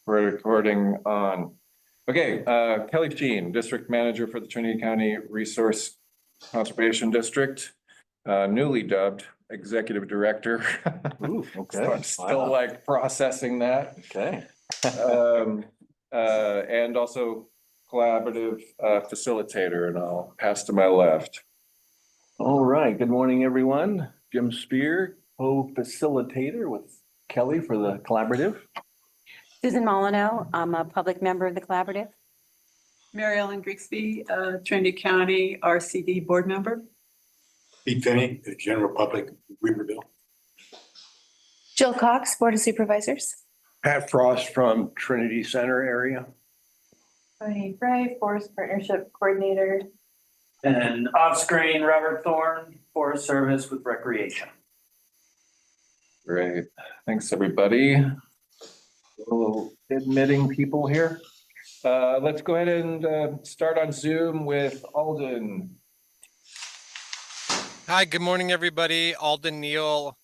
We're recording on. Okay, Kelly Sheen, District Manager for the Trinity County Resource Conservation District, newly dubbed Executive Director. Ooh, okay. So I'm still like processing that. Okay. And also collaborative facilitator, and I'll pass to my left. All right. Good morning, everyone. Jim Spear, co-facilitator with Kelly for the collaborative. Susan Molyneux, I'm a public member of the collaborative. Mary Ellen Grigsby, Trinity County RCD board member. Pete Finney, the General Public, Weaverville. Jill Cox, Board of Supervisors. Pat Frost from Trinity Center area. Tony Gray, Forest Partnership Coordinator. And off-screen, Robert Thorne, Forest Service with Recreation. Great, thanks, everybody. Admitting people here. Let's go ahead and start on Zoom with Alden. Hi, good morning, everybody. Alden Neal,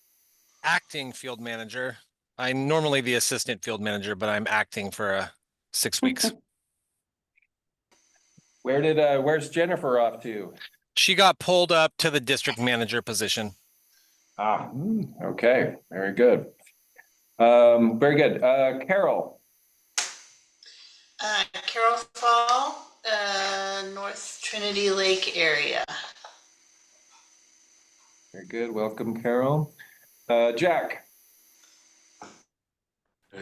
acting field manager. I'm normally the assistant field manager, but I'm acting for 6 weeks. Where's Jennifer off to? She got pulled up to the district manager position. Okay, very good. Very good. Carol. Carol Fall, North Trinity Lake area. Very good. Welcome, Carol. Jack.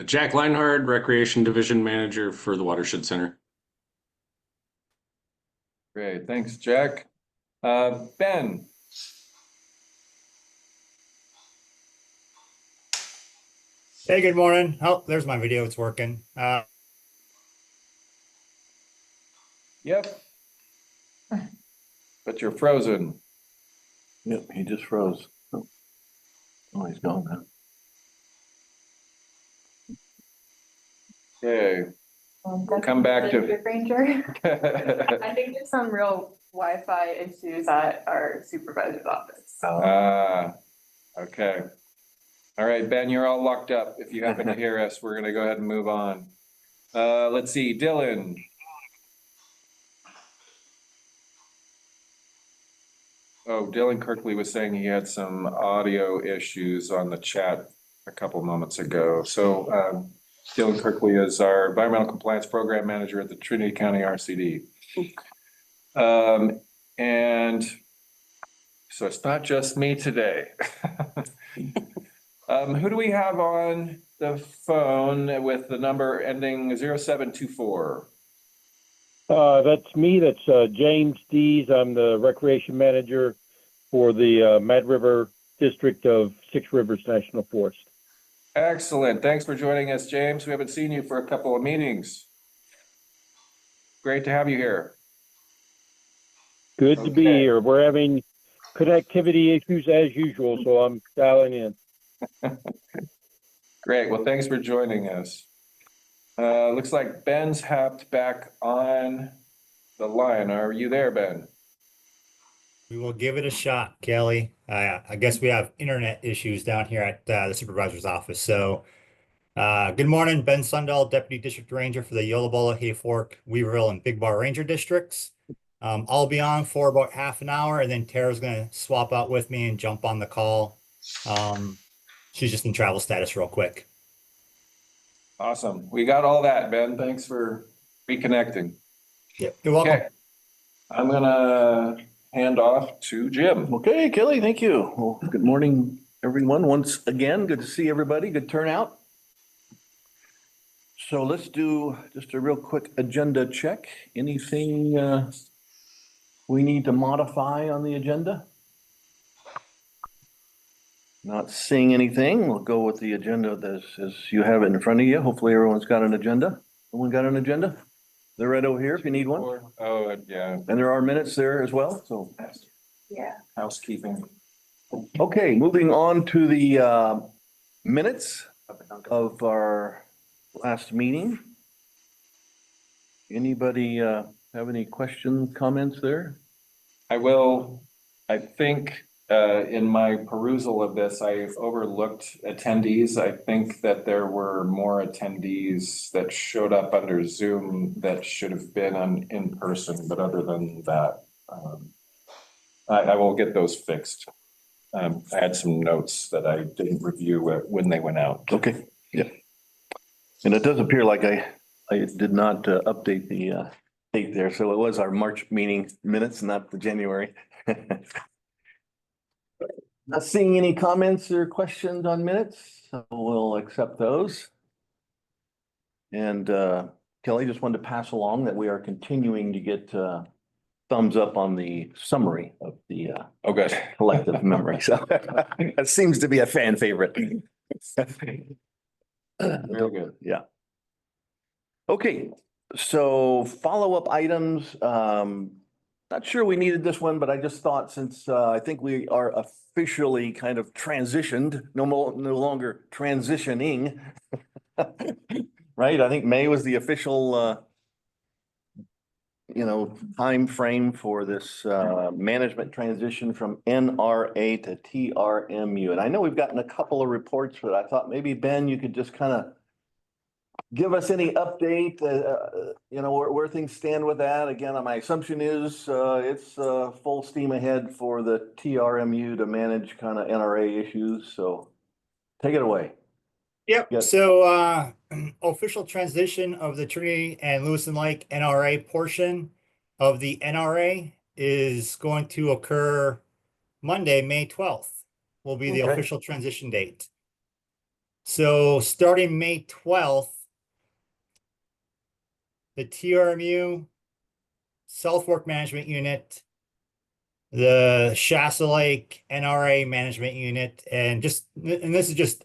Jack Leinhard, Recreation Division Manager for the Watershed Center. Great. Thanks, Jack. Ben. Hey, good morning. Oh, there's my video. It's working. Yep. But you're frozen. Yep, he just froze. Oh, he's gone now. Okay. Come back to Ranger. I think there's some real Wi-Fi issues at our supervisor's office. Okay. All right, Ben, you're all locked up. If you happen to hear us, we're gonna go ahead and move on. Let's see, Dylan. Oh, Dylan Kirkley was saying he had some audio issues on the chat a couple moments ago. So Dylan Kirkley is our Environmental Compliance Program Manager at the Trinity County RCD. And so it's not just me today. Who do we have on the phone with the number ending 0724? That's me. That's James Dees. I'm the recreation manager for the Mad River District of Six Rivers National Forest. Excellent. Thanks for joining us, James. We haven't seen you for a couple of meetings. Great to have you here. Good to be here. We're having connectivity issues as usual, so I'm dialing in. Great. Well, thanks for joining us. Looks like Ben's hopped back on the line. Are you there, Ben? We will give it a shot, Kelly. I guess we have internet issues down here at the supervisor's office. So good morning, Ben Sundahl, Deputy District Ranger for the Yolobola, Hayfork, Weaverville, and Big Bar Ranger districts. I'll be on for about half an hour, and then Tara's going to swap out with me and jump on the call. She's just in travel status real quick. Awesome. We got all that, Ben. Thanks for reconnecting. Yep, you're welcome. Okay. I'm going to hand off to Jim. Okay, Kelly, thank you. Well, good morning, everyone. Once again, good to see everybody. Good turnout. So let's do just a real quick agenda check. Anything we need to modify on the agenda? Not seeing anything. We'll go with the agenda as you have it in front of you. Hopefully everyone's got an agenda. Everyone got an agenda? They're right over here if you need one. Oh, yeah. And there are minutes there as well, so. Yeah. Housekeeping. Okay, moving on to the minutes of our last meeting. Anybody have any questions, comments there? I will. I think in my perusal of this, I overlooked attendees. I think that there were more attendees that showed up under Zoom that should have been in person, but other than that, I will get those fixed. I had some notes that I didn't review when they went out. Okay, yeah. And it does appear like I did not update the date there, so it was our March meeting minutes, not the January. Not seeing any comments or questions on minutes, so we'll accept those. And Kelly, just wanted to pass along that we are continuing to get thumbs up on the summary of the Oh, good. collective memory. So that seems to be a fan favorite. Very good. Yeah. Okay, so follow-up items. Not sure we needed this one, but I just thought since I think we are officially kind of transitioned, no longer transitioning. Right? I think May was the official time frame for this management transition from NRA to TRMU. And I know we've gotten a couple of reports, but I thought maybe Ben, you could just kind of give us any update, where things stand with that. Again, my assumption is it's full steam ahead for the TRMU to manage kind of NRA issues. So take it away. Yep. Yes. So official transition of the Trinity and Lewis and Lake NRA portion of the NRA is going to occur Monday, May 12th, will be the Okay. official transition date. So starting May 12th, the TRMU, South Fork Management Unit, the Shasta Lake NRA Management Unit, and this is just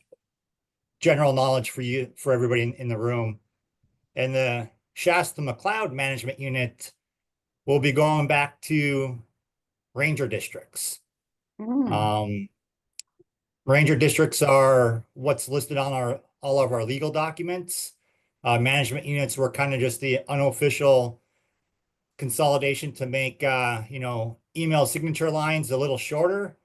general knowledge for everybody in the room. And the Shasta McLeod Management Unit will be going back to ranger districts. Ranger districts are what's listed on all of our legal documents. Management units were kind of just the unofficial consolidation to make email signature lines a little shorter,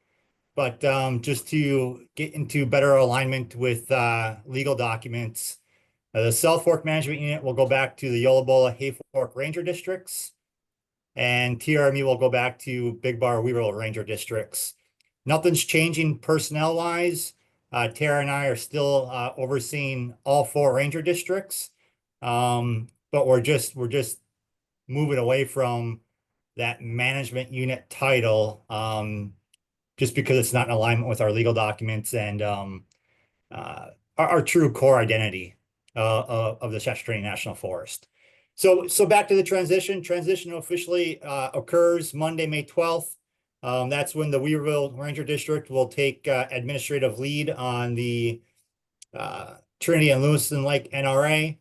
but just to get into better alignment with legal documents. The South Fork Management Unit will go back to the Yolabola Hay Fork Ranger Districts, and TRMU will go back to Big Bar Weaverville Ranger Districts. Nothing's changing personnel wise. Tara and I are still overseeing all 4 ranger districts, but we're just moving away from that management unit title, just because it's not in alignment with our legal documents and our true core identity of the Shasta Trinity National Forest. So back to the transition. Transition officially occurs Monday, May 12th. That's when the Weaverville Ranger District will take administrative lead on the Trinity and Lewis and Lake NRA.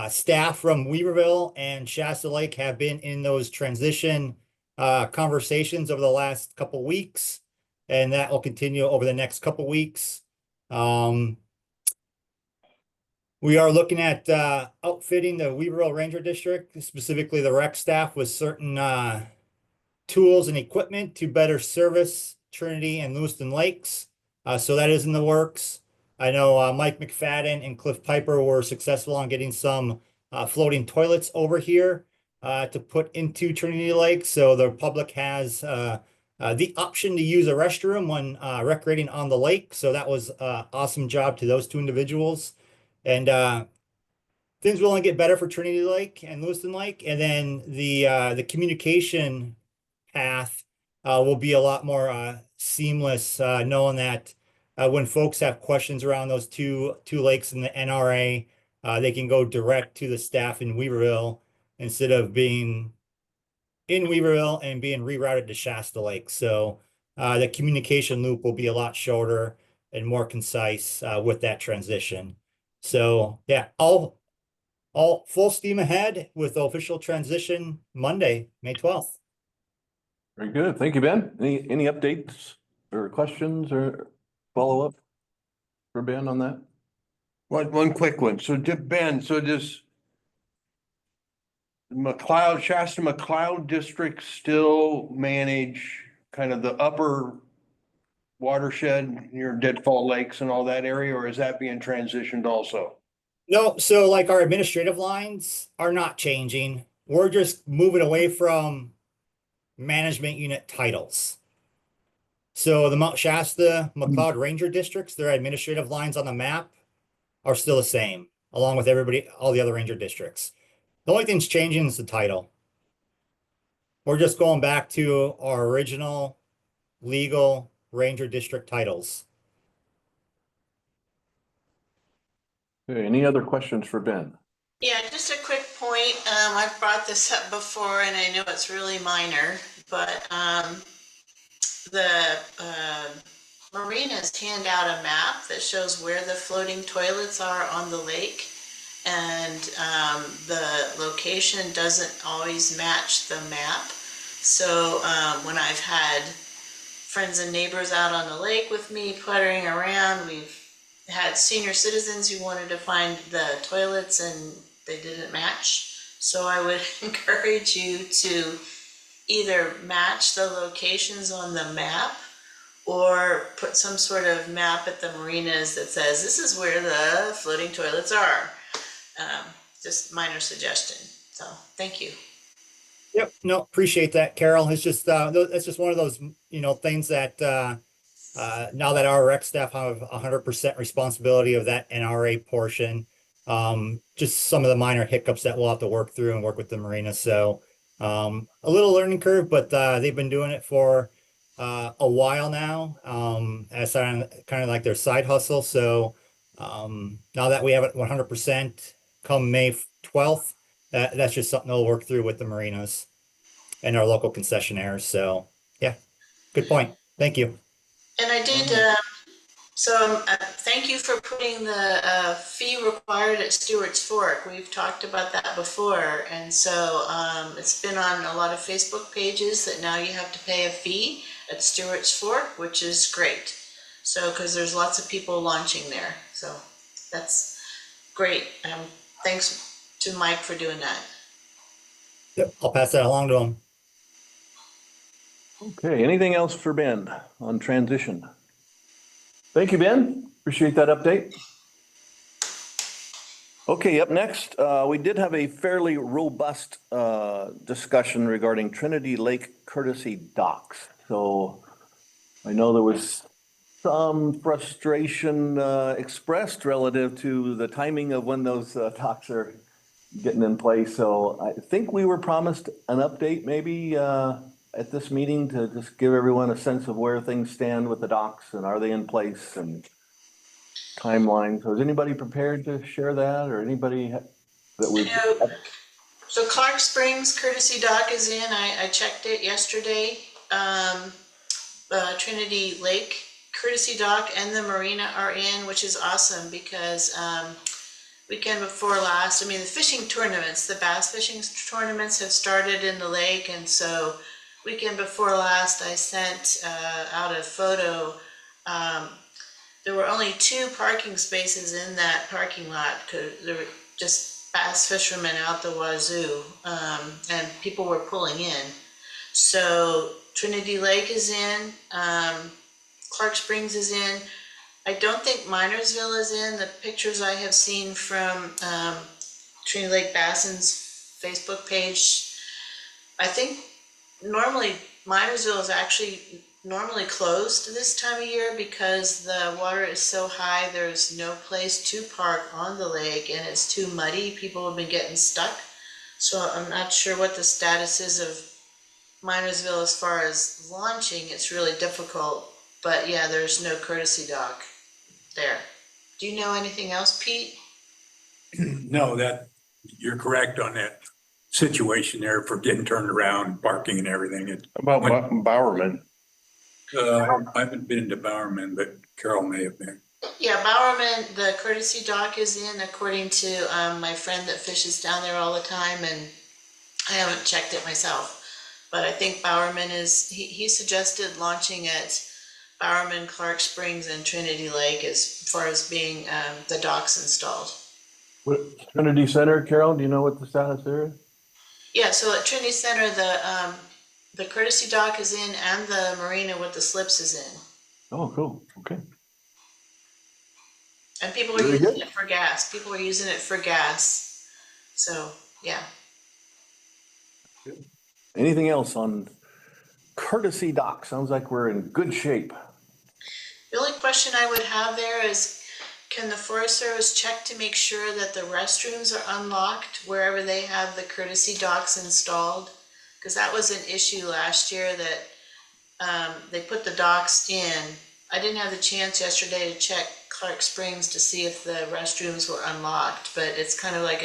Staff from Weaverville and Shasta Lake have been in those transition conversations over the last couple weeks, and that will continue over the next couple weeks. We are looking at outfitting the Weaverville Ranger District, specifically the rec staff, with certain tools and equipment to better service Trinity and Lewiston Lakes. So that is in the works. I know Mike McFadden and Cliff Piper were successful on getting some floating toilets over here to put into Trinity Lake. So the public has the option to use a restroom when recreating on the lake. So that was an awesome job to those 2 individuals. And things will only get better for Trinity Lake and Lewiston Lake. And then the communication path will be a lot more seamless, knowing that when folks have questions around those two lakes in the NRA, they can go direct to the staff in Weaverville instead of being in Weaverville and being rerouted to Shasta Lake. So the communication loop will be a lot shorter and more concise with that transition. So yeah, all full steam ahead with the official transition Monday, May 12th. Very good. Thank you, Ben. Any updates or questions or follow-up for Ben on that? One quick one. So Ben, does Shasta McLeod district still manage kind of the upper watershed, near Deadfall Lakes and all that area, or is that being transitioned also? No, so like our administrative lines are not changing. We're just moving away from management unit titles. So the Mount Shasta, McLeod Ranger districts, their administrative lines on the map are still the same, along with everybody, all the other ranger districts. The only thing's changing is the title. We're just going back to our original legal ranger district titles. Okay, any other questions for Ben? Yeah, just a quick point. I've brought this up before and I know it's really minor, but the marinas hand out a map that shows where the floating toilets are on the lake. And the location doesn't always match the map. So when I've had friends and neighbors out on the lake with me puttering around, we've had senior citizens who wanted to find the toilets and they didn't match. So I would encourage you to either match the locations on the map or put some sort of map at the marinas that says this is where the floating toilets are. Just minor suggestion. So thank you. Yep, no, appreciate that, Carol. It's just it's just one of those, things that now that our rec staff have 100% responsibility of that NRA portion, just some of the minor hiccups that we'll have to work through and work with the marina. So a little learning curve, but they've been doing it for a while now, as kind of like their side hustle. So now that we have it 100% come May 12th, that's just something they'll work through with the marinas and our local concessionaires. So yeah, good point. Thank you. And I did, thank you for putting the fee required at Stewart's Fork. We've talked about that before. And so it's been on a lot of Facebook pages that now you have to pay a fee at Stewart's Fork, which is great. So, because there's lots of people launching there. So that's great. Thanks to Mike for doing that. Yep, I'll pass that along to him. Okay, anything else for Ben on transition? Thank you, Ben. Appreciate that update. Okay, up next, we did have a fairly robust discussion regarding Trinity Lake courtesy docks. So I know there was some frustration expressed relative to the timing of when those docks are getting in place. So I think we were promised an update maybe at this meeting to just give everyone a sense of where things stand with the docks and are they in place and timeline. So is anybody prepared to share that, or anybody that we? So Clark Springs courtesy dock is in. I checked it yesterday. Trinity Lake courtesy dock and the marina are in, which is awesome because weekend before last, I mean, the fishing tournaments, the bass fishing tournaments have started in the lake. And so weekend before last, I sent out a photo. There were only 2 parking spaces in that parking lot because there were just bass fishermen out the wazoo, and people were pulling in. So Trinity Lake is in, Clark Springs is in. I don't think Minersville is in. The pictures I have seen from Trinity Lake Bassin's Facebook page, I think normally Minersville is actually normally closed this time of year because the water is so high. There's no place to park on the lake and it's too muddy. People have been getting stuck. So I'm not sure what the status is of Minersville as far as launching. It's really difficult, but yeah, there's no courtesy dock there. Do you know anything else, Pete? No, that you're correct on that situation there for getting turned around, parking and everything. About Bowerman. I haven't been to Bowerman, but Carol may have been. Yeah, Bowerman, the courtesy dock is in according to my friend that fishes down there all the time, and I haven't checked it myself. But I think Bowerman is, he suggested launching at Bowerman, Clark Springs, and Trinity Lake as far as being the docks installed. What, Trinity Center, Carol, do you know what the status there is? Yeah, so at Trinity Center, The courtesy dock is in and the marina with the slips is in. Oh, cool. Okay. And people are Very using good. it for gas. People are using it for gas. So, yeah. Anything else on courtesy dock? Sounds like we're in good shape. The only question I would have there is, can the Forest Service check to make sure that the restrooms are unlocked wherever they have the courtesy docks installed? Because that was an issue last year that they put the docks in. I didn't have the chance yesterday to check Clark Springs to see if the restrooms were unlocked, but it's kind of like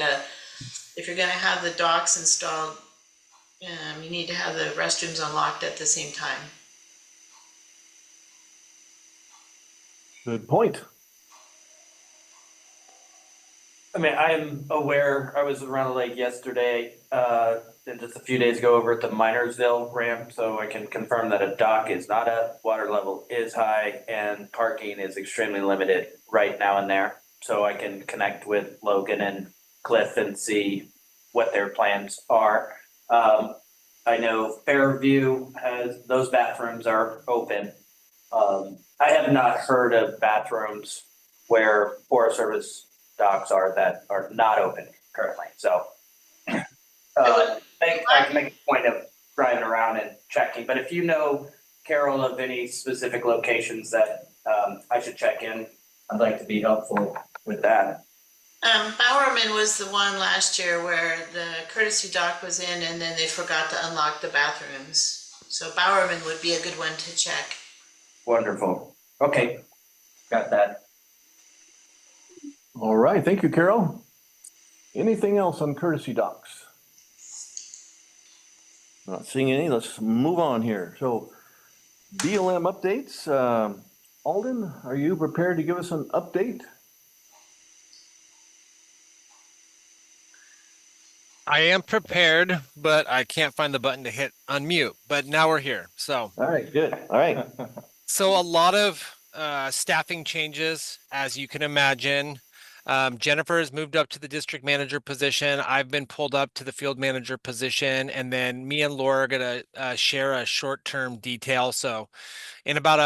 if you're gonna have the docks installed, you need to have the restrooms unlocked at the same time. Good point. I mean, I'm aware, I was around the lake yesterday, and just a few days ago over at the Minersville ramp, so I can confirm that a dock is not up, water level is high, and parking is extremely limited right now and there. So I can connect with Logan and Cliff and see what their plans are. I know Fairview those bathrooms are open. I have not heard of bathrooms where Forest Service docks are that are not open currently, so. I can make a point of driving around and checking, but if you know, Carol, of any specific locations that I should check in, I'd like to be helpful with that. Bowerman was the one last year where the courtesy dock was in and then they forgot to unlock the bathrooms. So Bowerman would be a good one to check. Wonderful. Okay, got that. All right. Thank you, Carol. Anything else on courtesy docks? Not seeing any. Let's move on here. So BLM updates. Alden, are you prepared to give us an update? I am prepared, but I can't find the button to hit unmute, but now we're here. So, All right, good. All right. so a lot of staffing changes, as you can imagine. Jennifer has moved up to the district manager position. I've been pulled up to the field manager position, and then me and Laura are gonna share a short-term detail. So in about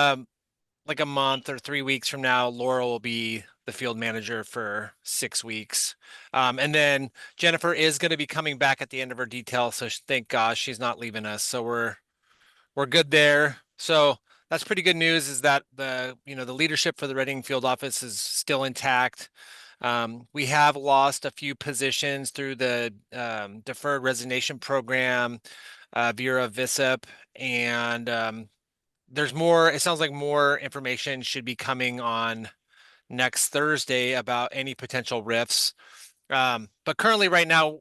a month or 3 weeks from now, Laura will be the field manager for 6 weeks. And then Jennifer is going to be coming back at the end of her detail. So thank gosh she's not leaving us. So we're good there. So that's pretty good news, is that the leadership for the Reading field office is still intact. We have lost a few positions through the deferred resignation program, Vera VISIP, and there's more. It sounds like more information should be coming on next Thursday about any potential rifts. But currently right now,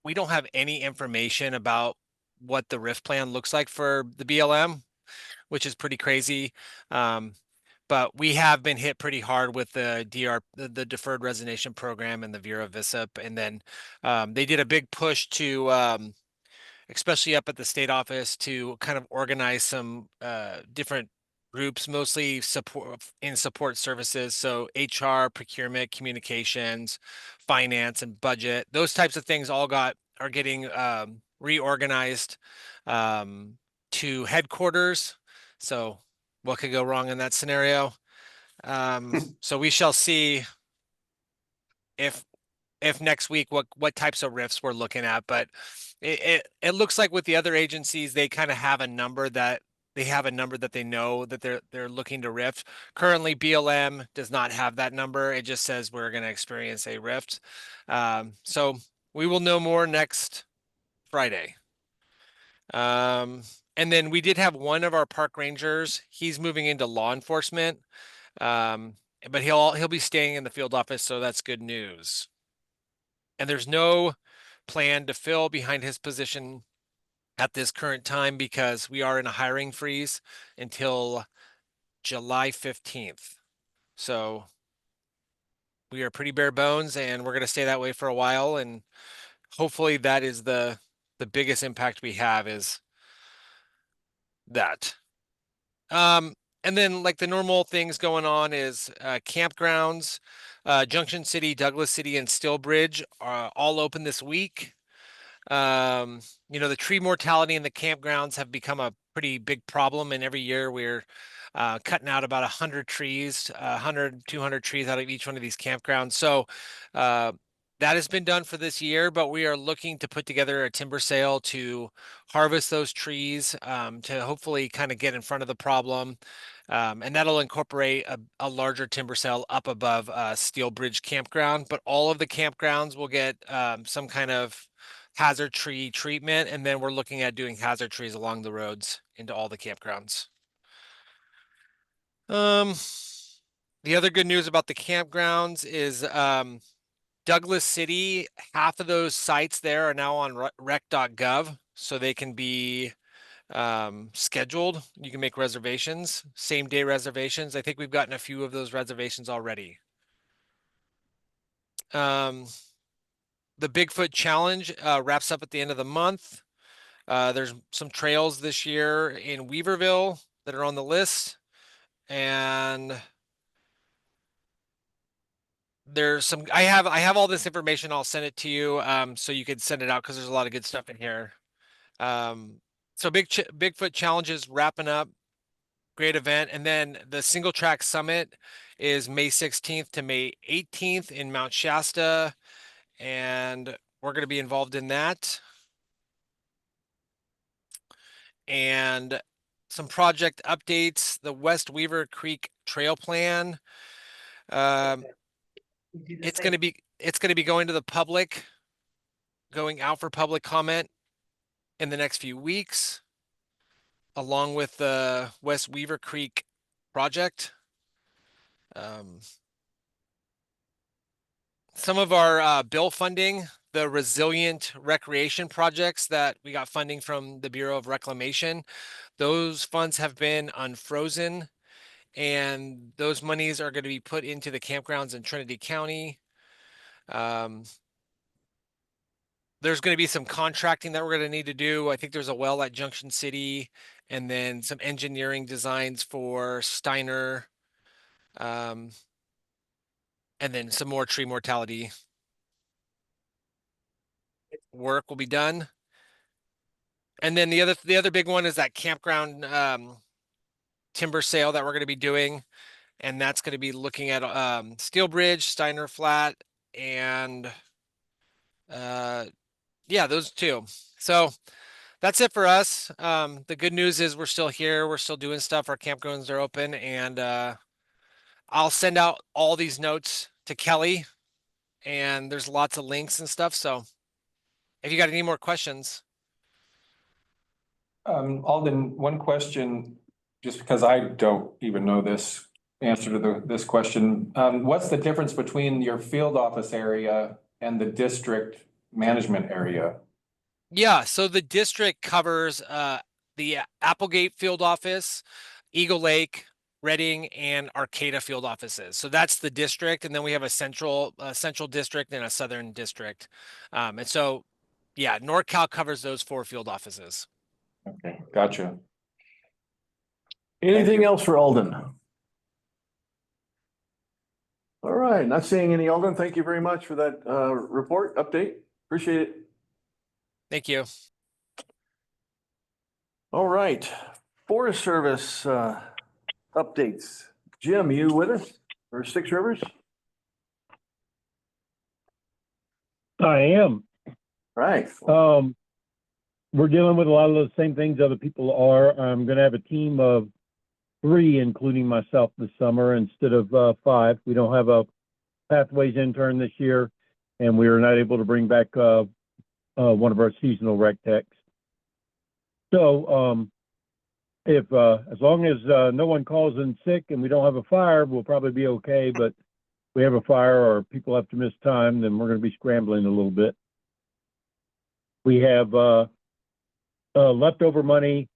we don't have any information about what the rift plan looks like for the BLM, which is pretty crazy. But we have been hit pretty hard with the the deferred resignation program and the Vera VISIP. And then they did a big push to especially up at the state office, to kind of organize some different groups, mostly support services. So HR, procurement, communications, finance, and budget. Those types of things all are getting reorganized to headquarters. So what could go wrong in that scenario? So we shall see if next week what types of rifts we're looking at. But it looks like with the other agencies, they kind of have a number that they know that they're looking to rift. Currently, BLM does not have that number. It just says we're going to experience a rift. So we will know more next Friday. And then we did have one of our park rangers. He's moving into law enforcement, but he'll be staying in the field office, so that's good news. And there's no plan to fill behind his position at this current time, because we are in a hiring freeze until July 15th. So we are pretty bare bones, and we're going to stay that way for a while. And hopefully that is the biggest impact we have, is that. And then like the normal things going on is campgrounds, Junction City, Douglas City, and Stillbridge are all open this week. The tree mortality in the campgrounds have become a pretty big problem, and every year we're cutting out about 100 trees, 100, 200 trees out of each one of these campgrounds. So that has been done for this year, but we are looking to put together a timber sale to harvest those trees to hopefully kind of get in front of the problem. And that'll incorporate a larger timber sale up above Steel Bridge Campground, but all of the campgrounds will get some kind of hazard tree treatment, and then we're looking at doing hazard trees along the roads into all the campgrounds. The other good news about the campgrounds is Douglas City, half of those sites there are now on rec.gov, so they can be scheduled. You can make reservations, same day reservations. I think we've gotten a few of those reservations already. The Bigfoot Challenge wraps up at the end of the month. There's some trails this year in Weaverville that are on the list, and there's some. I have all this information. I'll send it to you so you could send it out because there's a lot of good stuff in here. So Bigfoot Challenge is wrapping up. Great event, and then the Single Track Summit is May 16th to May 18th in Mount Shasta, and we're going to be involved in that. And some project updates, the West Weaver Creek Trail Plan. It's going to be going to the public, going out for public comment in the next few weeks, along with the West Weaver Creek project. Some of our bill funding, the resilient recreation projects that we got funding from the Bureau of Reclamation, those funds have been unfrozen, and those monies are going to be put into the campgrounds in Trinity County. There's going to be some contracting that we're going to need to do. I think there's a well at Junction City, and then some engineering designs for Steiner, and then some more tree mortality work will be done. And then the other big one is that campground timber sale that we're going to be doing, and that's going to be looking at Steel Bridge, Steiner Flat, and yeah, those two. So that's it for us. The good news is we're still here. We're still doing stuff. Our campgrounds are open, and I'll send out all these notes to Kelly, and there's lots of links and stuff. So if you got any more questions. Alden, one question, just because I don't even know this answer to this question. What's the difference between your field office area and the district management area? Yeah, so the district covers the Applegate field office, Eagle Lake, Reading, and Arcata field offices. So that's the district, and then we have a central district and a southern district. And so, yeah, NorCal covers those 4 field offices. Okay, gotcha. Anything else for Alden? All right, not seeing any Alden. Thank you very much for that report update. Appreciate it. Thank you. All right, Forest Service updates. Jim, you with us for Six Rivers? I am. Right. We're dealing with a lot of the same things other people are. I'm going to have a team of 3, including myself, this summer instead of 5. We don't have a pathways intern this year, and we are not able to bring back one of our seasonal rec techs. So if as long as no one calls in sick and we don't have a fire, we'll probably be okay. But if we have a fire or people have to miss time, then we're going to be scrambling a little bit. We have leftover money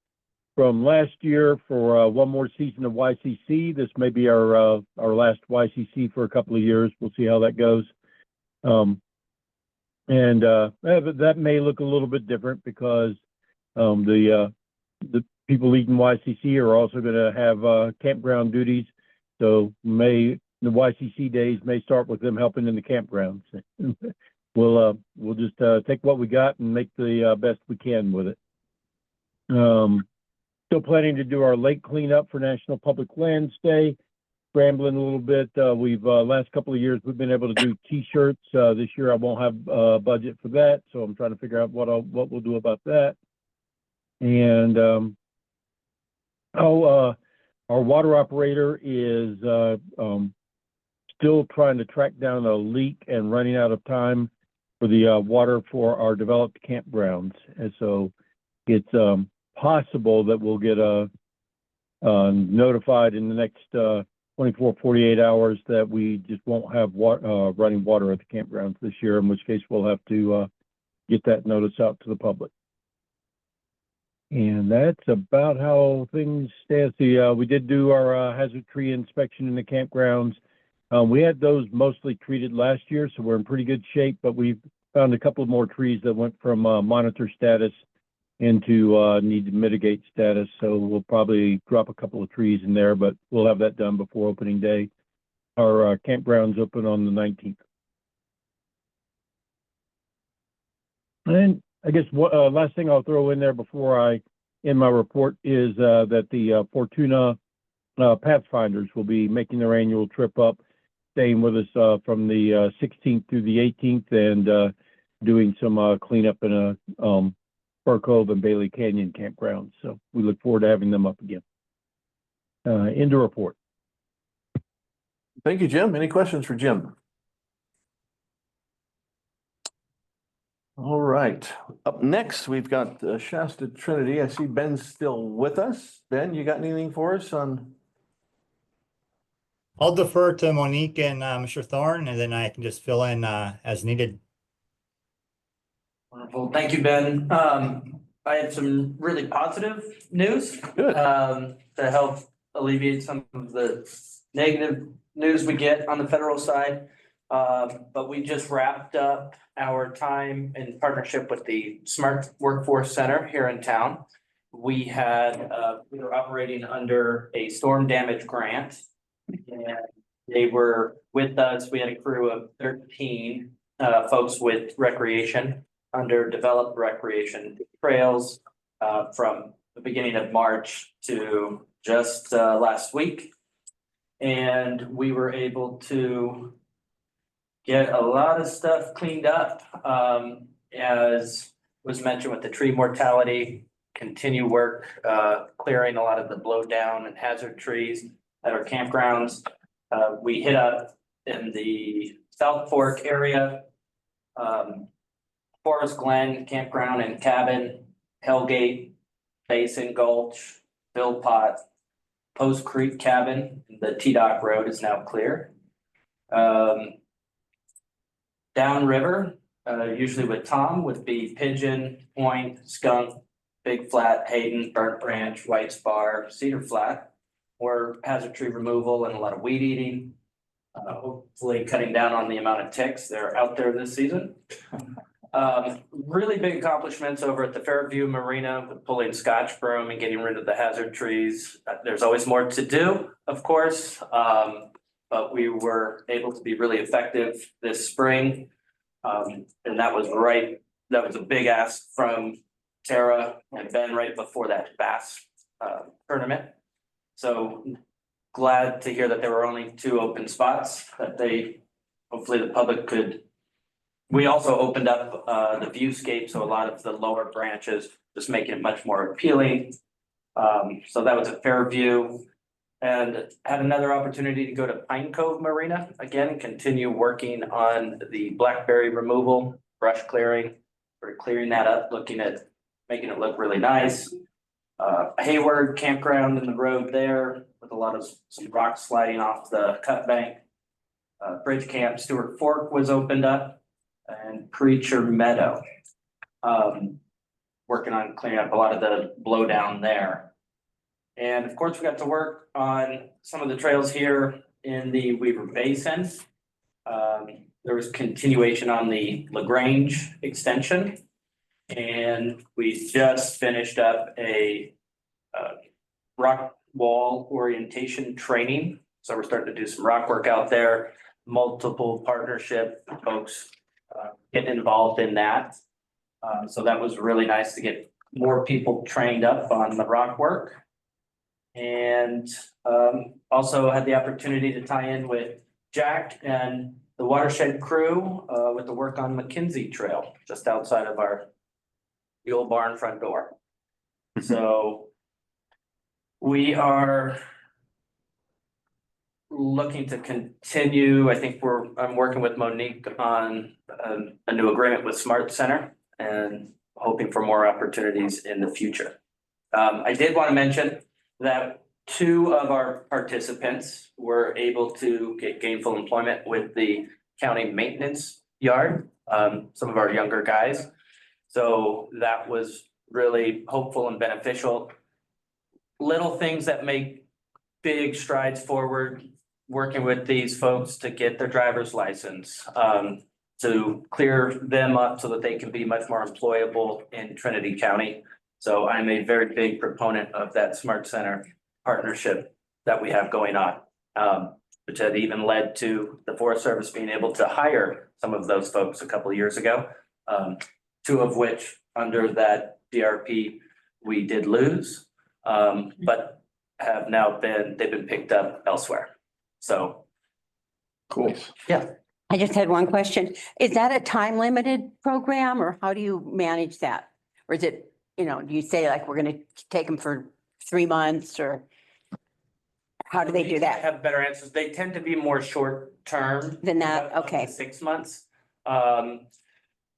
from last year for one more season of YCC. This may be our last YCC for a couple of years. We'll see how that goes. And that may look a little bit different because the people leading YCC are also going to have campground duties. So the YCC days may start with them helping in the campgrounds. We'll We'll just take what we got and make the best we can with it. Still planning to do our lake cleanup for National Public Lands Day. Scrambling a little bit. We've last couple of years we've been able to do T-shirts. This year I won't have budget for that, so I'm trying to figure out what we'll do about that. And our water operator is still trying to track down a leak and running out of time for the water for our developed campgrounds. And so it's possible that we'll get notified in the next 24, 48 hours that we just won't have running water at the campgrounds this year, in which case we'll have to get that notice out to the public. And that's about how things stand. We did do our hazard tree inspection in the campgrounds. We had those mostly treated last year, so we're in pretty good shape, but we've found a couple of more trees that went from monitor status into need to mitigate status. So we'll probably drop a couple of trees in there, but we'll have that done before opening day. Our campgrounds open on the 19th. And I guess what last thing I'll throw in there before I end my report is that the Fortuna Pathfinders will be making their annual trip up, staying with us from the 16th through the 18th, and doing some cleanup in a Fur Cove and Bailey Canyon campgrounds. So we look forward to having them up again. End of report. Thank you, Jim. Any questions for Jim? All right. Up next, we've got Shasta Trinity. I see Ben's still with us. Ben, you got anything for us on? I'll defer to Monique and Mr. Thorne, and then I can just fill in as needed. Wonderful. Thank you, Ben. I had some really positive news. Good. To help alleviate some of the negative news we get on the federal side. But we just wrapped up our time in partnership with the Smart Workforce Center here in town. We were operating under a storm damage grant, and they were with us. We had a crew of 13 folks with recreation under developed recreation trails from the beginning of March to just last week. And we were able to get a lot of stuff cleaned up, as was mentioned with the tree mortality, continue work, clearing a lot of the blow down and hazard trees at our campgrounds. We hit up in the South Fork area, Forest Glen Campground and Cabin, Hellgate, Basin Gulch, Philpott, Post Creek Cabin. The T-Dock Road is now clear. Downriver, usually with Tom, would be Pigeon, Point, Skunk, Big Flat, Hayden, Burnt Branch, White Spar, Cedar Flat, or hazard tree removal and a lot of weed eating. Hopefully cutting down on the amount of ticks that are out there this season. Really big accomplishments over at the Fairview Marina with pulling Scotch broom and getting rid of the hazard trees. There's always more to do, of course, but we were able to be really effective this spring. And that was a big ask from Tara and Ben right before that bass tournament. So glad to hear that there were only 2 open spots that hopefully the public could. We also opened up the viewscape, so a lot of the lower branches, just making it much more appealing. So that was a Fairview, and had another opportunity to go to Pine Cove Marina again and continue working on the blackberry removal, brush clearing. We're clearing that up, looking at making it look really nice. Hayward Campground in the road there with a lot of some rocks sliding off the cut bank. Bridge Camp Stewart Fork was opened up, and Preacher Meadow. Working on cleaning up a lot of the blow down there. And of course, we got to work on some of the trails here in the Weaver Basin. There was continuation on the LaGrange extension. And we just finished up a rock wall orientation training. So we're starting to do some rock work out there, multiple partnership folks getting involved in that. So that was really nice to get more people trained up on the rock work. And also had the opportunity to tie in with Jack and the watershed crew with the work on McKinsey Trail, just outside of the old barn front door. So we are looking to continue. I think I'm working with Monique on a new agreement with Smart Center and hoping for more opportunities in the future. I did want to mention that 2 of our participants were able to get gainful employment with the county maintenance yard, some of our younger guys. So that was really hopeful and beneficial. Little things that make big strides forward, working with these folks to get their driver's license, to clear them up so that they can be much more employable in Trinity County. So I'm a very big proponent of that Smart Center partnership that we have going on, which had even led to the Forest Service being able to hire some of those folks a couple of years ago. 2 of which under that DRP we did lose, but have now they've been picked up elsewhere. So. Cool. Yeah. I just had one question. Is that a time limited program or how do you manage that? Or is it, do you say like, we're going to take them for 3 months or how do they do that? Have better answers. They tend to be more short term. Than that, up to okay. 6 months.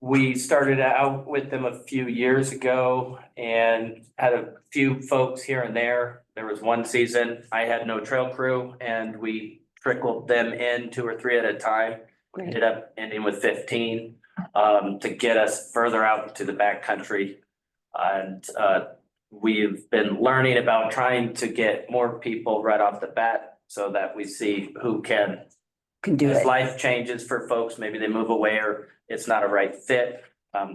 We started out with them a few years ago and had a few folks here and there. There was one season I had no trail crew and we trickled them in 2 or 3 at a time. Great. Ended up ending with 15 to get us further out to the backcountry. And we've been learning about trying to get more people right off the bat so that we see who can do as it. life changes for folks, maybe they move away or it's not a right fit,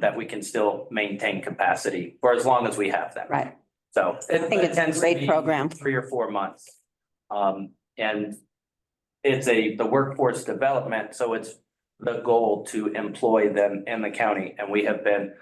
that we can still maintain capacity for as long as we have them. Right. So I think it's a great program. 3 or 4 months. And it's the workforce development, so it's the goal to employ them in the county, and we have been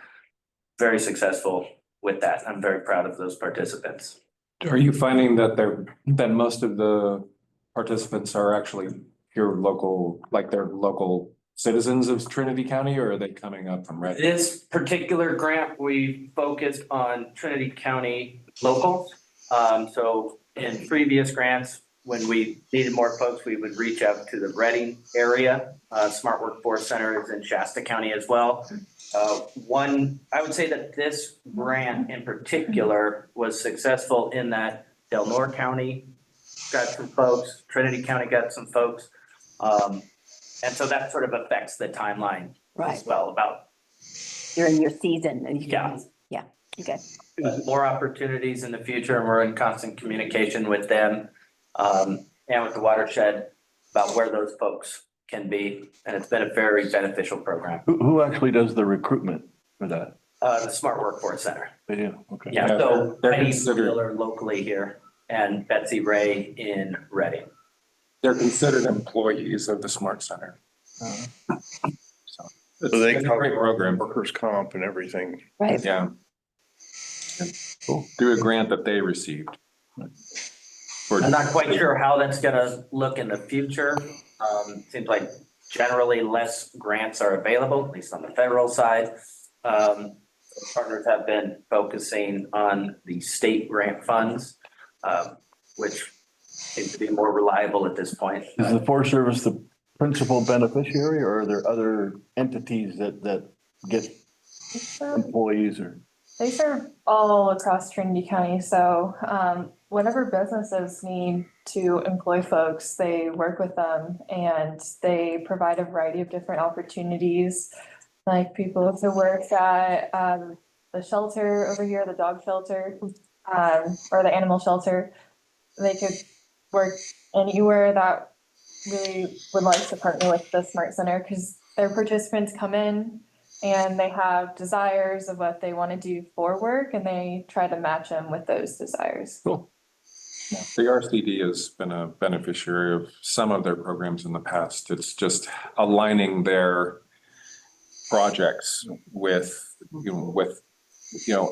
very successful with that. I'm very proud of those participants. Are you finding that most of the participants are actually your local, like they're local citizens of Trinity County, or are they coming up from Redding? This particular grant, we focused on Trinity County locals. So in previous grants, when we needed more folks, we would reach out to the Redding area. Smart Workforce Center is in Shasta County as well. I would say that this grant in particular was successful in that Del Norte County got some folks, Trinity County got some folks. And so that sort of affects the timeline Right. as well about. You're in your season and you Yeah. yeah, okay. More opportunities in the future, and we're in constant communication with them and with the watershed about where those folks can be. And it's been a very beneficial program. Who actually does the recruitment for that? The Smart Workforce Center. They do, okay. Yeah, Yeah, so they're Heidi considered- Wheeler locally here and Betsy Ray in Reading. They're considered employees of the Smart Center. So they it's a cover great program. workers' comp and everything. Right. Yeah. Through a grant that they received. I'm not quite sure how that's gonna look in the future. Seems like generally less grants are available, at least on the federal side. Partners have been focusing on the state grant funds, which seem to be more reliable at this point. Is the Forest Service the principal beneficiary, or are there other entities that get employees or? They serve all across Trinity County, so whenever businesses need to employ folks, they work with them and they provide a variety of different opportunities, like people to work at the shelter over here, the dog shelter, or the animal shelter. They could work anywhere that really would like to partner with the Smart Center, because their participants come in and they have desires of what they want to do for work, and they try to match them with those desires. Cool. The RCD has been a beneficiary of some of their programs in the past. It's just aligning their projects with,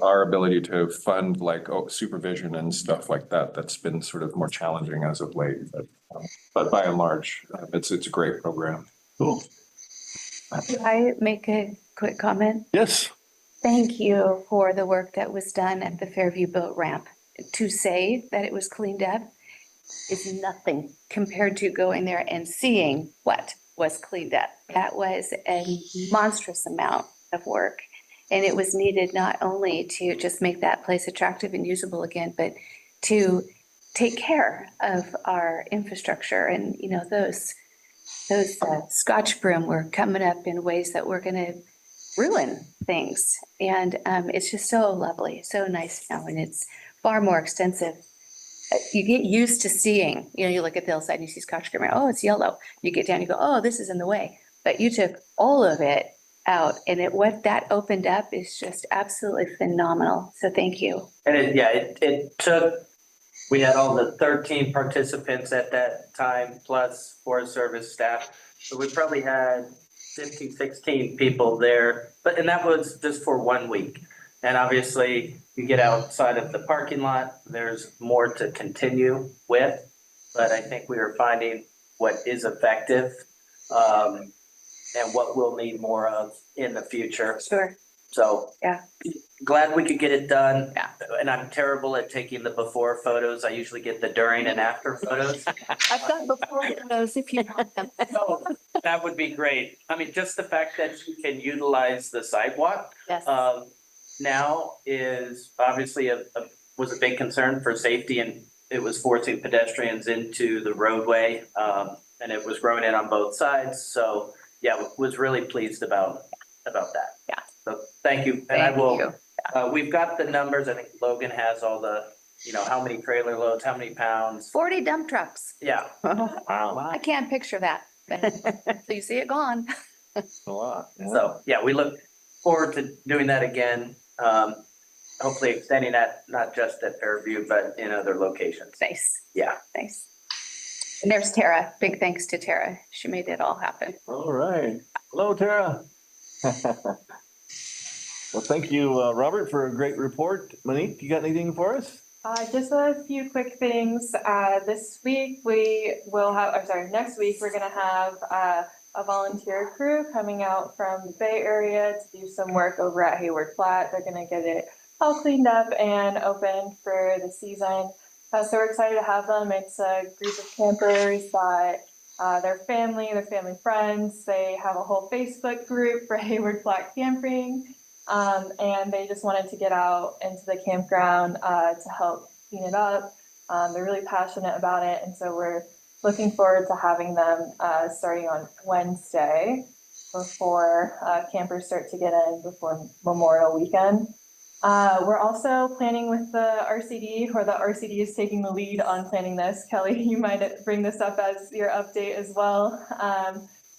our ability to fund like supervision and stuff like that. That's been sort of more challenging as of late, but by and large, it's a great program. Cool. Can I make a quick comment? Yes. Thank you for the work that was done at the Fairview Boat Ramp. To say that it was cleaned up is nothing compared to going there and seeing what was cleaned up. That was a monstrous amount of work. And it was needed not only to just make that place attractive and usable again, but to take care of our infrastructure. And, those Scotch broom were coming up in ways that were going to ruin things. And it's just so lovely, so nice now, and it's far more extensive. You get used to seeing, you look at the hillside and you see Scotch broom, oh, it's yellow. You get down, you go, oh, this is in the way. But you took all of it out, and what that opened up is just absolutely phenomenal. So thank you. And it took, we had all the 13 participants at that time, plus Forest Service staff. So we probably had 15, 16 people there, and that was just for 1 week. And obviously you get outside of the parking lot, there's more to continue with, but I think we are finding what is effective, and what we'll need more of in the future. Sure. So yeah, glad we could get it done. Yeah. And I'm terrible at taking the before photos. I usually get the during and after photos. I've got before photos if you want them. So that would be great. I mean, just the fact that you can utilize the sidewalk Yes. now is obviously was a big concern for safety, and it was forcing pedestrians into the roadway, and it was growing in on both sides. So yeah, was really pleased about that. Yeah. So thank you. And I will, we've got the numbers. I think Logan has all the, how many trailer loads, how many pounds. 40 dump trucks. Yeah. Wow. I can't picture that, but so you see it gone. A lot. Yeah. So yeah, we look forward to doing that again. Hopefully extending that not just at Fairview, but in other locations. Nice. Yeah. Nice. And there's Tara. Big thanks to Tara. She made it all happen. All right. Hello, Tara. Well, thank you, Robert, for a great report. Monique, you got anything for us? Just a few quick things. This week next week, we're gonna have a volunteer crew coming out from the Bay Area to do some work over at Hayward Flat. They're gonna get it all cleaned up and open for the season. So we're excited to have them. It's a group of campers that their family friends. They have a whole Facebook group for Hayward Flat camping. And they just wanted to get out into the campground to help clean it up. They're really passionate about it, and so we're looking forward to having them starting on Wednesday before campers start to get in before Memorial Weekend. We're also planning with the RCD, or the RCD is taking the lead on planning this. Kelly, you might bring this up as your update as well.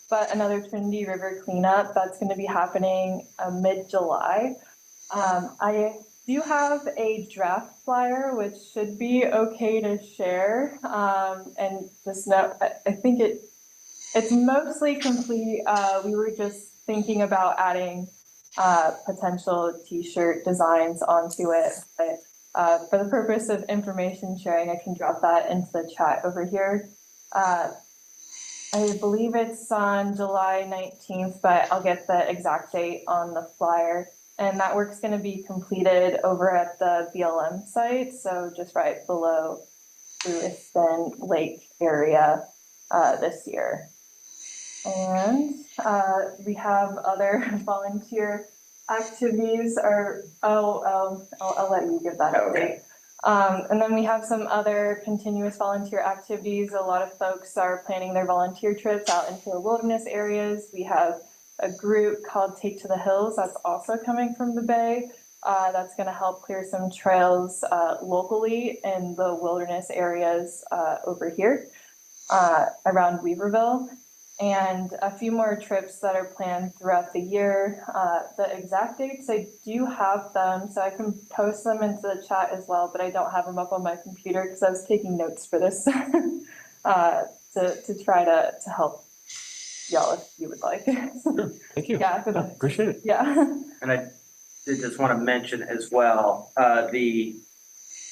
But another Trinity River cleanup that's going to be happening mid-July. I do have a draft flyer, which should be okay to share. And just know, I think it's mostly complete. We were just thinking about adding potential t-shirt designs onto it. But for the purpose of information sharing, I can drop that into the chat over here. I believe it's on July 19th, but I'll get the exact date on the flyer. And that work's going to be completed over at the BLM site, so just right below Lewiston Lake area this year. And we have other volunteer activities, I'll let you give that update. And then we have some other continuous volunteer activities. A lot of folks are planning their volunteer trips out into the wilderness areas. We have a group called Take to the Hills that's also coming from the Bay. That's going to help clear some trails locally in the wilderness areas over here around Weaverville. And a few more trips that are planned throughout the year. The exact dates, I do have them, so I can post them into the chat as well, but I don't have them up on my computer because I was taking notes for this to try to help yell if you would like. Thank you. Yeah, Appreciate it. yeah. And I did just want to mention as well, the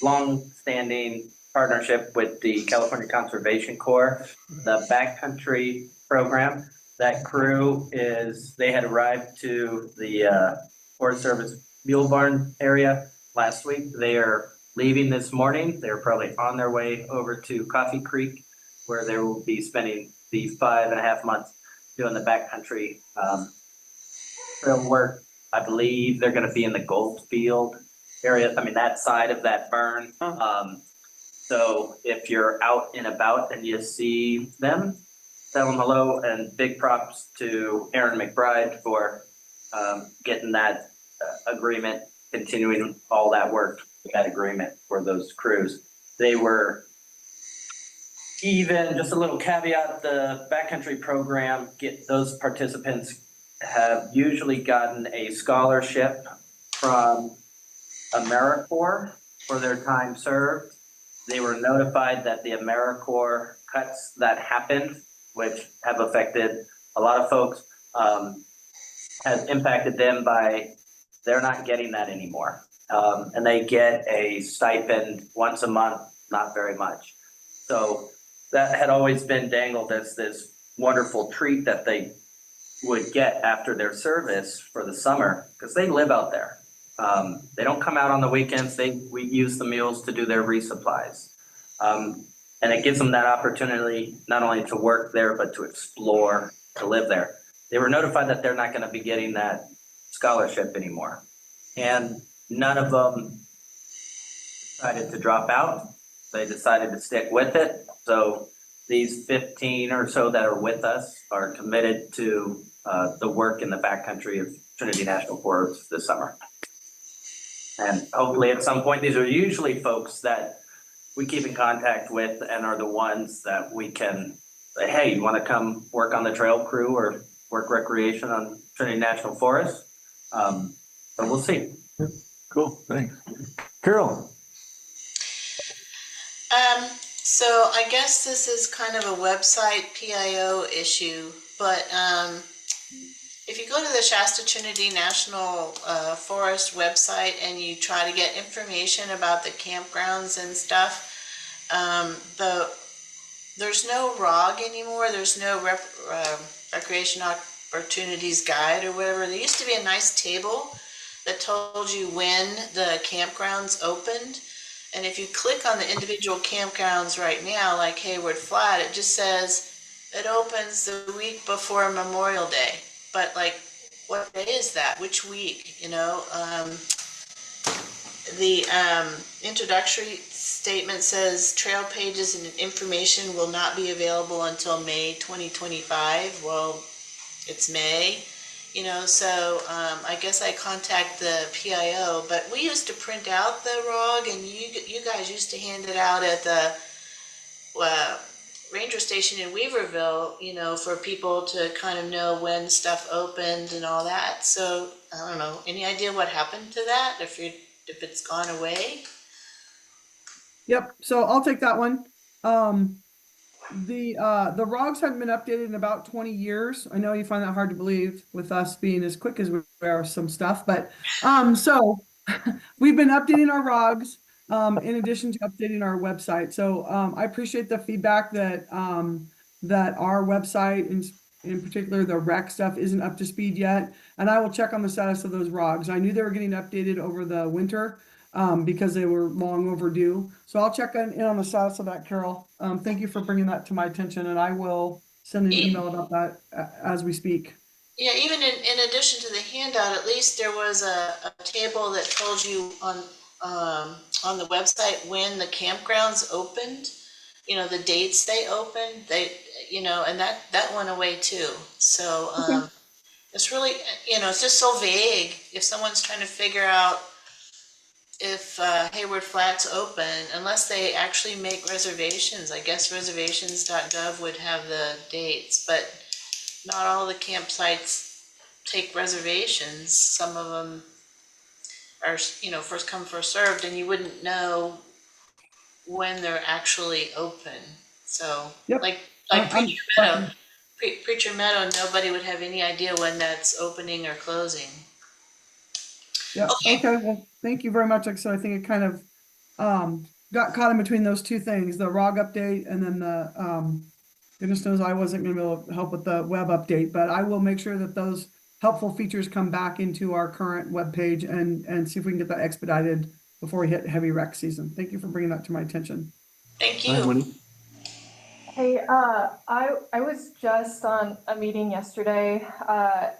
long-standing partnership with the California Conservation Corps, the backcountry program. That crew they had arrived to the Forest Service Mule Barn area last week. They are leaving this morning. They're probably on their way over to Coffee Creek, where they will be spending the 5.5 months doing the backcountry trail work. I believe they're going to be in the Goldfield area. I mean, that side of that burn. So if you're out and about and you see them, tell them hello, and big props to Aaron McBride for getting that agreement, continuing all that work, that agreement for those crews. They were even, just a little caveat, the backcountry program, those participants have usually gotten a scholarship from AmeriCorps for their time served. They were notified that the AmeriCorps cuts that happened, which have affected a lot of folks, has impacted them by they're not getting that anymore. And they get a stipend once a month, not very much. So that had always been dangled as this wonderful treat that they would get after their service for the summer, because they live out there. They don't come out on the weekends. We use the mules to do their resupplies. And it gives them that opportunity not only to work there, but to explore, to live there. They were notified that they're not going to be getting that scholarship anymore. And none of them decided to drop out. They decided to stick with it. So these 15 or so that are with us are committed to the work in the backcountry of Trinity National Forest this summer. And hopefully at some point, these are usually folks that we keep in contact with and are the ones that we can say, hey, you want to come work on the trail crew or work recreation on Trinity National Forest? So we'll see. Cool, thanks. Carol. So I guess this is kind of a website PIO issue, but if you go to the Shasta Trinity National Forest website and you try to get information about the campgrounds and stuff, there's no ROG anymore. There's no Recreation Opportunities Guide or whatever. There used to be a nice table that told you when the campgrounds opened. And if you click on the individual campgrounds right now, like Hayward Flat, it just says it opens the week before Memorial Day. But like, what day is that? Which week? You know, the introductory statement says trail pages and information will not be available until May 2025. Well, it's May. You know, so I guess I contact the PIO, but we used to print out the ROG, and you guys used to hand it out at the ranger station in Weaverville, you know, for people to kind of know when stuff opened and all that. So I don't know, any idea what happened to that, if it's gone away? Yep, so I'll take that one. The ROGs haven't been updated in about 20 years. I know you find that hard to believe with us being as quick as we are with some stuff, but so we've been updating our ROGs in addition to updating our website. So I appreciate the feedback that that our website, in particular the rec stuff, isn't up to speed yet, and I will check on the status of those ROGs. I knew they were getting updated over the winter because they were long overdue. So I'll check in on the status of that, Carol. Thank you for bringing that to my attention, and I will send an email about that as we speak. Yeah, even in addition to the handout, at least there was a table that told you on the website when the campgrounds opened, you know, the dates they opened, you know, and that went away too. So it's really, you know, it's just so vague. If someone's trying to figure out if Hayward Flats open, unless they actually make reservations. I guess reservations.gov would have the dates, but not all the campsites take reservations. Some of them are, you know, first come, first served, and you wouldn't know when they're actually open. So, Yep. like Preacher Meadow, nobody would have any idea when that's opening or closing. Yeah, okay, well, thank you very much. Like I said, I think it kind of got caught in between those two things, the ROG update and then the goodness knows I wasn't gonna be able to help with the web update, but I will make sure that those helpful features come back into our current web page and see if we can get that expedited before we hit heavy rec season. Thank you for bringing that to my attention. Thank Hi, you. Monique. Hey, I was just on a meeting yesterday,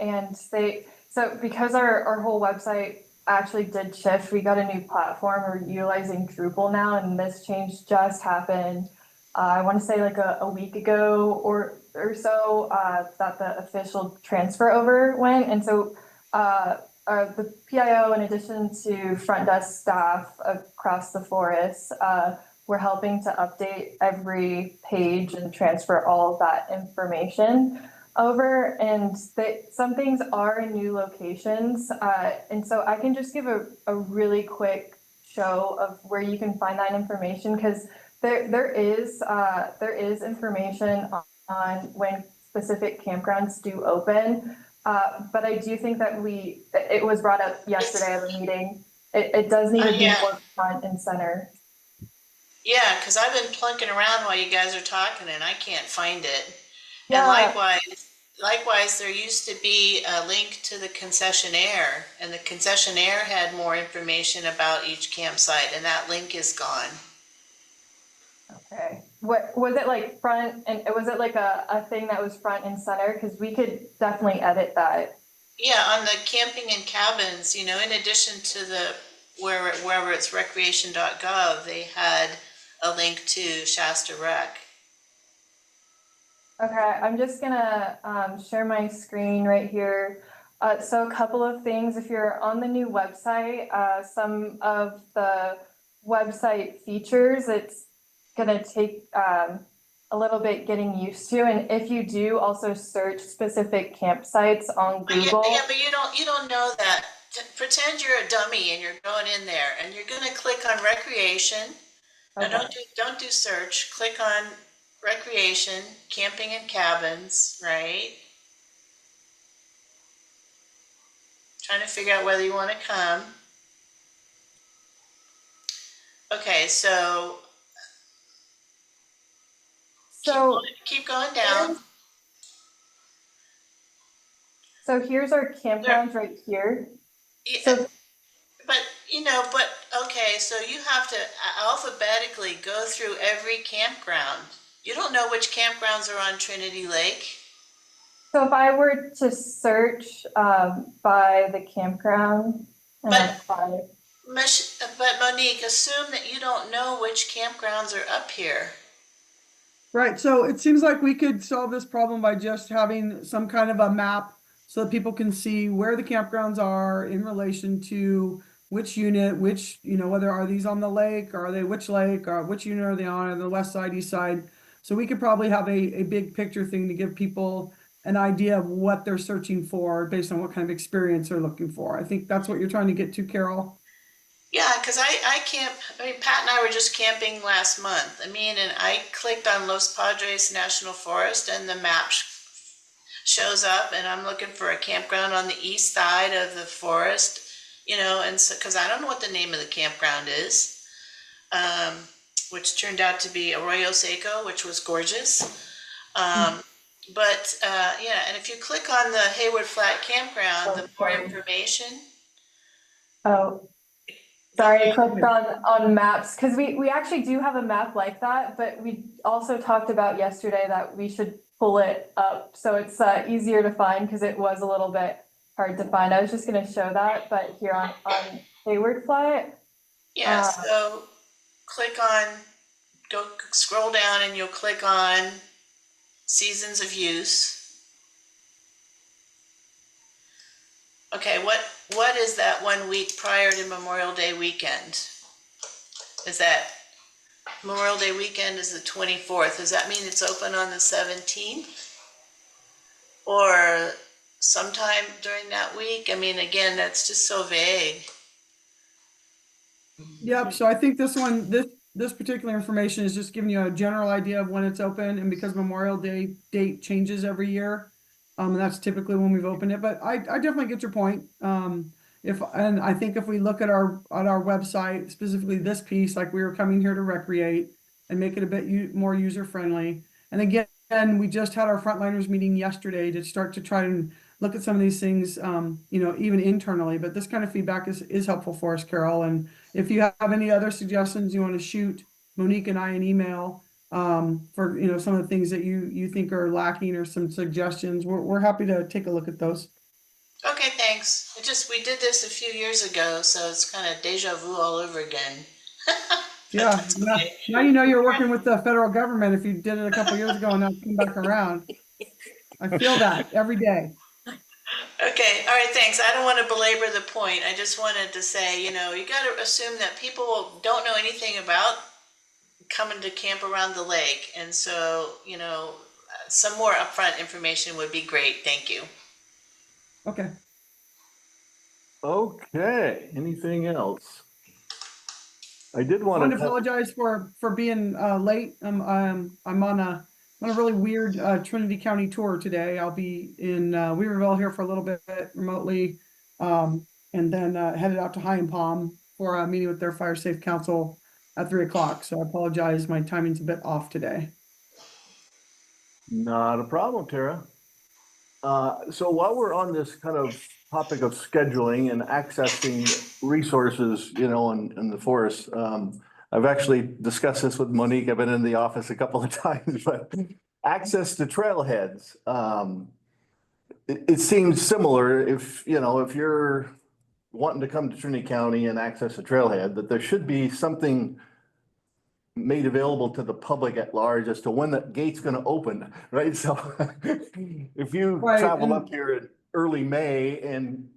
and so because our whole website actually did shift, we got a new platform. We're utilizing Drupal now, and this change just happened. I want to say like a week ago or so, that the official transfer over went. And so, the PIO, in addition to front desk staff across the forest, we're helping to update every page and transfer all of that information over. And some things are in new locations. And so I can just give a really quick show of where you can find that information, because there is information on when specific campgrounds do open. But I do think that it was brought up yesterday at a meeting. It does need to be more front and center. Yeah, because I've been plunking around while you guys are talking and I can't find it. Yeah. And likewise, there used to be a link to the concessionaire, and the concessionaire had more information about each campsite, and that link is gone. Okay. What was it like front, and was it like a thing that was front and center? Because we could definitely edit that. Yeah, on the camping and cabins, in addition to the wherever it's recreation.gov, they had a link to Shasta Rec. Okay, I'm just gonna share my screen right here. So a couple of things, if you're on the new website, some of the website features, it's gonna take a little bit getting used to. And if you do also search specific campsites on Google. Yeah, but you don't know that. Pretend you're a dummy and you're going in there and you're gonna click on recreation. Okay. Now don't do search. Click on recreation, camping and cabins, right? Trying to figure out whether you want to come. Okay, so keep going down. So here's our campgrounds right here. Yeah, but okay, so you have to alphabetically go through every campground. You don't know which campgrounds are on Trinity Lake. So if I were to search by the campground, But Monique, assume that you don't know which campgrounds are up here. Right, so it seems like we could solve this problem by just having some kind of a map so that people can see where the campgrounds are in relation to which unit, whether are these on the lake, or are they which lake, or which unit are they on the west side, east side. So we could probably have a big picture thing to give people an idea of what they're searching for based on what kind of experience they're looking for. I think that's what you're trying to get to, Carol. Yeah, because Pat and I were just camping last month. And I clicked on Los Padres National Forest and the map shows up, and I'm looking for a campground on the east side of the forest, and so, because I don't know what the name of the campground is, which turned out to be Arroyo Seco, which was gorgeous. But and if you click on the Hayward Flat Campground, the more information. Oh. Sorry, I clicked on maps, because we actually do have a map like that, but we also talked about yesterday that we should pull it up so it's easier to find, because it was a little bit hard to find. I was just going to show that, but here on Hayward Flat. Yeah, so scroll down and you'll click on seasons of use. Okay, what is that 1 week prior to Memorial Day weekend? Is that Memorial Day weekend is the 24th? Does that mean it's open on the 17th? Or sometime during that week? Again, that's just so vague. Yep, so I think this this particular information is just giving you a general idea of when it's open, and because Memorial Day date changes every year, and that's typically when we've opened it, but I definitely get your point. And I think if we look at our website, specifically this piece, like we were coming here to recreate and make it a bit more user friendly. And again, we just had our frontliners meeting yesterday to start to try and look at some of these things, you know, even internally, but this kind of feedback is helpful for us, Carol. And if you have any other suggestions, you want to shoot Monique and I an email, for, you know, some of the things that you think are lacking or some suggestions, we're happy to take a look at those. Okay, thanks. We did this a few years ago, so it's kind of deja vu all over again. Yeah, now you know you're working with the federal government if you did it a couple years ago and now come back around. I feel that every day. Okay, all right, thanks. I don't want to belabor the point. I just wanted to say, you know, you got to assume that people don't know anything about coming to camp around the lake. And so, you know, some more upfront information would be great. Thank you. Okay. Okay, anything else? I did want want to to apologize for being late. I'm on a really weird Trinity County tour today. I'll be in Weaverville here for a little bit remotely, and then headed out to High and Palm for a meeting with their Fire Safe Council at 3 o'clock. So I apologize. My timing's a bit off today. Not a problem, Tara. So while we're on this kind of topic of scheduling and accessing resources, you know, in the forest, I've actually discussed this with Monique. I've been in the office a couple of times, but access to trailheads. It seems similar if, you know, if you're wanting to come to Trinity County and access a trailhead, that there should be something made available to the public at large as to when the gate's going to open, right? So if you travel up here in early May, and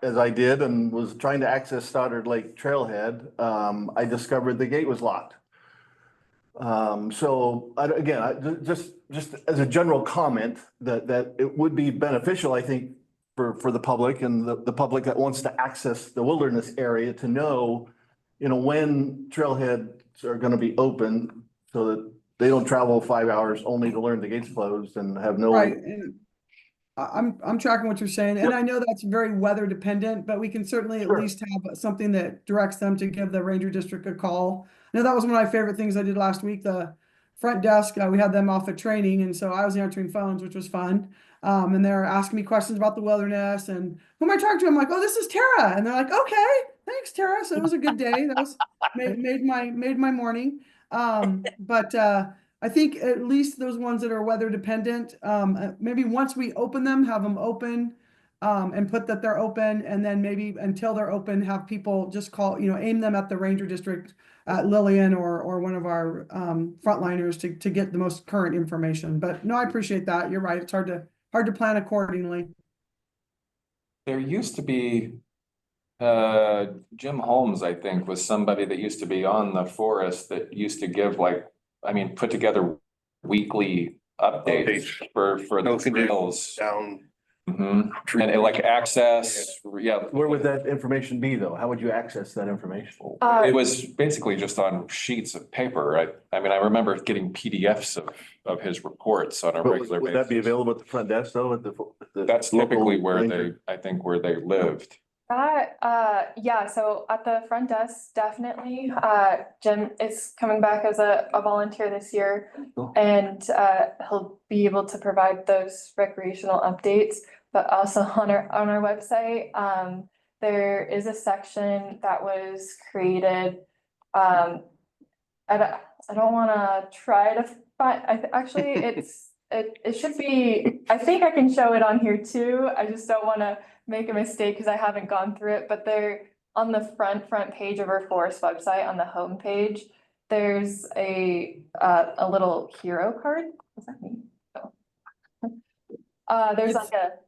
as I did and was trying to access Stoddard Lake Trailhead, I discovered the gate was locked. So again, just as a general comment that it would be beneficial, I think, for the public and the public that wants to access the wilderness area to know, you know, when trailheads are going to be open so that they don't travel 5 hours only to learn the gate's closed and have no. Right. And I'm tracking what you're saying, and I know that's very weather dependent, but we can certainly at least have something that directs them to give the Ranger District a call. I know that was one of my favorite things I did last week. The front desk, we had them off at training, and so I was answering phones, which was fun. And they're asking me questions about the wilderness and who am I talking to? I'm like, oh, this is Tara, and they're like, okay, thanks, Tara. So it was a good day. That was made my morning. But I think at least those ones that are weather dependent, maybe once we open them, have them open, and put that they're open, and then maybe until they're open, have people just call, you know, aim them at the Ranger District, at Lillian or one of our frontliners to get the most current information. But no, I appreciate that. You're right. It's hard to plan accordingly. There used to be Jim Holmes, I think, was somebody that used to be on the forest that used to give put together weekly updates for the trails down. Mm-hmm. And like access, yeah. Where would that information be though? How would you access that information? It was basically just on sheets of paper, right? I mean, I remember getting PDFs of his reports on a regular basis. Would that be available at the front desk though? That's typically where they lived. Yeah, so at the front desk, definitely. Jim is coming back as a volunteer this year, and he'll be able to provide those recreational updates. But also on our website, there is a section that was created. I don't want to try to find. Actually, it should be. I think I can show it on here too. I just don't want to make a mistake because I haven't gone through it, but they're on the front page of our forest website on the home page. There's a little hero card. What's that mean? Oh. There's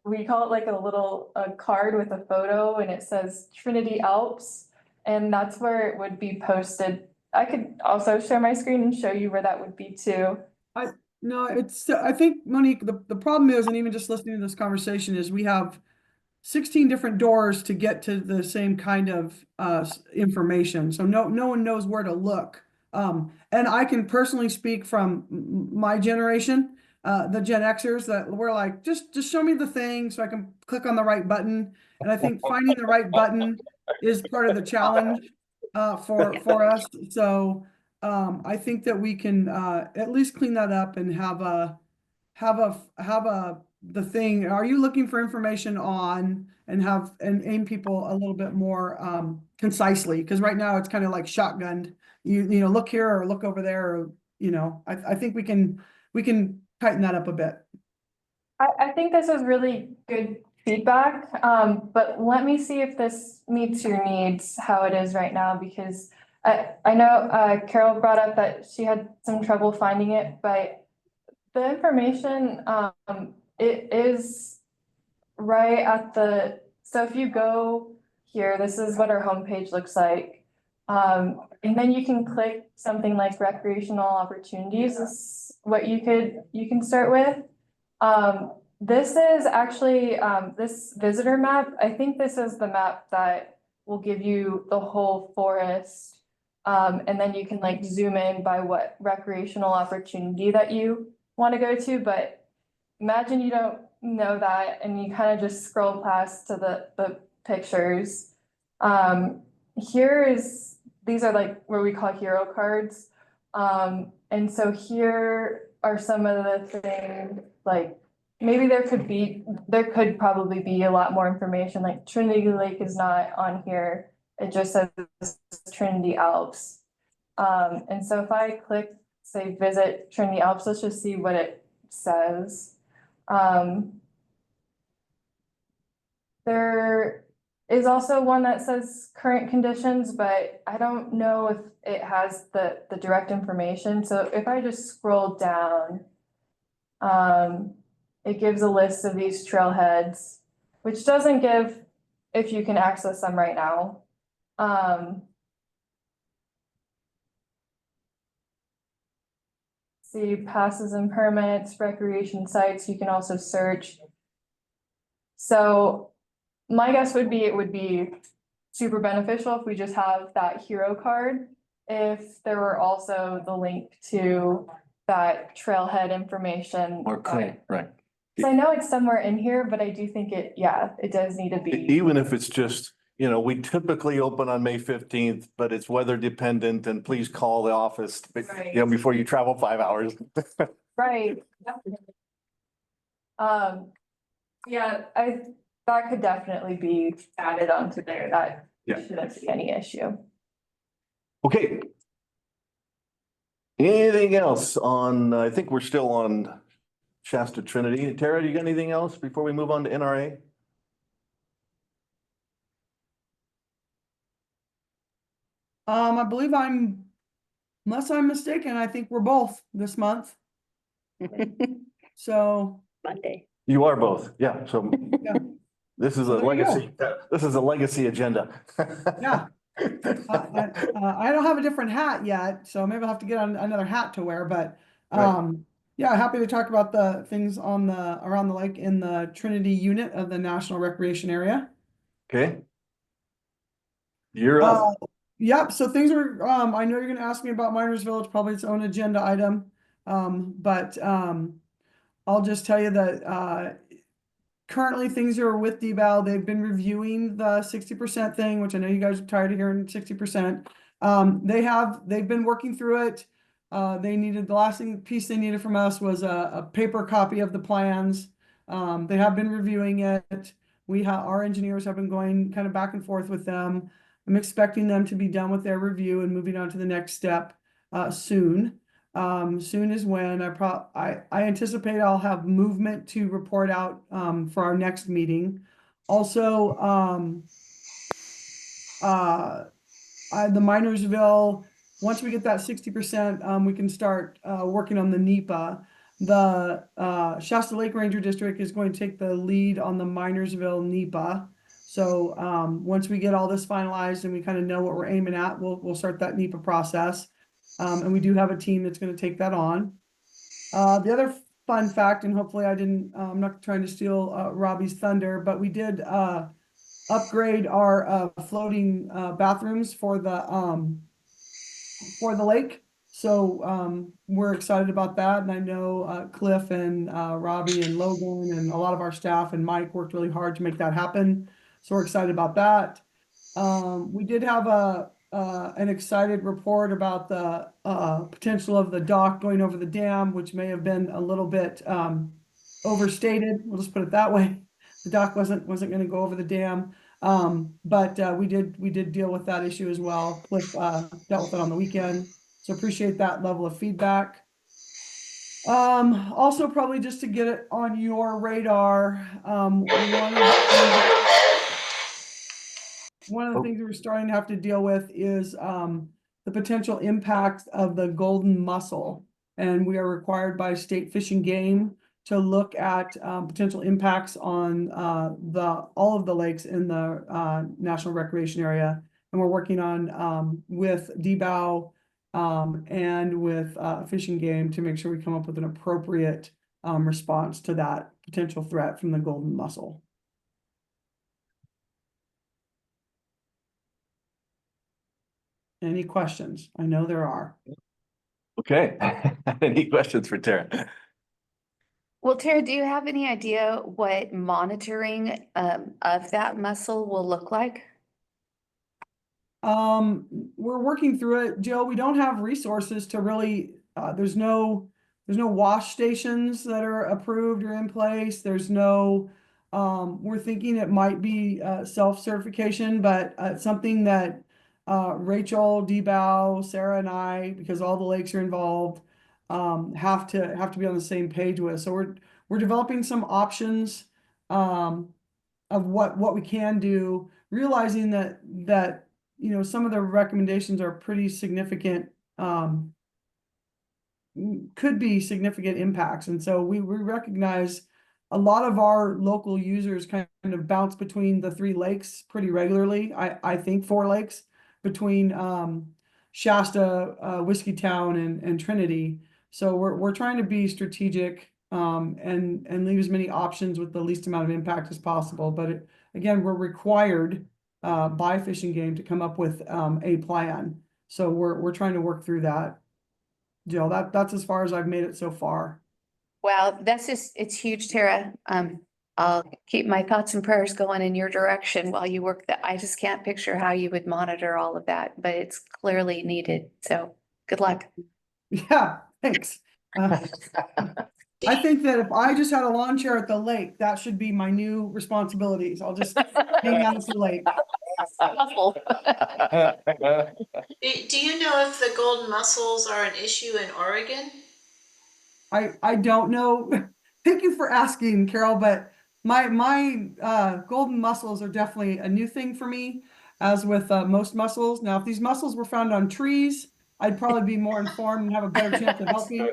we call it like a little card with a photo, and it says Trinity Alps, and that's where it would be posted. I could also share my screen and show you where that would be too. I think, Monique, the problem is, and even just listening to this conversation, is we have 16 different doors to get to the same kind of information. So no one knows where to look And I can personally speak from my generation, the Gen Xers, that we're like, just show me the thing so I can click on the right button. And I think finding the right button is part of the challenge for us. So I think that we can at least clean that up and have the thing. Are you looking for information on and aim people a little bit more concisely? Because right now it's kind of like shotgunned. You know, look here or look over there, or I think we can tighten that up a bit. I think this is really good feedback, but let me see if this meets your needs, how it is right now, because I know Carol brought up that she had some trouble finding it, but the information, it is right at so if you go here, this is what our homepage looks like. And then you can click something like recreational opportunities is what you can start with. This is actually, this visitor map, I think this is the map that will give you the whole forest. And then you can like zoom in by what recreational opportunity that you want to go to, but imagine you don't know that and you kind of just scroll past to the pictures. These are like what we call hero cards. And so here are some of the things, like maybe there could probably be a lot more information, like Trinity Lake is not on here. It just says Trinity Alps. And so if I click, say, visit Trinity Alps, let's just see what it says. There is also one that says current conditions, but I don't know if it has the direct information. So if I just scroll down, it gives a list of these trailheads, which doesn't give if you can access them right now. See passes and permits, recreation sites, you can also search. So my guess would be it would be super beneficial if we just have that hero card, if there were also the link to that trailhead information. Okay, right. So I know it's somewhere in here, but I do think it does need to be. Even if it's just, we typically open on May 15th, but it's weather dependent, and please call the office, Right. before you travel 5 hours. Right. Yeah, that could definitely be added onto there. That Yeah. shouldn't be any issue. Okay. Anything else on, I think we're still on Shasta Trinity. Tara, you got anything else before we move on to NRA? I believe unless I'm mistaken, I think we're both this month. So Monday. You are both, yeah, so yeah, this is a There you go. legacy agenda. yeah. I don't have a different hat yet, so maybe I'll have to get on another hat to wear, but yeah, happy to talk about the things on around the lake in the Trinity unit of the National Recreation Area. Okay. You're up. Yep, so things are, I know you're gonna ask me about Miners Village, probably its own agenda item. But I'll just tell you that currently things are with DBAL. They've been reviewing the 60% thing, which I know you guys are tired of hearing 60%. They've been working through it. The last piece they needed from us was a paper copy of the plans. They have been reviewing it. Our engineers have been going kind of back and forth with them. I'm expecting them to be done with their review and moving on to the next step soon. Soon is when I anticipate I'll have movement to report out for our next meeting. Also, the Minersville, once we get that 60%, we can start working on the NEPA. The Shasta Lake Ranger District is going to take the lead on the Minersville NEPA. So once we get all this finalized and we kind of know what we're aiming at, we'll start that NEPA process. And we do have a team that's going to take that on. The other fun fact, and hopefully I'm not trying to steal Robbie's thunder, but we did upgrade our floating bathrooms for the for the lake. So we're excited about that. And I know Cliff and Robbie and Logan and a lot of our staff and Mike worked really hard to make that happen. So we're excited about that. We did have an excited report about the potential of the dock going over the dam, which may have been a little bit overstated. We'll just put it that way. The dock wasn't going to go over the dam. But we did deal with that issue as well. Cliff dealt with it on the weekend. So appreciate that level of feedback. Also probably just to get it on your radar, one of the things we're starting to have to deal with is the potential impacts of the golden mussel. And we are required by state Fish and Game to look at potential impacts on all of the lakes in the National Recreation Area. And we're working on with DBOW and with Fish and Game to make sure we come up with an appropriate response to that potential threat from the golden mussel. Any questions? I know there are. Okay. Any questions for Tara? Well, Tara, do you have any idea what monitoring of that mussel will look like? We're working through it, Jill. We don't have resources to really, there's no wash stations that are approved or in place. There's no, we're thinking it might be self-certification, but it's something that Rachel, DBOW, Sarah and I, because all the lakes are involved, have to be on the same page with. So we're developing some options of what we can do, realizing that you know, some of the recommendations are pretty significant, could be significant impacts. And so we recognize a lot of our local users kind of bounce between the 3 lakes pretty regularly. I think 4 lakes between Shasta, Whiskeytown and Trinity. So we're trying to be strategic and leave as many options with the least amount of impact as possible. But again, we're required by Fish and Game to come up with a plan. So we're trying to work through that. Jill, that's as far as I've made it so far. Well, it's huge, Tara. I'll keep my thoughts and prayers going in your direction while you work that. I just can't picture how you would monitor all of that, but it's clearly needed. So good luck. Yeah, thanks. I think that if I just had a lawn chair at the lake, that should be my new responsibilities. I'll just hang out at the lake. Do you know if the golden mussels are an issue in Oregon? I don't know. Thank you for asking, Carol, but my golden mussels are definitely a new thing for me, as with most mussels. Now, if these mussels were found on trees, I'd probably be more informed and have a better chance of helping.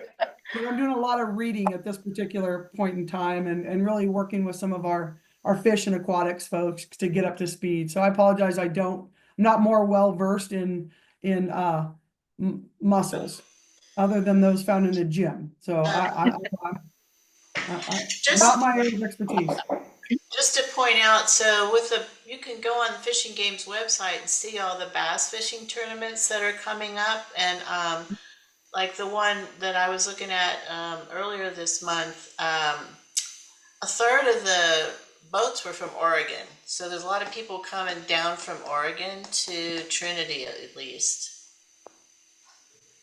But I'm doing a lot of reading at this particular point in time and really working with some of our fish and aquatics folks to get up to speed. So I apologize. I'm not more well versed in mussels other than those found in the gym. So I'm not my area of expertise. Just to point out, so you can go on the Fish and Game's website and see all the bass fishing tournaments that are coming up. And like the one that I was looking at earlier this month, a third of the boats were from Oregon. So there's a lot of people coming down from Oregon to Trinity at least.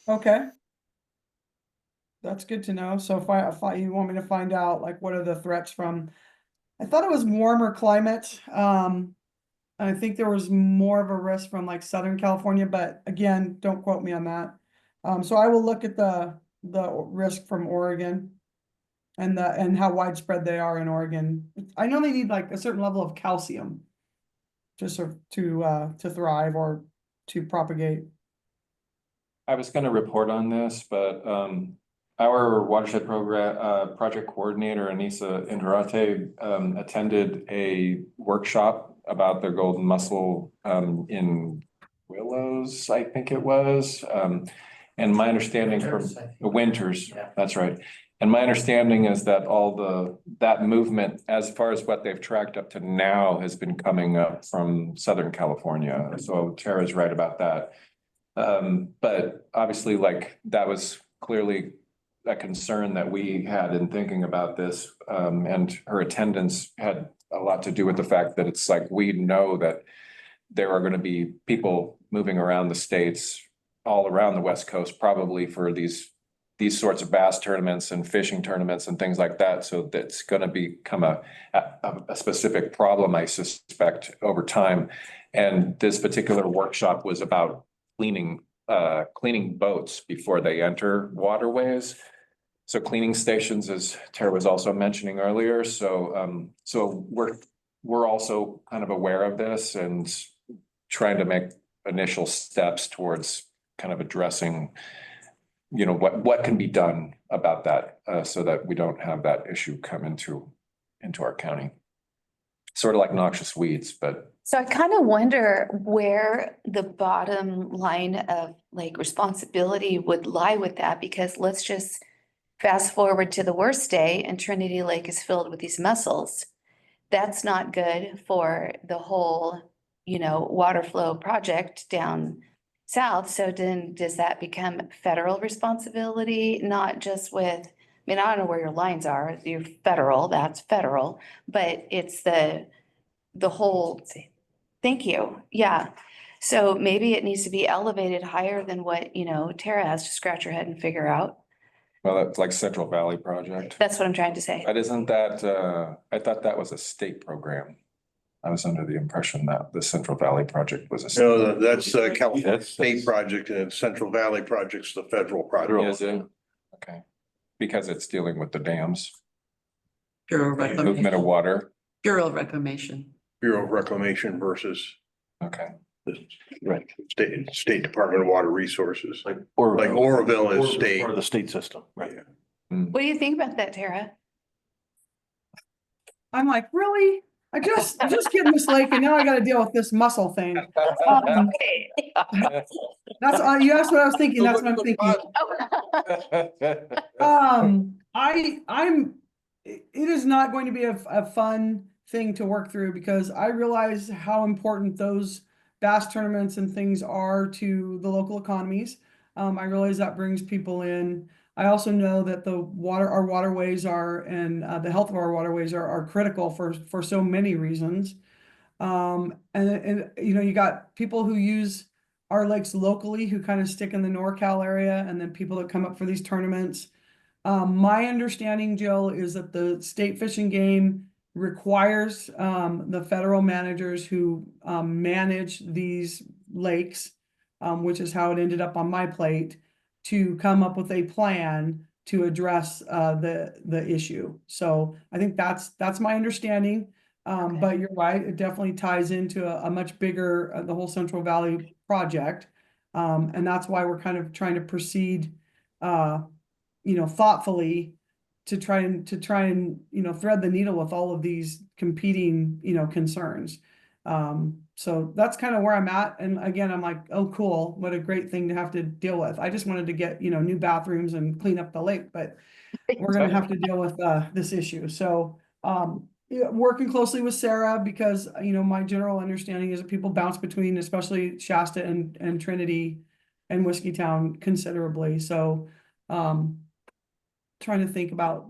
Okay. That's good to know. So if you want me to find out, like, what are the threats from, I thought it was warmer climate. I think there was more of a risk from like Southern California, but again, don't quote me on that. So I will look at the risk from Oregon and how widespread they are in Oregon. I know they need like a certain level of calcium just to thrive or to propagate. I was going to report on this, but our watershed program project coordinator, Anissa Indrate, attended a workshop about the golden mussel in Willows, I think it was. And my understanding from the Winters, that's right. And my understanding is that that movement, as far as what they've tracked up to now, has been coming up from Southern California. So Tara's right about that. But obviously, like, that was clearly a concern that we had in thinking about this. And her attendance had a lot to do with the fact that it's like, we know that there are going to be people moving around the states, all around the West Coast, probably for these sorts of bass tournaments and fishing tournaments and things like that. So that's going to become a specific problem, I suspect, over time. And this particular workshop was about cleaning boats before they enter waterways. So cleaning stations, as Tara was also mentioning earlier. So we're also kind of aware of this and trying to make initial steps towards kind of addressing, what can be done about that, so that we don't have that issue come into our county. Sort of like noxious weeds, but. So I kind of wonder where the bottom line of like responsibility would lie with that, because let's just fast forward to the worst day and Trinity Lake is filled with these mussels. That's not good for the whole, water flow project down south. So then does that become federal responsibility, not just with, I don't know where your lines are, you're federal, that's federal, but it's the whole, thank you, yeah. So maybe it needs to be elevated higher than what, Tara has to scratch her head and figure out. Well, that's like Central Valley Project. That's what I'm trying to say. But isn't that, I thought that was a state program. I was under the impression that the Central Valley Project was a. No, that's California state project, and Central Valley Project's the federal project. Is it? Okay. Because it's dealing with the dams, Bureau of movement of Reclamation. water. Bureau of Reclamation. Bureau of Reclamation versus Okay. the Right. State Department of Water Resources. Like Oroville is state. Part of the state system, right? What do you think about that, Tara? I'm like, really? I just get in this lake and now I gotta deal with this mussel thing. That's, you asked what I was thinking, that's what I'm thinking. It is not going to be a fun thing to work through, because I realize how important those bass tournaments and things are to the local economies. I realize that brings people in. I also know that our waterways and the health of our waterways are critical for so many reasons. And you got people who use our lakes locally who kind of stick in the NorCal area, and then people that come up for these tournaments. My understanding, Jill, is that the state Fish and Game requires the federal managers who manage these lakes, which is how it ended up on my plate, to come up with a plan to address the issue. So I think that's my understanding. But you're right, it definitely ties into a much bigger, the whole Central Valley project. And that's why we're kind of trying to proceed, thoughtfully to try and thread the needle with all of these competing, concerns. So that's kind of where I'm at. And again, I'm like, oh, cool. What a great thing to have to deal with. I just wanted to get, new bathrooms and clean up the lake, but we're going to have to deal with this issue. So, working closely with Sarah, because, my general understanding is that people bounce between, especially Shasta and Trinity and Whiskeytown considerably. So, trying to think about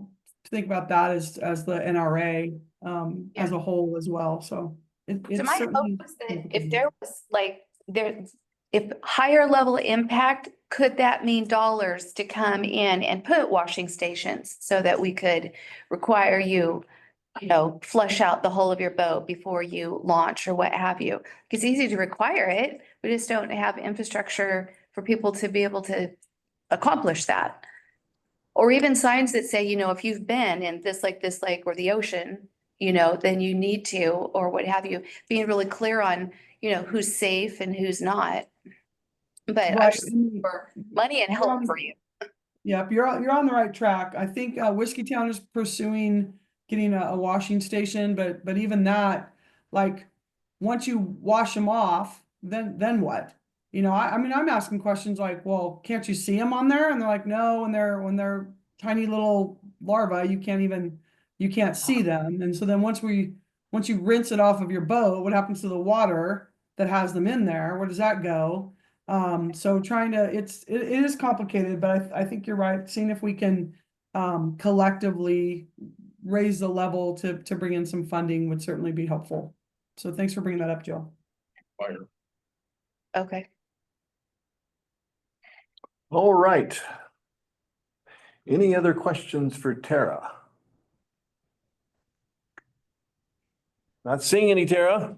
that as the NRA, as a whole as well. So. So my hope was that if there was if higher level impact, could that mean dollars to come in and put washing stations so that we could require you, flush out the whole of your boat before you launch or what have you? It's easy to require it. We just don't have infrastructure for people to be able to accomplish that. Or even signs that say, if you've been in this lake or the ocean, then you need to, or what have you, being really clear on, who's safe and who's not. But I just for money and help for you. Yep, you're on the right track. I think Whiskeytown is pursuing getting a washing station, but even that, like, once you wash them off, then what? I'm asking questions like, well, can't you see them on there? And they're like, no, when they're tiny little larvae, you can't see them. And so then once you rinse it off of your boat, what happens to the water that has them in there? Where does that go? So trying to, it is complicated, but I think you're right. Seeing if we can collectively raise the level to bring in some funding would certainly be helpful. So thanks for bringing that up, Jill. Okay. All right. Any other questions for Tara? Not seeing any, Tara.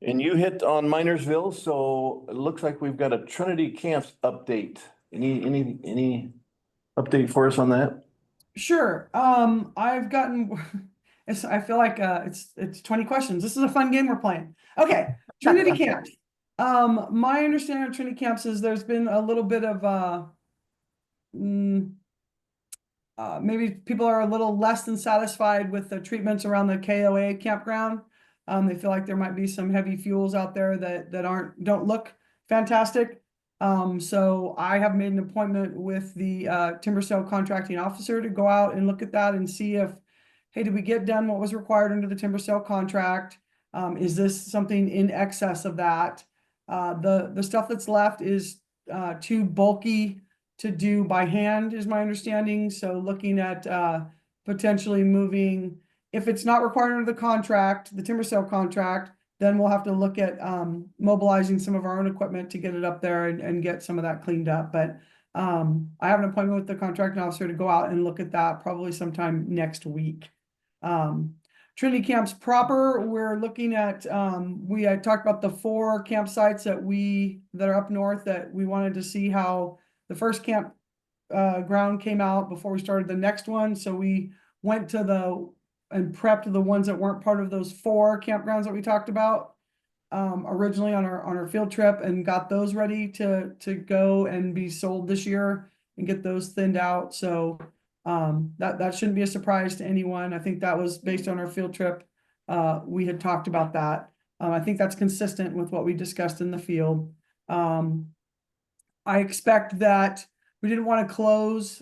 And you hit on Minersville, so it looks like we've got a Trinity Camps update. Any update for us on that? Sure. I've gotten, I feel like it's 20 questions. This is a fun game we're playing. Okay, Trinity Camps. My understanding of Trinity Camps is there's been a little bit of maybe people are a little less than satisfied with the treatments around the KOA campground. They feel like there might be some heavy fuels out there that don't look fantastic. So I have made an appointment with the timber sale contracting officer to go out and look at that and see if, hey, did we get done what was required under the timber sale contract? Is this something in excess of that? The stuff that's left is too bulky to do by hand, is my understanding. So looking at potentially moving, if it's not required under the contract, the timber sale contract, then we'll have to look at mobilizing some of our own equipment to get it up there and get some of that cleaned up. But I have an appointment with the contracting officer to go out and look at that probably sometime next week. Trinity Camps proper, we're looking at, I talked about the 4 campsites that are up north that we wanted to see how the first camp ground came out before we started the next one. So we went and prepped the ones that weren't part of those 4 campgrounds that we talked about originally on our field trip, and got those ready to go and be sold this year and get those thinned out. So that shouldn't be a surprise to anyone. I think that was based on our field trip. We had talked about that. I think that's consistent with what we discussed in the field. I expect that we didn't want to close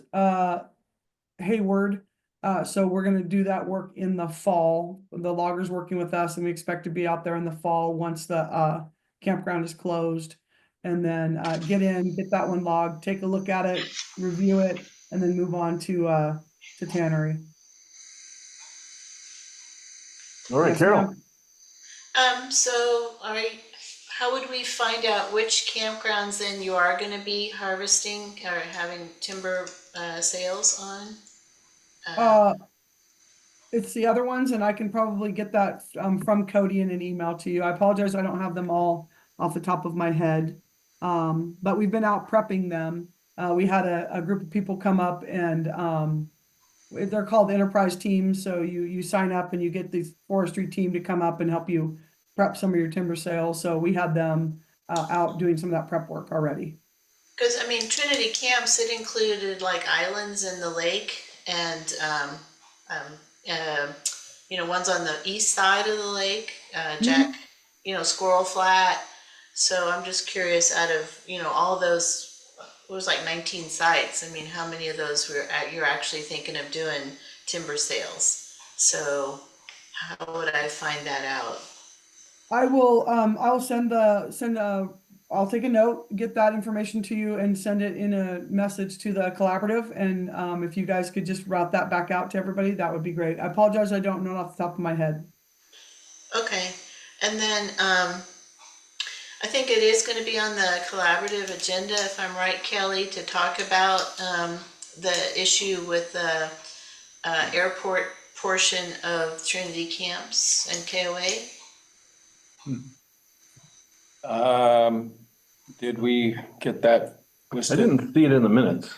Hayward. So we're going to do that work in the fall. The logger's working with us, and we expect to be out there in the fall once the campground is closed. And then get that one logged, take a look at it, review it, and then move on to tannery. All right, Yes, Carol. ma'am. So how would we find out which campgrounds then you are going to be harvesting or having timber sales on? It's the other ones, and I can probably get that from Cody in an email to you. I apologize, I don't have them all off the top of my head. But we've been out prepping them. We had a group of people come up, and they're called enterprise teams. So you sign up and you get the forestry team to come up and help you prep some of your timber sales. So we had them out doing some of that prep work already. Because I mean, Trinity Camps, it included like islands in the lake, and one's on the east side of the lake, Jack, Squirrel Flat. So I'm just curious, out of all of those, it was like 19 sites. I mean, how many of those you're actually thinking of doing timber sales? So how would I find that out? I will, I'll I'll take a note, get that information to you, and send it in a message to the collaborative. And if you guys could just route that back out to everybody, that would be great. I apologize, I don't know off the top of my head. Okay. And then I think it is going to be on the collaborative agenda, if I'm right, Kelly, to talk about the issue with the airport portion of Trinity Camps and KOA. Did we get that I listed? didn't see it in the minutes.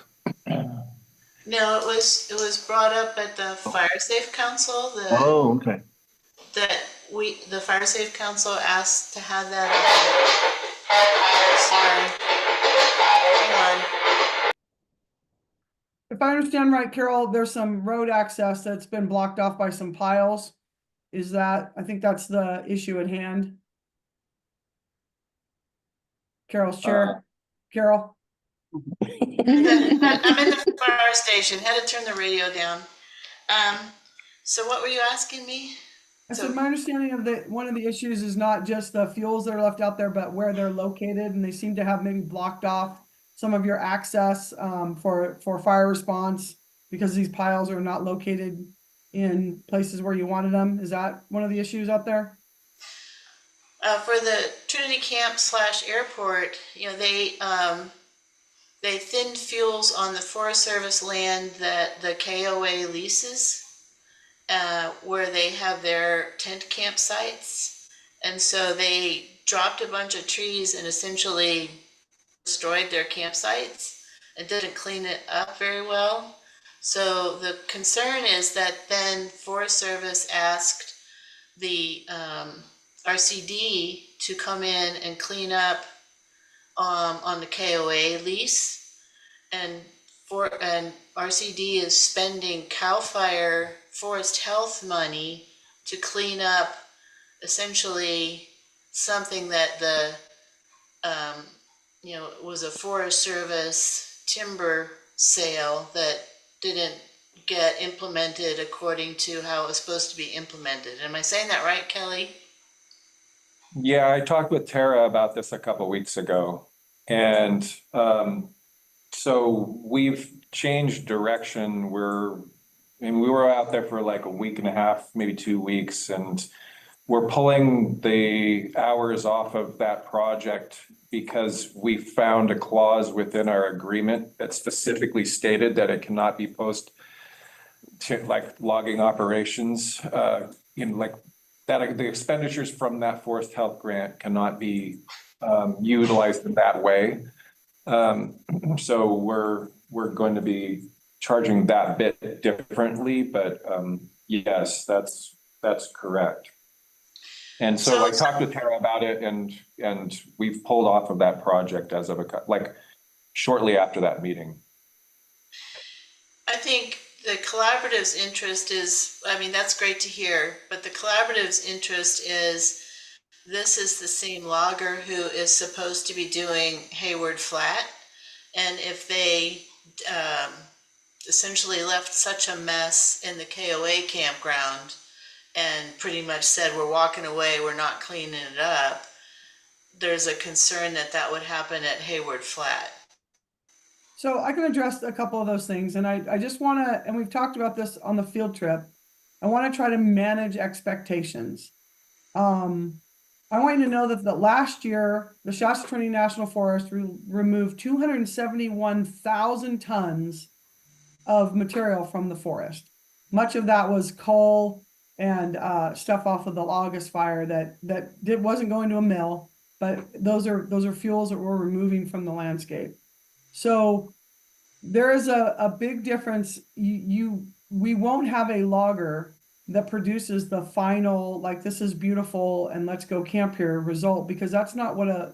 No, it was brought up at the Fire Safe Council. Oh, okay. The Fire Safe Council asked to have that. Sorry. Hang on. If I understand right, Carol, there's some road access that's been blocked off by some piles. I think that's the issue at hand. Carol's chair. Carol? I'm in the fire station, had to turn the radio down. So what were you asking me? So my understanding of one of the issues is not just the fuels that are left out there, but where they're located, and they seem to have maybe blocked off some of your access for fire response because these piles are not located in places where you wanted them. Is that one of the issues out there? For the Trinity Camp / airport, you know, they thinned fuels on the Forest Service land that the KOA leases, where they have their tent campsites. And so they dropped a bunch of trees and essentially destroyed their campsites and didn't clean it up very well. So the concern is that then Forest Service asked the RCD to come in and clean up on the KOA lease, and RCD is spending CAL FIRE forest health money to clean up essentially something that the was a Forest Service timber sale that didn't get implemented according to how it was supposed to be implemented. Am I saying that right, Kelly? Yeah, I talked with Tara about this a couple weeks ago. And so we've changed direction. We were out there for like a week and a half, maybe 2 weeks, and we're pulling the hours off of that project because we found a clause within our agreement that specifically stated that it cannot be post to like logging operations, like that the expenditures from that forest health grant cannot be utilized in that way. So we're going to be charging that bit differently, but yes, that's correct. And so I talked to Tara about it, and we've pulled off of that project as of like shortly after that meeting. I think the collaborative's interest is, I mean, that's great to hear, but the collaborative's interest is this is the same logger who is supposed to be doing Hayward Flat. And if they essentially left such a mess in the KOA campground and pretty much said, we're walking away, we're not cleaning it up, there's a concern that that would happen at Hayward Flat. So I can address a couple of those things, and I just want to, and we've talked about this on the field trip, I want to try to manage expectations. I want you to know that last year, the Shasta Trinity National Forest removed 271,000 tons of material from the forest. Much of that was coal and stuff off of the August fire that wasn't going to a mill, but those are fuels that we're removing from the landscape. So there is a big difference. We won't have a logger that produces the final, like, this is beautiful and let's go camp here result, because that's not what a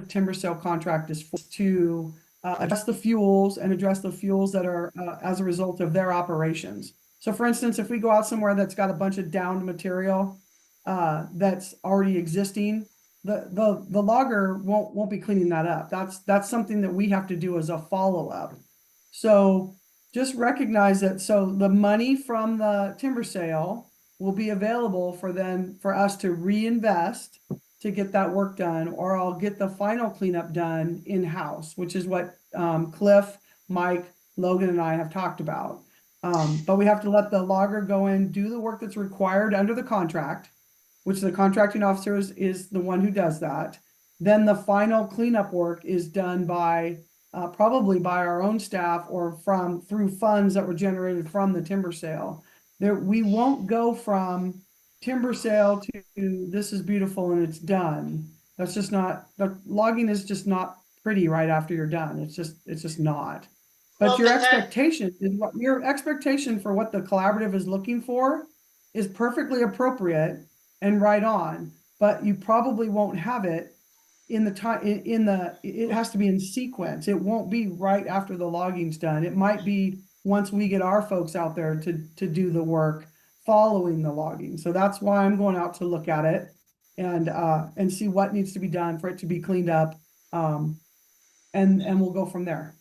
timber sale contract is for, to address the fuels and address the fuels that are as a result of their operations. So for instance, if we go out somewhere that's got a bunch of downed material that's already existing, the logger won't be cleaning that up. That's something that we have to do as a follow-up. So just recognize that, so the money from the timber sale will be available for us to reinvest to get that work done, or I'll get the final cleanup done in-house, which is what Cliff, Mike, Logan, and I have talked about. But we have to let the logger go in, do the work that's required under the contract, which the contracting officer is the one who does that. Then the final cleanup work is done by probably by our own staff or through funds that were generated from the timber sale. We won't go from timber sale to this is beautiful and it's done. That's just not, the logging is just not pretty right after you're done. It's just not. But your expectation for what the collaborative is looking for is perfectly appropriate and right on, but you probably won't have it in the time, it has to be in sequence. It won't be right after the logging's done. It might be once we get our folks out there to do the work following the logging. So that's why I'm going out to look at it and see what needs to be done for it to be cleaned up. And we'll go from there.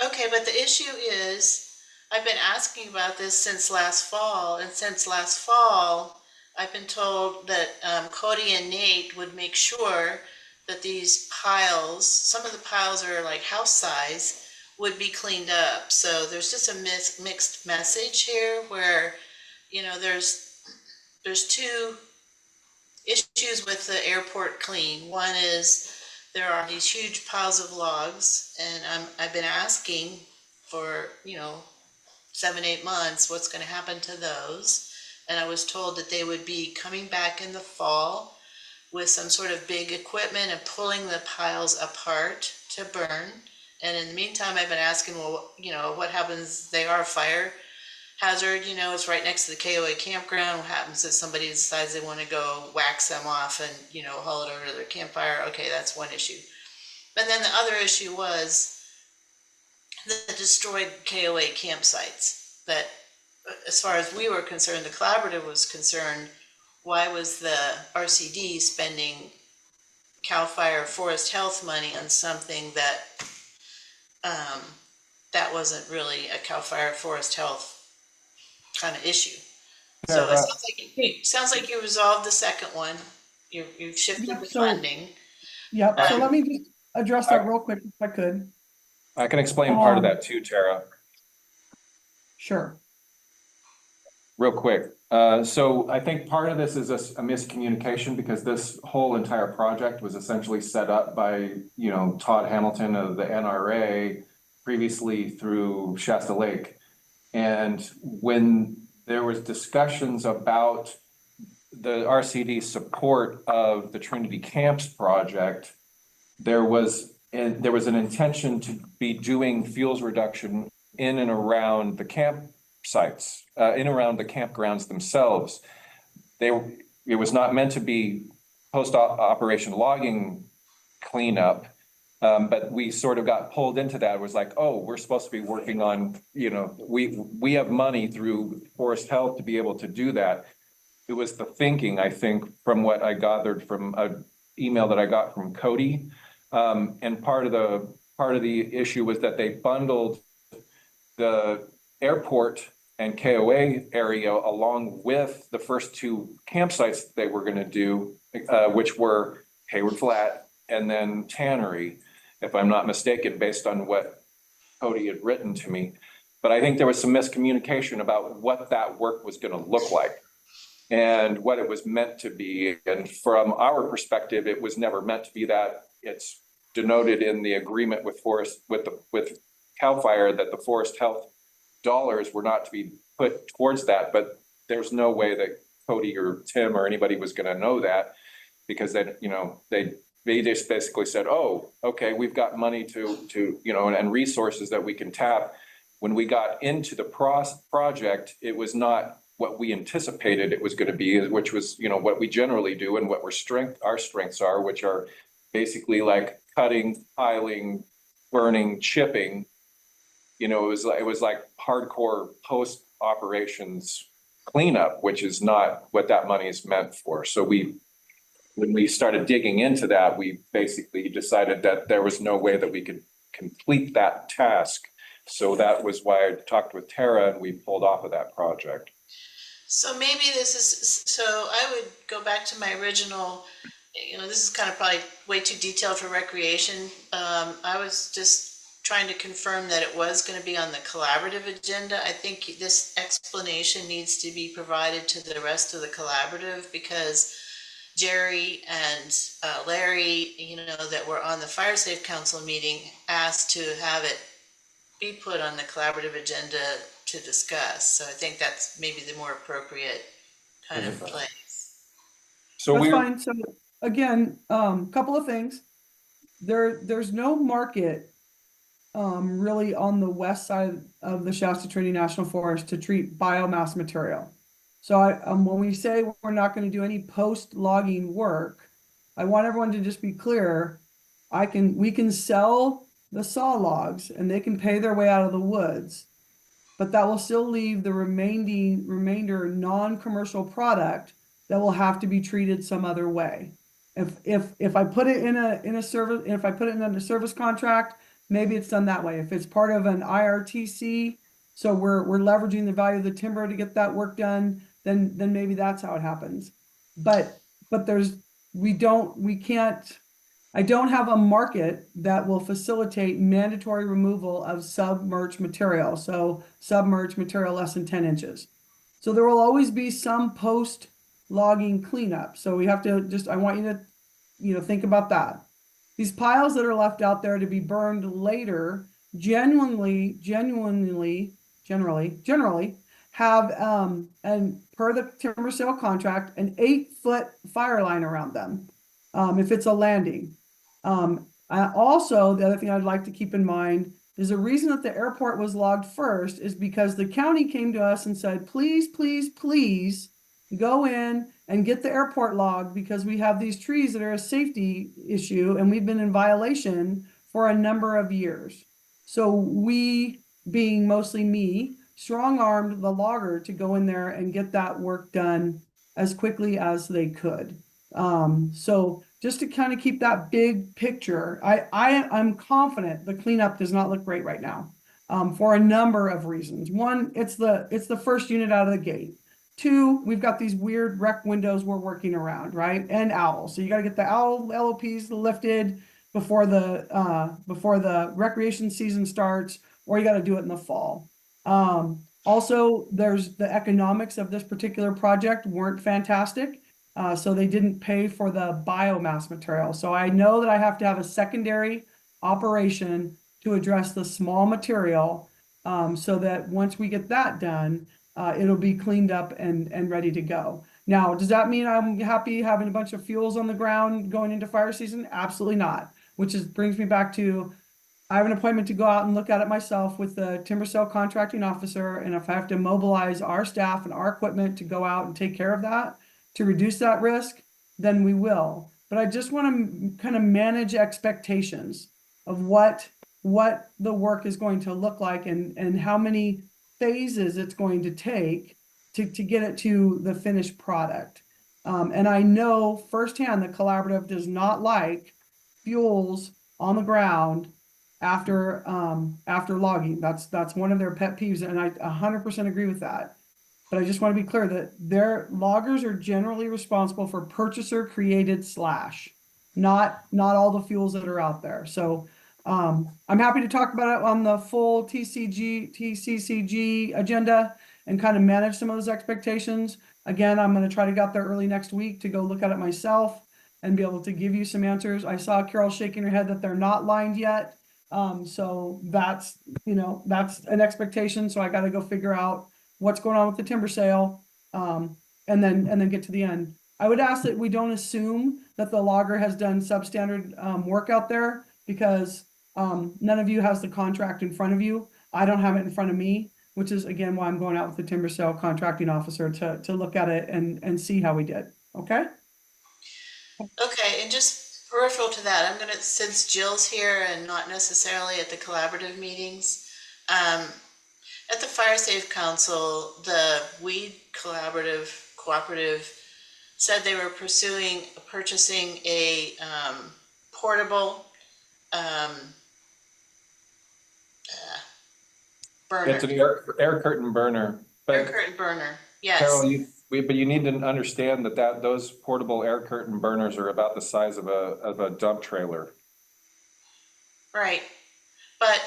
Okay, but the issue is, I've been asking about this since last fall, and since last fall, I've been told that Cody and Nate would make sure that these piles, some of the piles are like house size, would be cleaned up. So there's just a mixed message here where, you know, there's two issues with the airport clean. One is there are these huge piles of logs, and I've been asking for, you know, 7, 8 months, what's going to happen to those? And I was told that they would be coming back in the fall with some sort of big equipment and pulling the piles apart to burn. And in the meantime, I've been asking, well, you know, what happens? They are fire hazard, you know, it's right next to the KOA campground. What happens if somebody decides they want to go wax them off and, you know, haul it over to their campfire? Okay, that's one issue. But then the other issue was the destroyed KOA campsites. That, as far as we were concerned, the collaborative was concerned, why was the RCD spending CAL FIRE forest health money on something that that wasn't really a CAL FIRE forest health kind of issue? So it sounds like you resolved the second one. You've shifted Yep, the so- funding. Yep, so let me just address that real quick if I could. I can explain part of that too, Tara. Sure. Real quick. So I think part of this is a miscommunication because this whole entire project was essentially set up by, you know, Todd Hamilton of the NRA previously through Shasta Lake. And when there was discussions about the RCD support of the Trinity Camps project, there was an intention to be doing fuels reduction in and around the campsites, in around the campgrounds themselves. It was not meant to be post-operation logging cleanup, but we sort of got pulled into that. It was like, oh, we're supposed to be working on, you know, we have money through Forest Health to be able to do that. It was the thinking, I think, from what I gathered from an email that I got from Cody. And part of the issue was that they bundled the airport and KOA area along with the first two campsites they were going to do, which were Hayward Flat and then Tannery, if I'm not mistaken, based on what Cody had written to me. But I think there was some miscommunication about what that work was going to look like and what it was meant to be. And from our perspective, it was never meant to be that. It's denoted in the agreement with CAL FIRE that the forest health dollars were not to be put towards that, but there's no way that Cody or Tim or anybody was going to know that, because they just basically said, oh, okay, we've got money to and resources that we can tap. When we got into the project, it was not what we anticipated it was going to be, which was, what we generally do and what our strengths are, which are basically like cutting, piling, burning, chipping. It was like hardcore post operations cleanup, which is not what that money is meant for. So when we started digging into that, we basically decided that there was no way that we could complete that task. So that was why I talked with Tara and we pulled off of that project. So maybe I would go back to my original, this is kind of probably way too detailed for recreation. I was just trying to confirm that it was going to be on the collaborative agenda. I think this explanation needs to be provided to the rest of the collaborative, because Jerry and Larry, that were on the Fire Safe Council meeting, asked to have it be put on the collaborative agenda to discuss. So I think that's maybe the more appropriate kind of place. So that's fine. So again, couple of things. There's no market really on the west side of the Shasta Trinity National Forest to treat biomass material. So when we say we're not going to do any post-logging work, I want everyone to just be clear. We can sell the saw logs and they can pay their way out of the woods, but that will still leave the remainder non-commercial product that will have to be treated some other way. If I put it in a service, if I put it in a service contract, maybe it's done that way. If it's part of an IRTC So we're leveraging the value of the timber to get that work done, then maybe that's how it happens. But we can't, I don't have a market that will facilitate mandatory removal of submerged material. So submerged material less than 10 inches. So there will always be some post logging cleanup. So we have to just, I want you to, think about that. These piles that are left out there to be burned later generally have, and per the timber sale contract, an 8-foot fire line around them. If it's a landing. Also, the other thing I'd like to keep in mind is the reason that the airport was logged first is because the county came to us and said, please, please, please go in and get the airport logged because we have these trees that are a safety issue and we've been in violation for a number of years. So we, being mostly me, strong-armed the logger to go in there and get that work done as quickly as they could. So just to kind of keep that big picture, I'm confident the cleanup does not look great right now, for a number of reasons. One, it's the first unit out of the gate. Two, we've got these weird rec windows we're working around, right? And owl. So you got to get the owl LOPs lifted before the recreation season starts, or you got to do it in the fall. Also, there's the economics of this particular project weren't fantastic. So they didn't pay for the biomass material. So I know that I have to have a secondary operation to address the small material, so that once we get that done, it'll be cleaned up and ready to go. Now, does that mean I'm happy having a bunch of fuels on the ground going into fire season? Absolutely not. Which brings me back to, I have an appointment to go out and look at it myself with the timber sale contracting officer. And if I have to mobilize our staff and our equipment to go out and take care of that, to reduce that risk, then we will. But I just want to kind of manage expectations of what the work is going to look like and how many phases it's going to take to get it to the finished product. And I know firsthand the collaborative does not like fuels on the ground after logging. That's one of their pet peeves, and I 100% agree with that. But I just want to be clear that their loggers are generally responsible for purchaser created slash, not all the fuels that are out there. So I'm happy to talk about it on the full TCCG agenda and kind of manage some of those expectations. Again, I'm going to try to get out there early next week to go look at it myself and be able to give you some answers. I saw Carol shaking her head that they're not lined yet. So that's an expectation. So I got to go figure out what's going on with the timber sale, and then get to the end. I would ask that we don't assume that the logger has done substandard work out there, because none of you has the contract in front of you. I don't have it in front of me, which is again why I'm going out with the timber sale contracting officer to look at it and see how we did. Okay. Okay, and just peripheral to that, I'm gonna, since Jill's here and not necessarily at the collaborative meetings, at the Fire Safe Council, the Weed Cooperative said they were purchasing a portable burner. It's an air curtain burner. Air curtain burner, yes. Carol, but you need to understand that those portable air curtain burners are about the size of a dump trailer. Right, but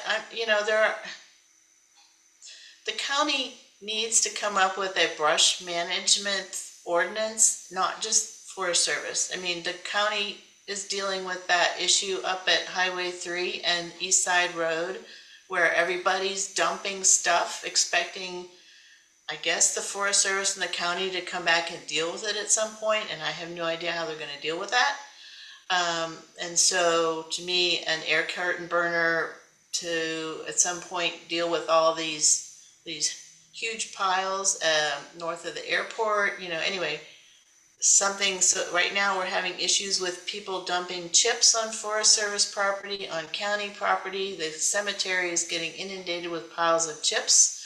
the county needs to come up with a brush management ordinance, not just Forest Service. I mean, the county is dealing with that issue up at Highway 3 and East Side Road, where everybody's dumping stuff, expecting, I guess, the Forest Service and the county to come back and deal with it at some point, and I have no idea how they're going to deal with that. And so, to me, an air curtain burner to, at some point, deal with all these huge piles north of the airport, anyway, something. So right now we're having issues with people dumping chips on Forest Service property, on county property. The cemetery is getting inundated with piles of chips.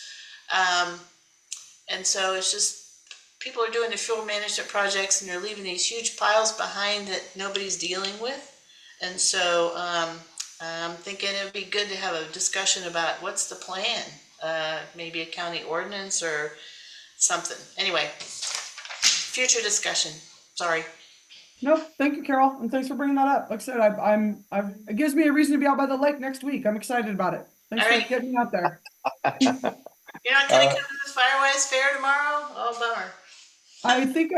And so it's just, people are doing their fuel management projects and they're leaving these huge piles behind that nobody's dealing with. And so I'm thinking it would be good to have a discussion about what's the plan. maybe a county ordinance or something. Anyway, future discussion, sorry. Nope, thank you, Carol, and thanks for bringing that up. Like I said, it gives me a reason to be out by the lake next week. I'm excited about it. Thanks All for right. getting me out there. You're not gonna come to the Firewise Fair tomorrow? Oh, bummer. I think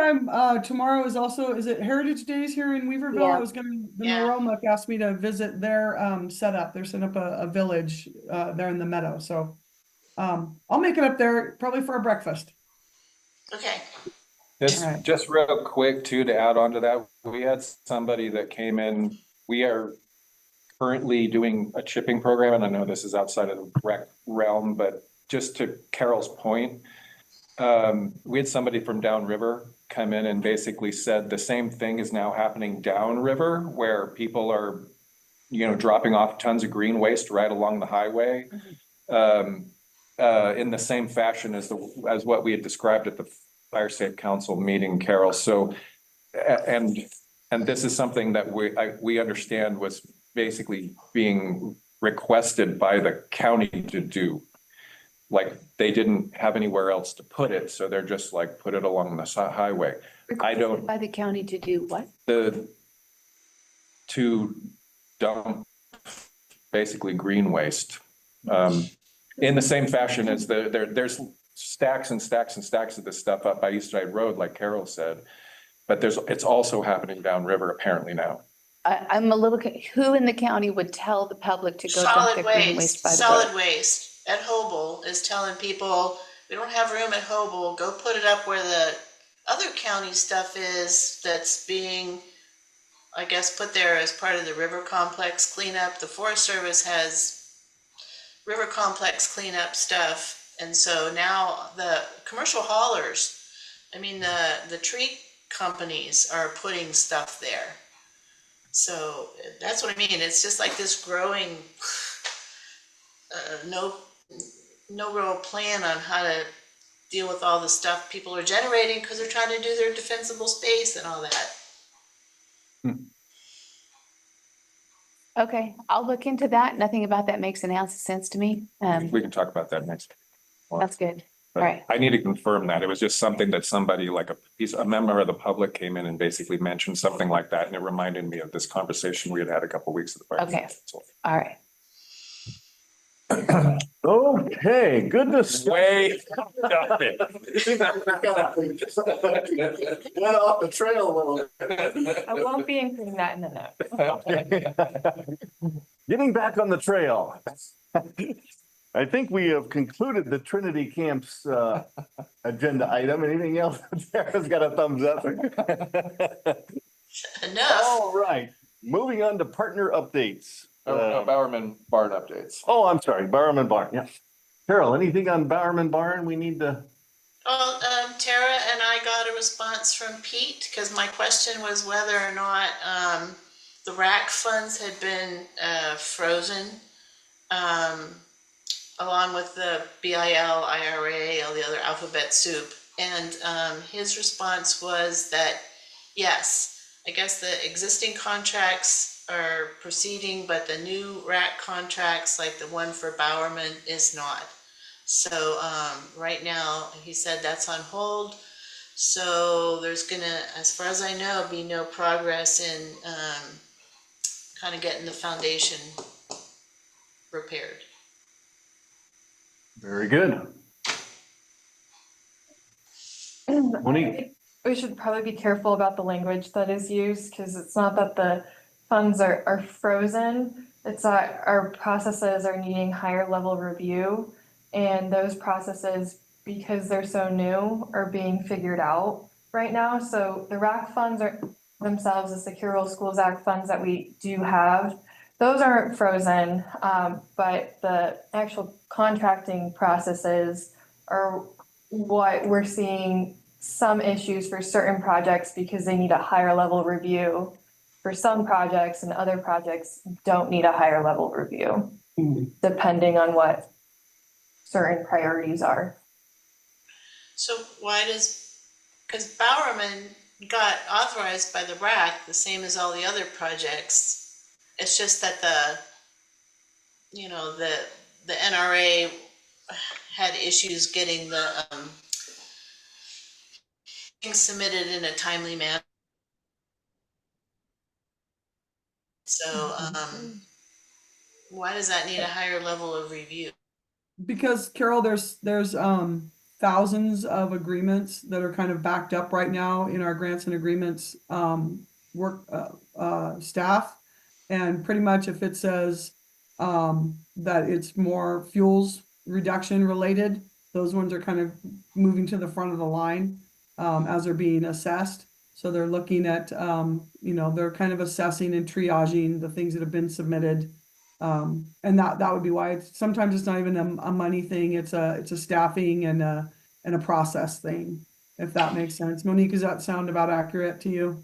tomorrow is also, is it Heritage Days here in Weaverville? Yeah. I was gonna, the Yeah. Noroma asked me to visit their setup. They're setting up a village there in the meadow, so I'll make it up there probably for a breakfast. Okay. Just, All right. just real quick too, to add on to that, we had somebody that came in, we are currently doing a chipping program, and I know this is outside of the rec realm, but just to Carol's point, we had somebody from downriver come in and basically said the same thing is now happening downriver, where people are, dropping off tons of green waste right along the highway. In the same fashion as what we had described at the Fire Safe Council meeting, Carol. So, and this is something that we understand was basically being requested by the county to do. Like, they didn't have anywhere else to put it, so they're just like, put it along the highway. By the county to do what? To dump basically green waste. In the same fashion as there's stacks and stacks and stacks of this stuff up by East Side Road, like Carol said, but it's also happening downriver apparently now. I'm a little, who in the county would tell the public to go dump their green waste by the road? Solid waste at Hobel is telling people, we don't have room at Hobel, go put it up where the other county stuff is that's being, I guess, put there as part of the river complex cleanup. The Forest Service has river complex cleanup stuff. And so now the commercial haulers, I mean, the tree companies are putting stuff there. So that's what I mean. It's just like this growing, no real plan on how to deal with all the stuff people are generating because they're trying to do their defensible space and all that. Okay, I'll look into that. Nothing about that makes an ounce of sense to me. We can talk about that next. That's good. But All right. I need to confirm that. It was just something that somebody, like a member of the public came in and basically mentioned something like that. And it reminded me of this conversation we had a couple of weeks ago. Okay. All right. Okay, goodness. Way. Stop it. Went off the trail a little bit. I won't be including that in the note. Getting back on the trail. I think we have concluded the Trinity Camp's agenda item. Anything else? Tara's got a thumbs up. Enough. All right, moving on to partner updates. Bowerman Barn updates. Oh, I'm sorry, Bowerman Barn, yeah. Carol, anything on Bowerman Barn we need to? Well, Tara and I got a response from Pete because my question was whether or not the RAC funds had been frozen, along with the BIL, IRA, all the other alphabet soup. And his response was that, yes, I guess the existing contracts are proceeding, but the new RAC contracts, like the one for Bowerman, is not. So right now, he said that's on hold. So there's gonna, as far as I know, be no progress in kind of getting the foundation repaired. Very good. Monique? We should probably be careful about the language that is used because it's not that the funds are frozen. It's that our processes are needing higher level review, and those processes, because they're so new, are being figured out right now. So the RAC funds are themselves, the Secure Rural Schools Act funds that we do have, those aren't frozen, but the actual contracting processes are what we're seeing some issues for certain projects because they need a higher level review for some projects, and other projects don't need a higher level review, depending on what certain priorities are. So why because Bowerman got authorized by the RAC, the same as all the other projects. It's just that the NRA had issues getting the things submitted in a timely manner. So, why does that need a higher level of review? Because Carol, there's thousands of agreements that are kind of backed up right now in our grants and agreements work staff. And pretty much if it says that it's more fuels reduction related, those ones are kind of moving to the front of the line as they're being assessed. So they're looking at they're kind of assessing and triaging the things that have been submitted. And that would be why sometimes it's not even a money thing. It's a staffing and a process thing, if that makes sense. Monique, does that sound about accurate to you?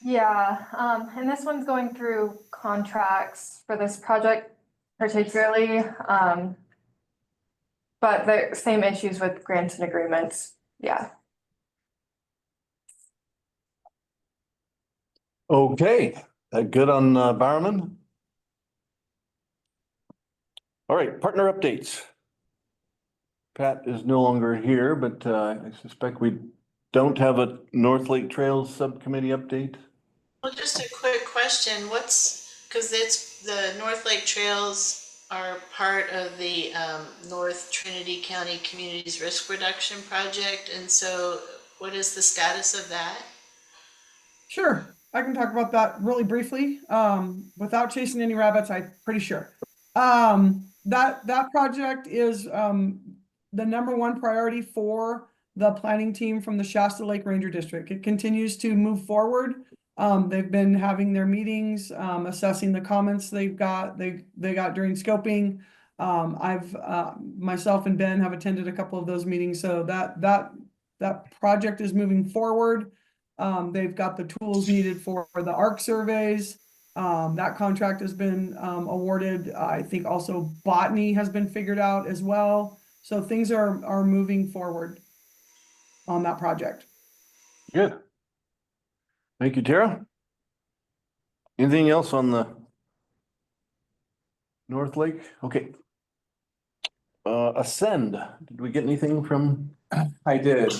Yeah, and this one's going through contracts for this project particularly. But the same issues with grants and agreements. Yeah. Okay, good on Bowerman? All right, partner updates. Pat is no longer here, but I suspect we don't have a North Lake Trails Subcommittee update. Well, just a quick question. Because it's the North Lake Trails are part of the North Trinity County Communities Risk Reduction Project. And so what is the status of that? Sure, I can talk about that really briefly. Without chasing any rabbits, I'm pretty sure. That project is the #1 priority for the planning team from the Shasta Lake Ranger District. It continues to move forward. They've been having their meetings, assessing the comments they got during scoping. I've myself and Ben have attended a couple of those meetings, so that project is moving forward. They've got the tools needed for the ARC surveys. That contract has been awarded. I think also botany has been figured out as well. So things are moving forward on that project. Good. Thank you, Tara. Anything else on the North Lake? Okay. Ascend, did we get anything from? I did.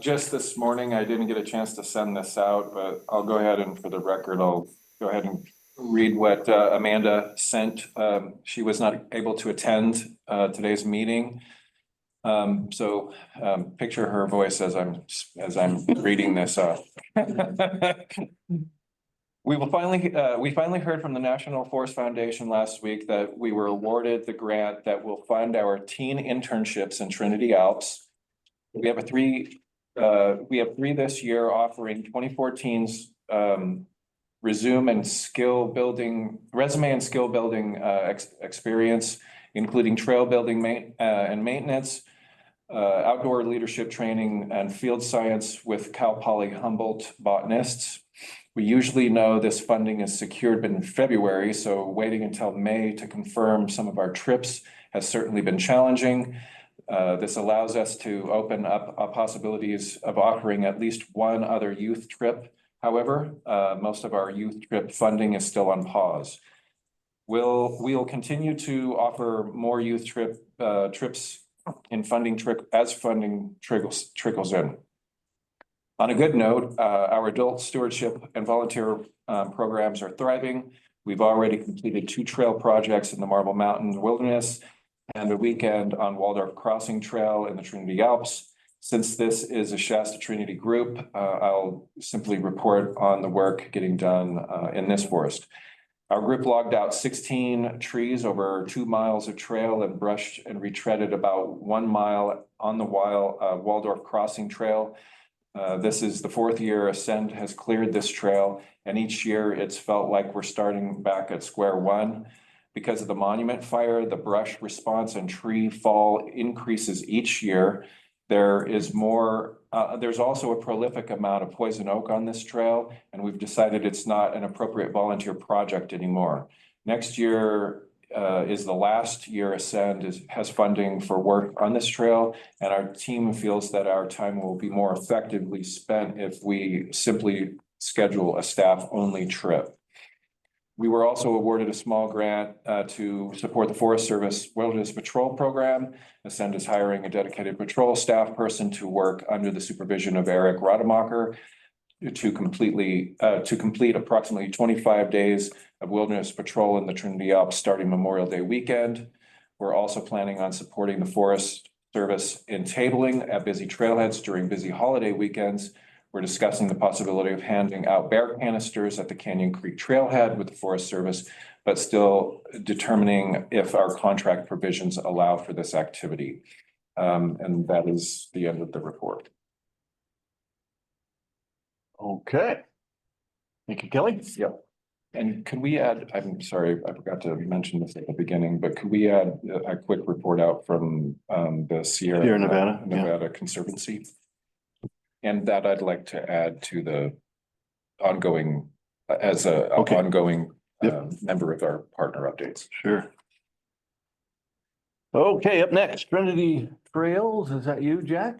Just this morning, I didn't get a chance to send this out, but I'll go ahead and for the record, I'll go ahead and read what Amanda sent. She was not able to attend today's meeting. So picture her voice as I'm reading this off. We finally heard from the National Forest Foundation last week that we were awarded the grant that will fund our teen internships in Trinity Alps. We have three this year offering 2014's resume and resume and skill building experience, including trail building and maintenance, outdoor leadership training, and field science with Cal Poly Humboldt botanists. We usually know this funding is secured in February, so waiting until May to confirm some of our trips has certainly been challenging. This allows us to open up possibilities of offering at least one other youth trip. However, most of our youth trip funding is still on pause. We'll continue to offer more youth trips in funding as funding trickles in. On a good note, our adult stewardship and volunteer programs are thriving. We've already completed 2 trail projects in the Marble Mountain Wilderness and a weekend on Waldorf Crossing Trail in the Trinity Alps. Since this is a Shasta Trinity group, I'll simply report on the work getting done in this forest. Our group logged out 16 trees over 2 miles of trail and brushed and retreaded about 1 mile on the Waldorf Crossing Trail. This is the 4th year Ascend has cleared this trail, and each year it's felt like we're starting back at square one. Because of the monument fire, the brush response and tree fall increases each year. There's also a prolific amount of poison oak on this trail, and we've decided it's not an appropriate volunteer project anymore. Next year is the last year Ascend has funding for work on this trail, and our team feels that our time will be more effectively spent if we simply schedule a staff-only trip. We were also awarded a small grant to support the Forest Service Wilderness Patrol Program. Ascend is hiring a dedicated patrol staff person to work under the supervision of Eric Rademacher to complete approximately 25 days of wilderness patrol in the Trinity Alps starting Memorial Day weekend. We're also planning on supporting the Forest Service in tabling at busy trailheads during busy holiday weekends. We're discussing the possibility of handing out bear canisters at the Canyon Creek Trailhead with the Forest Service, but still determining if our contract provisions allow for this activity. And that is the end of the report. Okay. Thank you, Kelly. Yep. And could we add, I'm sorry, I forgot to mention this at the beginning, but could we add a quick report out from the Sierra Nevada Conservancy? And that I'd like to add to the ongoing, as a ongoing member of our partner updates. Sure. Okay, up next, Trinity Trails. Is that you, Jack?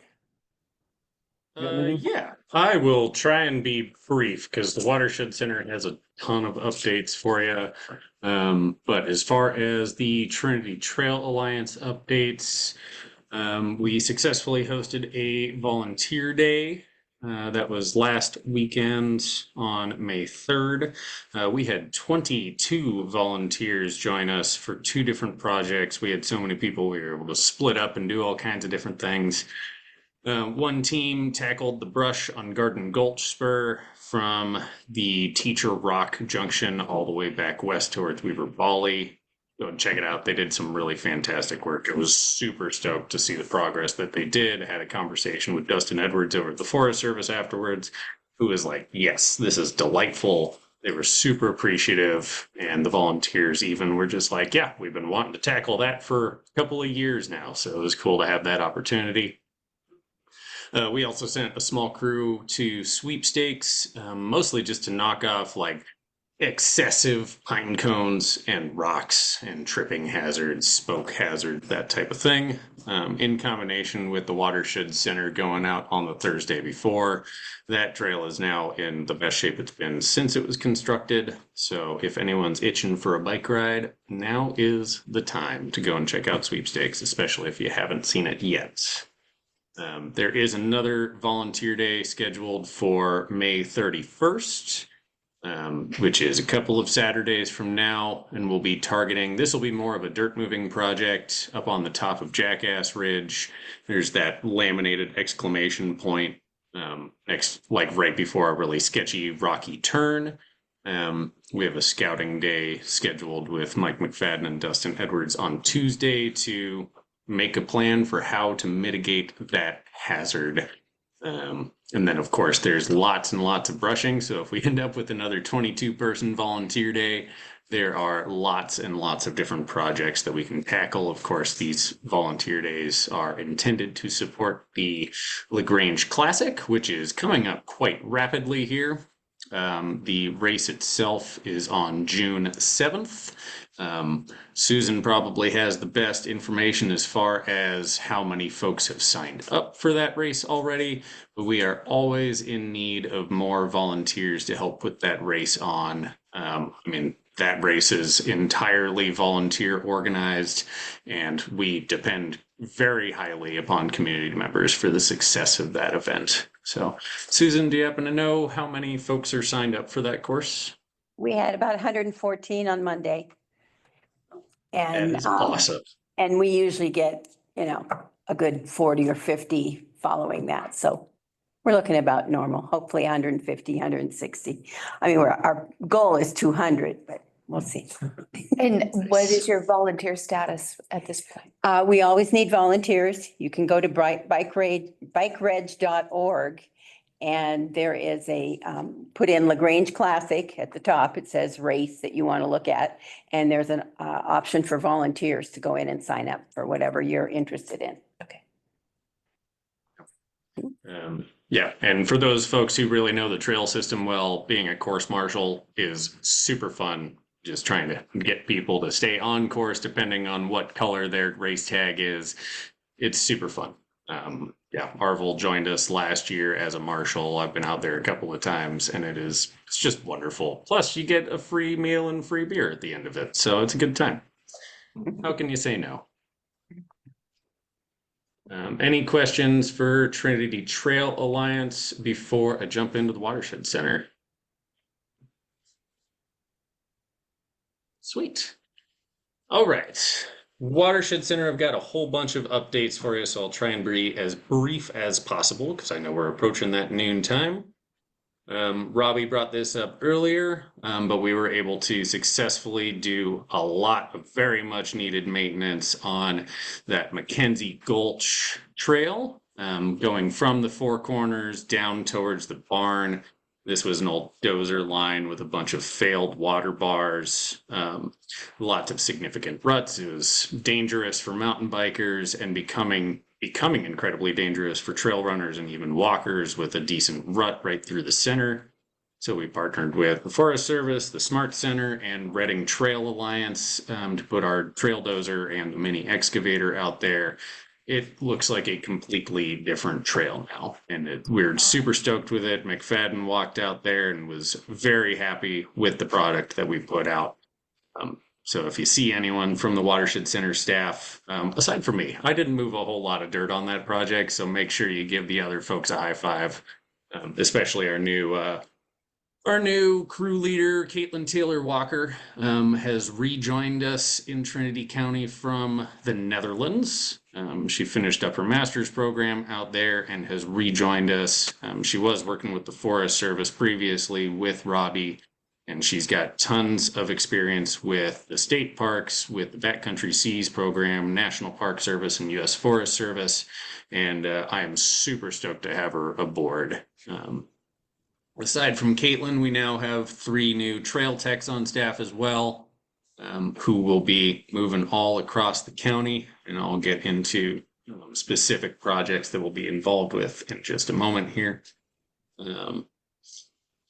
Yeah, I will try and be brief because the Watershed Center has a ton of updates for you. But as far as the Trinity Trail Alliance updates, we successfully hosted a volunteer day. That was last weekend on May 3rd. We had 22 volunteers join us for 2 different projects. We had so many people, we were able to split up and do all kinds of different things. One team tackled the brush on Garden Gulch Spur from the Teacher Rock Junction all the way back west towards Weaver Bali. Go and check it out. They did some really fantastic work. I was super stoked to see the progress that they did. I had a conversation with Dustin Edwards over at the Forest Service afterwards, who was like, yes, this is delightful. They were super appreciative. And the volunteers even were just like, yeah, we've been wanting to tackle that for a couple of years now. So it was cool to have that opportunity. We also sent a small crew to sweepstakes, mostly just to knock off like excessive pine cones and rocks and tripping hazards, spoke hazards, that type of thing, in combination with the Watershed Center going out on the Thursday before. That trail is now in the best shape it's been since it was constructed. So if anyone's itching for a bike ride, now is the time to go and check out sweepstakes, especially if you haven't seen it yet. There is another volunteer day scheduled for May 31st, which is a couple of Saturdays from now, and we'll be targeting, this will be more of a dirt moving project up on the top of Jackass Ridge. There's that laminated exclamation point like right before a really sketchy rocky turn. We have a scouting day scheduled with Mike McFadden and Dustin Edwards on Tuesday to make a plan for how to mitigate that hazard. And then, of course, there's lots and lots of brushing. So if we end up with another 22-person volunteer day, there are lots and lots of different projects that we can tackle. Of course, these volunteer days are intended to support the LaGrange Classic, which is coming up quite rapidly here. The race itself is on June 7th. Susan probably has the best information as far as how many folks have signed up for that race already, but we are always in need of more volunteers to help put that race on. That race is entirely volunteer organized, and we depend very highly upon community members for the success of that event. So, Susan, do you happen to know how many folks are signed up for that course? We had about 114 on Monday. And that is awesome. And we usually get, a good 40 or 50 following that. So we're looking about normal, hopefully 150, 160. I mean, our goal is 200, but we'll see. And what is your volunteer status at this point? We always need volunteers. You can go to bikereg.org. And there is a, put in LaGrange Classic at the top. It says race that you want to look at. And there's an option for volunteers to go in and sign up for whatever you're interested in. Okay. Yeah, and for those folks who really know the trail system well, being a course marshal is super fun. Just trying to get people to stay on course depending on what color their race tag is. It's super fun. yeah, Marvel joined us last year as a marshal. I've been out there a couple of times, and it's just wonderful. Plus, you get a free meal and free beer at the end of it, so it's a good time. How can you say no? Any questions for Trinity Trail Alliance before I jump into the Watershed Center? Sweet. All right. Watershed Center, I've got a whole bunch of updates for you, so I'll try and be as brief as possible because I know we're approaching that noon time. Robbie brought this up earlier, but we were able to successfully do a lot of very much needed maintenance on that Mackenzie Gulch Trail, going from the Four Corners down towards the barn. This was an old dozer line with a bunch of failed water bars, lots of significant ruts. It was dangerous for mountain bikers and becoming incredibly dangerous for trail runners and even walkers with a decent rut right through the center. So we partnered with the Forest Service, the Smart Center, and Redding Trail Alliance to put our trail dozer and the mini excavator out there. It looks like a completely different trail now, and we're super stoked with it. McFadden walked out there and was very happy with the product that we put out. So if you see anyone from the Watershed Center staff, aside from me, I didn't move a whole lot of dirt on that project, so make sure you give the other folks a high five, especially our new crew leader, Caitlin Taylor Walker, has rejoined us in Trinity County from the Netherlands. She finished up her master's program out there and has rejoined us. She was working with the Forest Service previously with Robbie, and she's got tons of experience with the state parks, with the Backcountry Seas program, National Park Service, and U.S. Forest Service. And I am super stoked to have her aboard. Aside from Caitlin, we now have 3 new trail techs on staff as well, who will be moving all across the county, and I'll get into specific projects that we'll be involved with in just a moment here.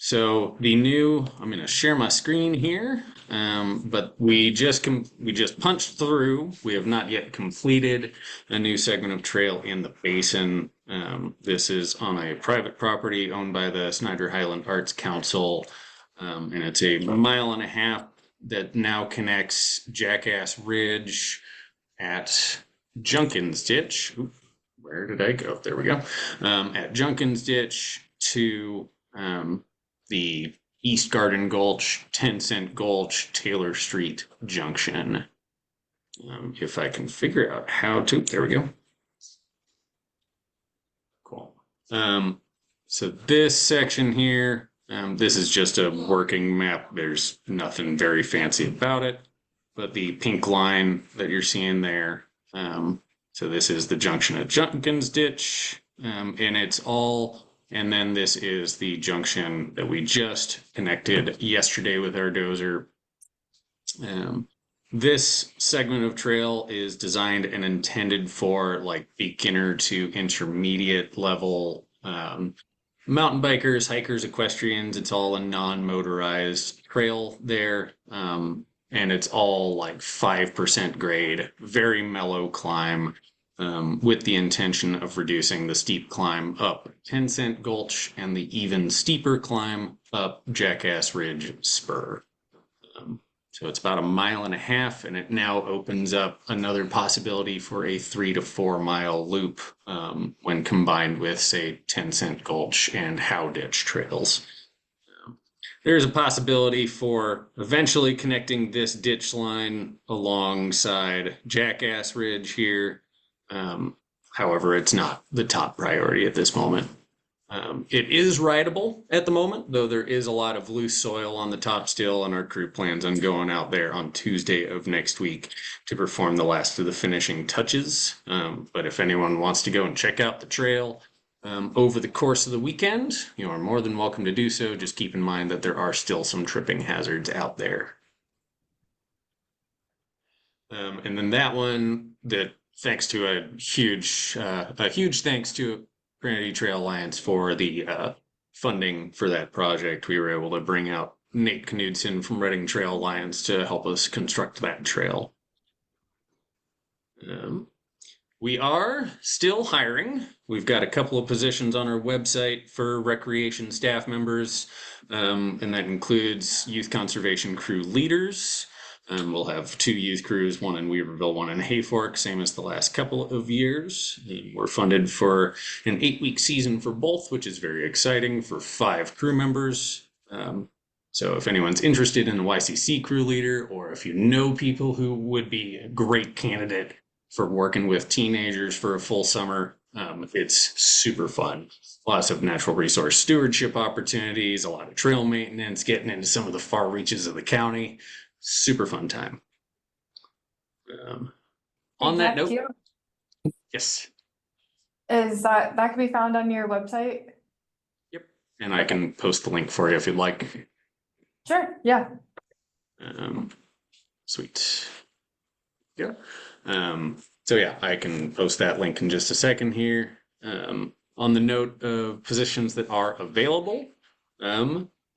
So I'm going to share my screen here, but we just punched through. We have not yet completed a new segment of trail in the basin. This is on a private property owned by the Snyder Highland Arts Council, and it's a 1.5 miles that now connects Jackass Ridge at Junkins Ditch. Oop, where did I go? There we go. At Junkins Ditch to the East Garden Gulch, 10 Cent Gulch, Taylor Street Junction. If I can figure out how to, there we go. Cool. So this section here, this is just a working map. There's nothing very fancy about it, but the pink line that you're seeing there, so this is the junction at Junkins Ditch, and it's all. And then this is the junction that we just connected yesterday with our dozer. This segment of trail is designed and intended for like beginner to intermediate level mountain bikers, hikers, equestrians. It's all a non-motorized trail there. And it's all like 5% grade, very mellow climb. With the intention of reducing the steep climb up 10 Cent Gulch and the even steeper climb up Jackass Ridge Spur. So it's about 1.5 miles, and it now opens up another possibility for a 3 to 4 mile loop when combined with, say, 10 Cent Gulch and How Ditch trails. There's a possibility for eventually connecting this ditch line alongside Jackass Ridge here. However, it's not the top priority at this moment. It is rideable at the moment, though there is a lot of loose soil on the top still, and our crew plans on going out there on Tuesday of next week to perform the last of the finishing touches. But if anyone wants to go and check out the trail over the course of the weekend, you are more than welcome to do so. Just keep in mind that there are still some tripping hazards out there. And then that one, thanks to a huge thanks to Trinity Trail Alliance for the funding for that project. We were able to bring out Nate Knudsen from Redding Trail Alliance to help us construct that trail. We are still hiring. We've got a couple of positions on our website for recreation staff members, and that includes youth conservation crew leaders. We'll have 2 youth crews, one in Weaverville, one in Hayfork, same as the last couple of years. We're funded for an 8-week season for both, which is very exciting, for 5 crew members. So if anyone's interested in a YCC crew leader, or if you know people who would be a great candidate for working with teenagers for a full summer, it's super fun. Lots of natural resource stewardship opportunities, a lot of trail maintenance, getting into some of the far reaches of the county. Super fun time. On that note, yes. Is that can be found on your website? And I can post the link for you if you'd like. Sure, yeah. Sweet. Yeah. So yeah, I can post that link in just a second here. On the note of positions that are available,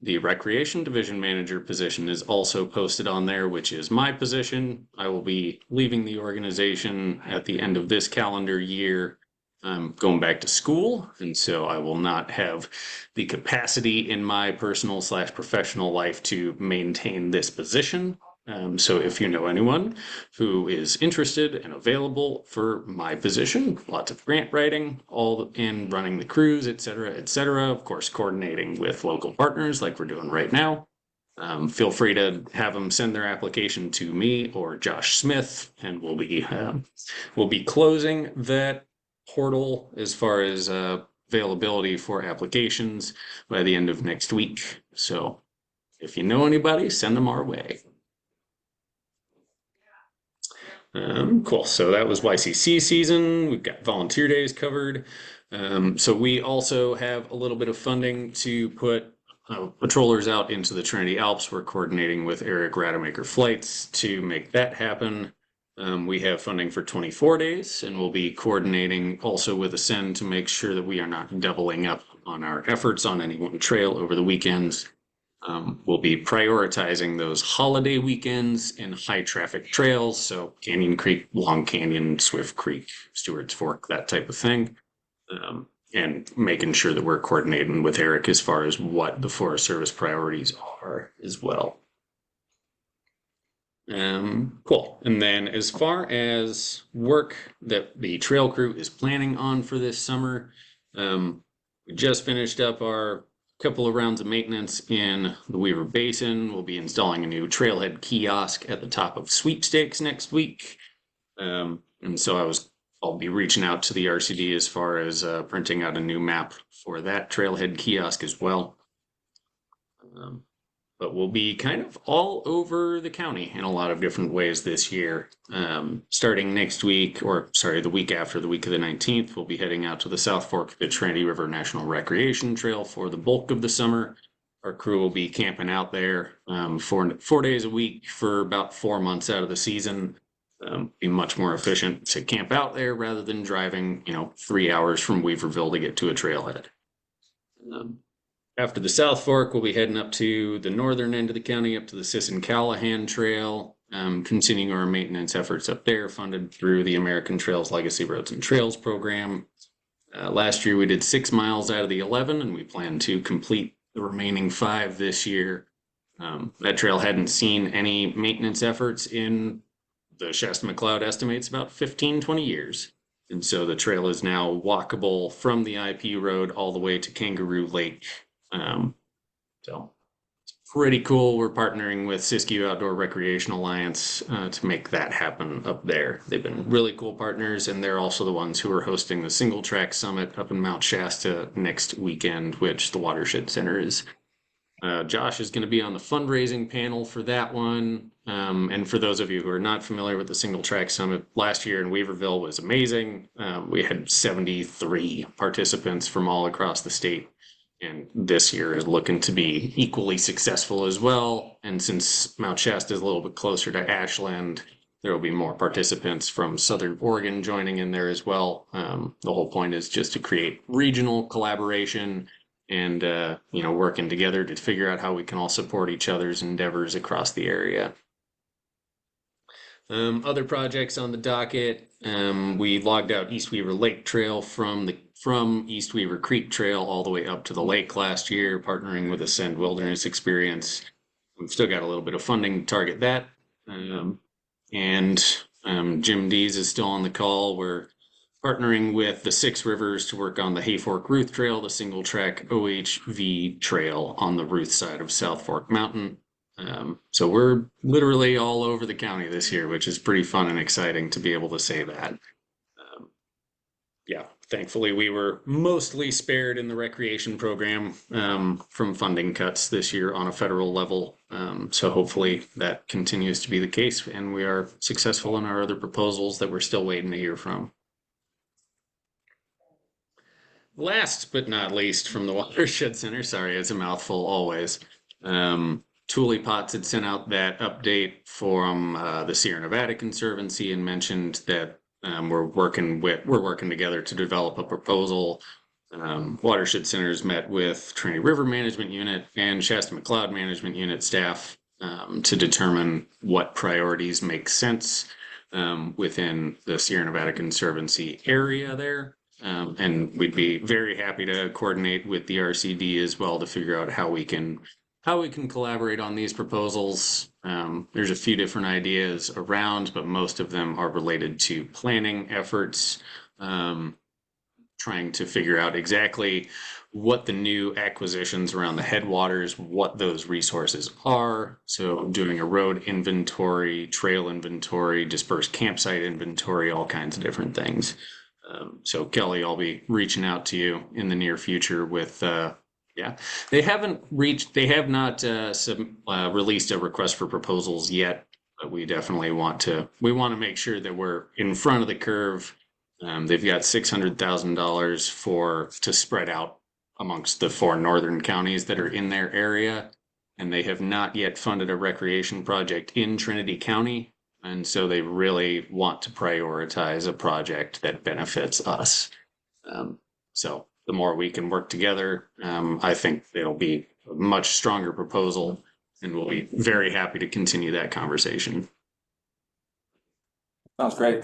the recreation division manager position is also posted on there, which is my position. I will be leaving the organization at the end of this calendar year. I'm going back to school, and so I will not have the capacity in my personal / professional life to maintain this position. So if you know anyone who is interested and available for my position, lots of grant writing, all in running the crews, et cetera, of course, coordinating with local partners like we're doing right now. Feel free to have them send their application to me or Josh Smith, and we'll be closing that portal as far as availability for applications by the end of next week. So if you know anybody, send them our way. Cool. So that was YCC season. We've got volunteer days covered. So we also have a little bit of funding to put patrollers out into the Trinity Alps. We're coordinating with Eric Rademacher Flights to make that happen. We have funding for 24 days, and we'll be coordinating also with Ascend to make sure that we are not doubling up on our efforts on any one trail over the weekends. We'll be prioritizing those holiday weekends and high traffic trails. So Canyon Creek, Long Canyon, Swift Creek, Stewart's Fork, that type of thing. And making sure that we're coordinating with Eric as far as what the Forest Service priorities are as well. Cool. And then as far as work that the trail crew is planning on for this summer, we just finished up our couple of rounds of maintenance in the Weaver Basin. We'll be installing a new trailhead kiosk at the top of Sweepstakes next week. And so I'll be reaching out to the RCD as far as printing out a new map for that trailhead kiosk as well. But we'll be kind of all over the county in a lot of different ways this year. Starting next week, or sorry, the week after, the week of the 19th, we'll be heading out to the South Fork of the Trinity River National Recreation Trail for the bulk of the summer. Our crew will be camping out there 4 days a week for about 4 months out of the season. Be much more efficient to camp out there rather than driving, 3 hours from Weaverville to get to a trailhead. After the South Fork, we'll be heading up to the northern end of the county, up to the Sisson-Callahan Trail, continuing our maintenance efforts up there, funded through the American Trails Legacy Roads and Trails program. Last year, we did 6 miles out of the 11, and we plan to complete the remaining 5 this year. That trail hadn't seen any maintenance efforts in, the Shasta McLeod estimates, about 15-20 years. And so the trail is now walkable from the IP road all the way to Kangaroo Lake. So it's pretty cool. We're partnering with Siskiyou Outdoor Recreation Alliance to make that happen up there. They've been really cool partners, and they're also the ones who are hosting the Single Track Summit up in Mount Shasta next weekend, which the Watershed Center is. Josh is going to be on the fundraising panel for that one. And for those of you who are not familiar with the Single Track Summit, last year in Weaverville was amazing. We had 73 participants from all across the state. And this year is looking to be equally successful as well. And since Mount Shasta is a little bit closer to Ashland, there will be more participants from Southern Oregon joining in there as well. The whole point is just to create regional collaboration and, working together to figure out how we can all support each other's endeavors across the area. Other projects on the docket, we logged out East Weaver Lake Trail from East Weaver Creek Trail all the way up to the lake last year, partnering with Ascend Wilderness Experience. We've still got a little bit of funding to target that. Jim Dees is still on the call. We're partnering with the Six Rivers to work on the Hayfork Ruth Trail, the single track OHV trail on the Ruth side of South Fork Mountain. So we're literally all over the county this year, which is pretty fun and exciting to be able to say that. Yeah, thankfully we were mostly spared in the recreation program from funding cuts this year on a federal level. So hopefully that continues to be the case and we are successful in our other proposals that we're still waiting to hear from. Last but not least from the Watershed Center, sorry, it's a mouthful always. Thule Potts had sent out that update from the Sierra Nevada Conservancy and mentioned that we're working together to develop a proposal. Watershed Centers met with Trinity River Management Unit and Shasta McCloud Management Unit staff to determine what priorities make sense within the Sierra Nevada Conservancy area there. And we'd be very happy to coordinate with the RCD as well to figure out how we can collaborate on these proposals. There's a few different ideas around, but most of them are related to planning efforts, trying to figure out exactly what the new acquisitions around the headwaters, what those resources are. So doing a road inventory, trail inventory, dispersed campsite inventory, all kinds of different things. So Kelly, I'll be reaching out to you in the near future with, they have not released a request for proposals yet, but we definitely want to make sure that we're in front of the curve. They've got $600,000 to spread out amongst the 4 northern counties that are in their area, and they have not yet funded a recreation project in Trinity County. And so they really want to prioritize a project that benefits us. So the more we can work together, I think it'll be a much stronger proposal and we'll be very happy to continue that conversation. Sounds great.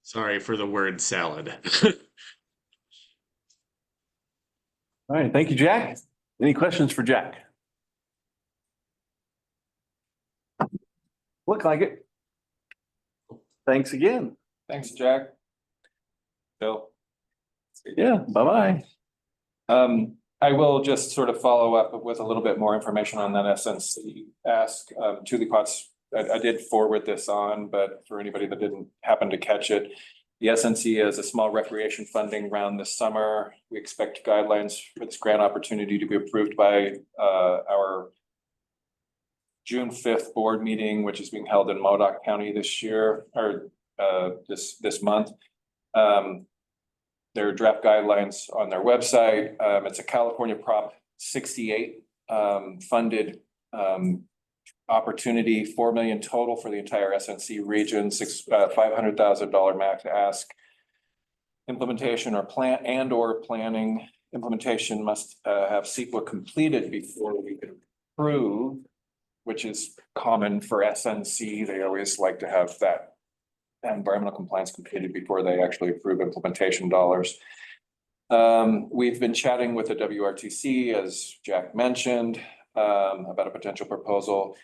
Sorry for the word salad. All right, thank you, Jack. Any questions for Jack? Look like it. Thanks again. Thanks, Jack. Bill. Yeah, bye-bye. I will just sort of follow up with a little bit more information on that SNC ask. Thule Potts, I did forward this on, but for anybody that didn't happen to catch it, the SNC is a small recreation funding round this summer. We expect guidelines for this grant opportunity to be approved by our June 5th board meeting, which is being held in Modoc County this year, or this month. There are draft guidelines on their website. It's a California Prop 68 funded opportunity, 4 million total for the entire SNC region, $500,000 max ask. Implementation or planning. Implementation must have CEQA completed before we can approve, which is common for SNC. They always like to have that environmental compliance completed before they actually approve implementation dollars. We've been chatting with the WRTC, as Jack mentioned, about a potential proposal.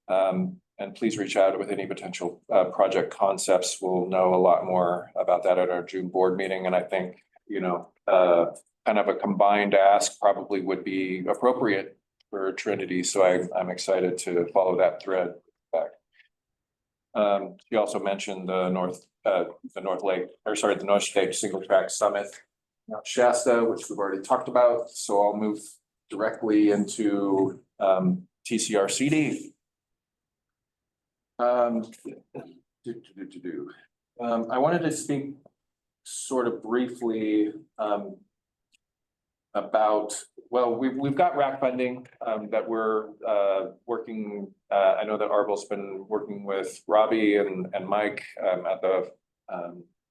And please reach out with any potential project concepts. We'll know a lot more about that at our June board meeting. And I think, kind of a combined ask probably would be appropriate for Trinity. So I'm excited to follow that thread back. She also mentioned the North State Single Track Summit, Mount Shasta, which we've already talked about. So I'll move directly into TCRCD. I wanted to speak sort of briefly about, well, we've got RAC funding that we're working. I know that Arbel's been working with Robbie and Mike at the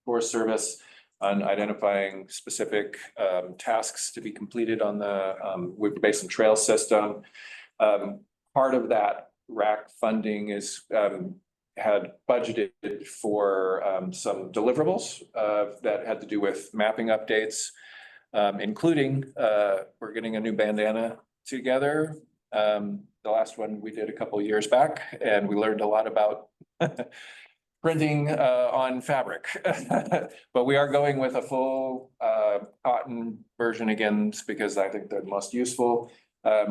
Forest Service on identifying specific tasks to be completed on the Weaver Basin Trail system. Part of that RAC funding is, had budgeted for some deliverables that had to do with mapping updates, including we're getting a new bandana together. The last one we did a couple of years back, and we learned a lot about printing on fabric. But we are going with a full cotton version again, because I think they're the most useful.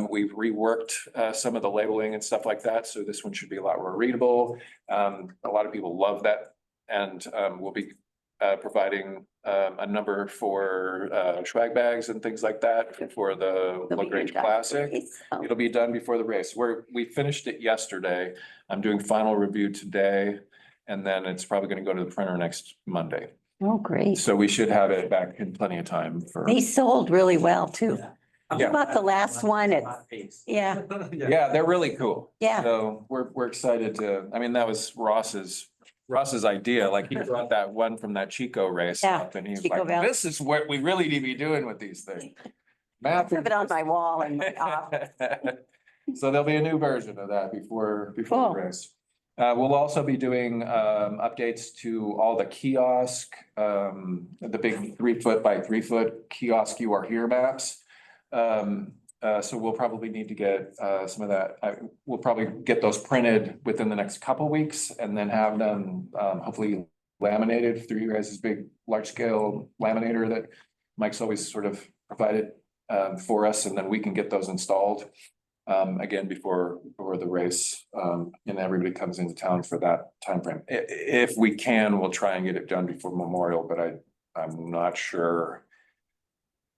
We've reworked some of the labeling and stuff like that, so this one should be a lot more readable. A lot of people love that, and we'll be providing a number for swag bags and things like that for the LaGrange Classic. It'll be done before the race. We finished it yesterday. I'm doing final review today, and then it's probably going to go to the printer next Monday. Oh, great. So we should have it back in plenty of time for. They sold really well too. Yeah. About the last one, yeah, Yeah, they're really cool. Yeah. So we're excited to, I mean, that was Ross's idea. Like, he brought that one from that Chico race Yeah, up, and he's Chico like, Valley. this is what we really need to be doing with these things. I Math. have it on my wall in my office. So there'll be a new version of that before Cool. the race. We'll also be doing updates to all the kiosk, the big 3 foot by 3 foot kiosk You Are Here maps. So we'll probably need to get some of that. We'll probably get those printed within the next couple weeks, and then have them hopefully laminated through you guys' big large scale laminator that Mike's always sort of provided for us, and then we can get those installed again before the race, and everybody comes into town for that timeframe. If we can, we'll try and get it done before Memorial, but I'm not sure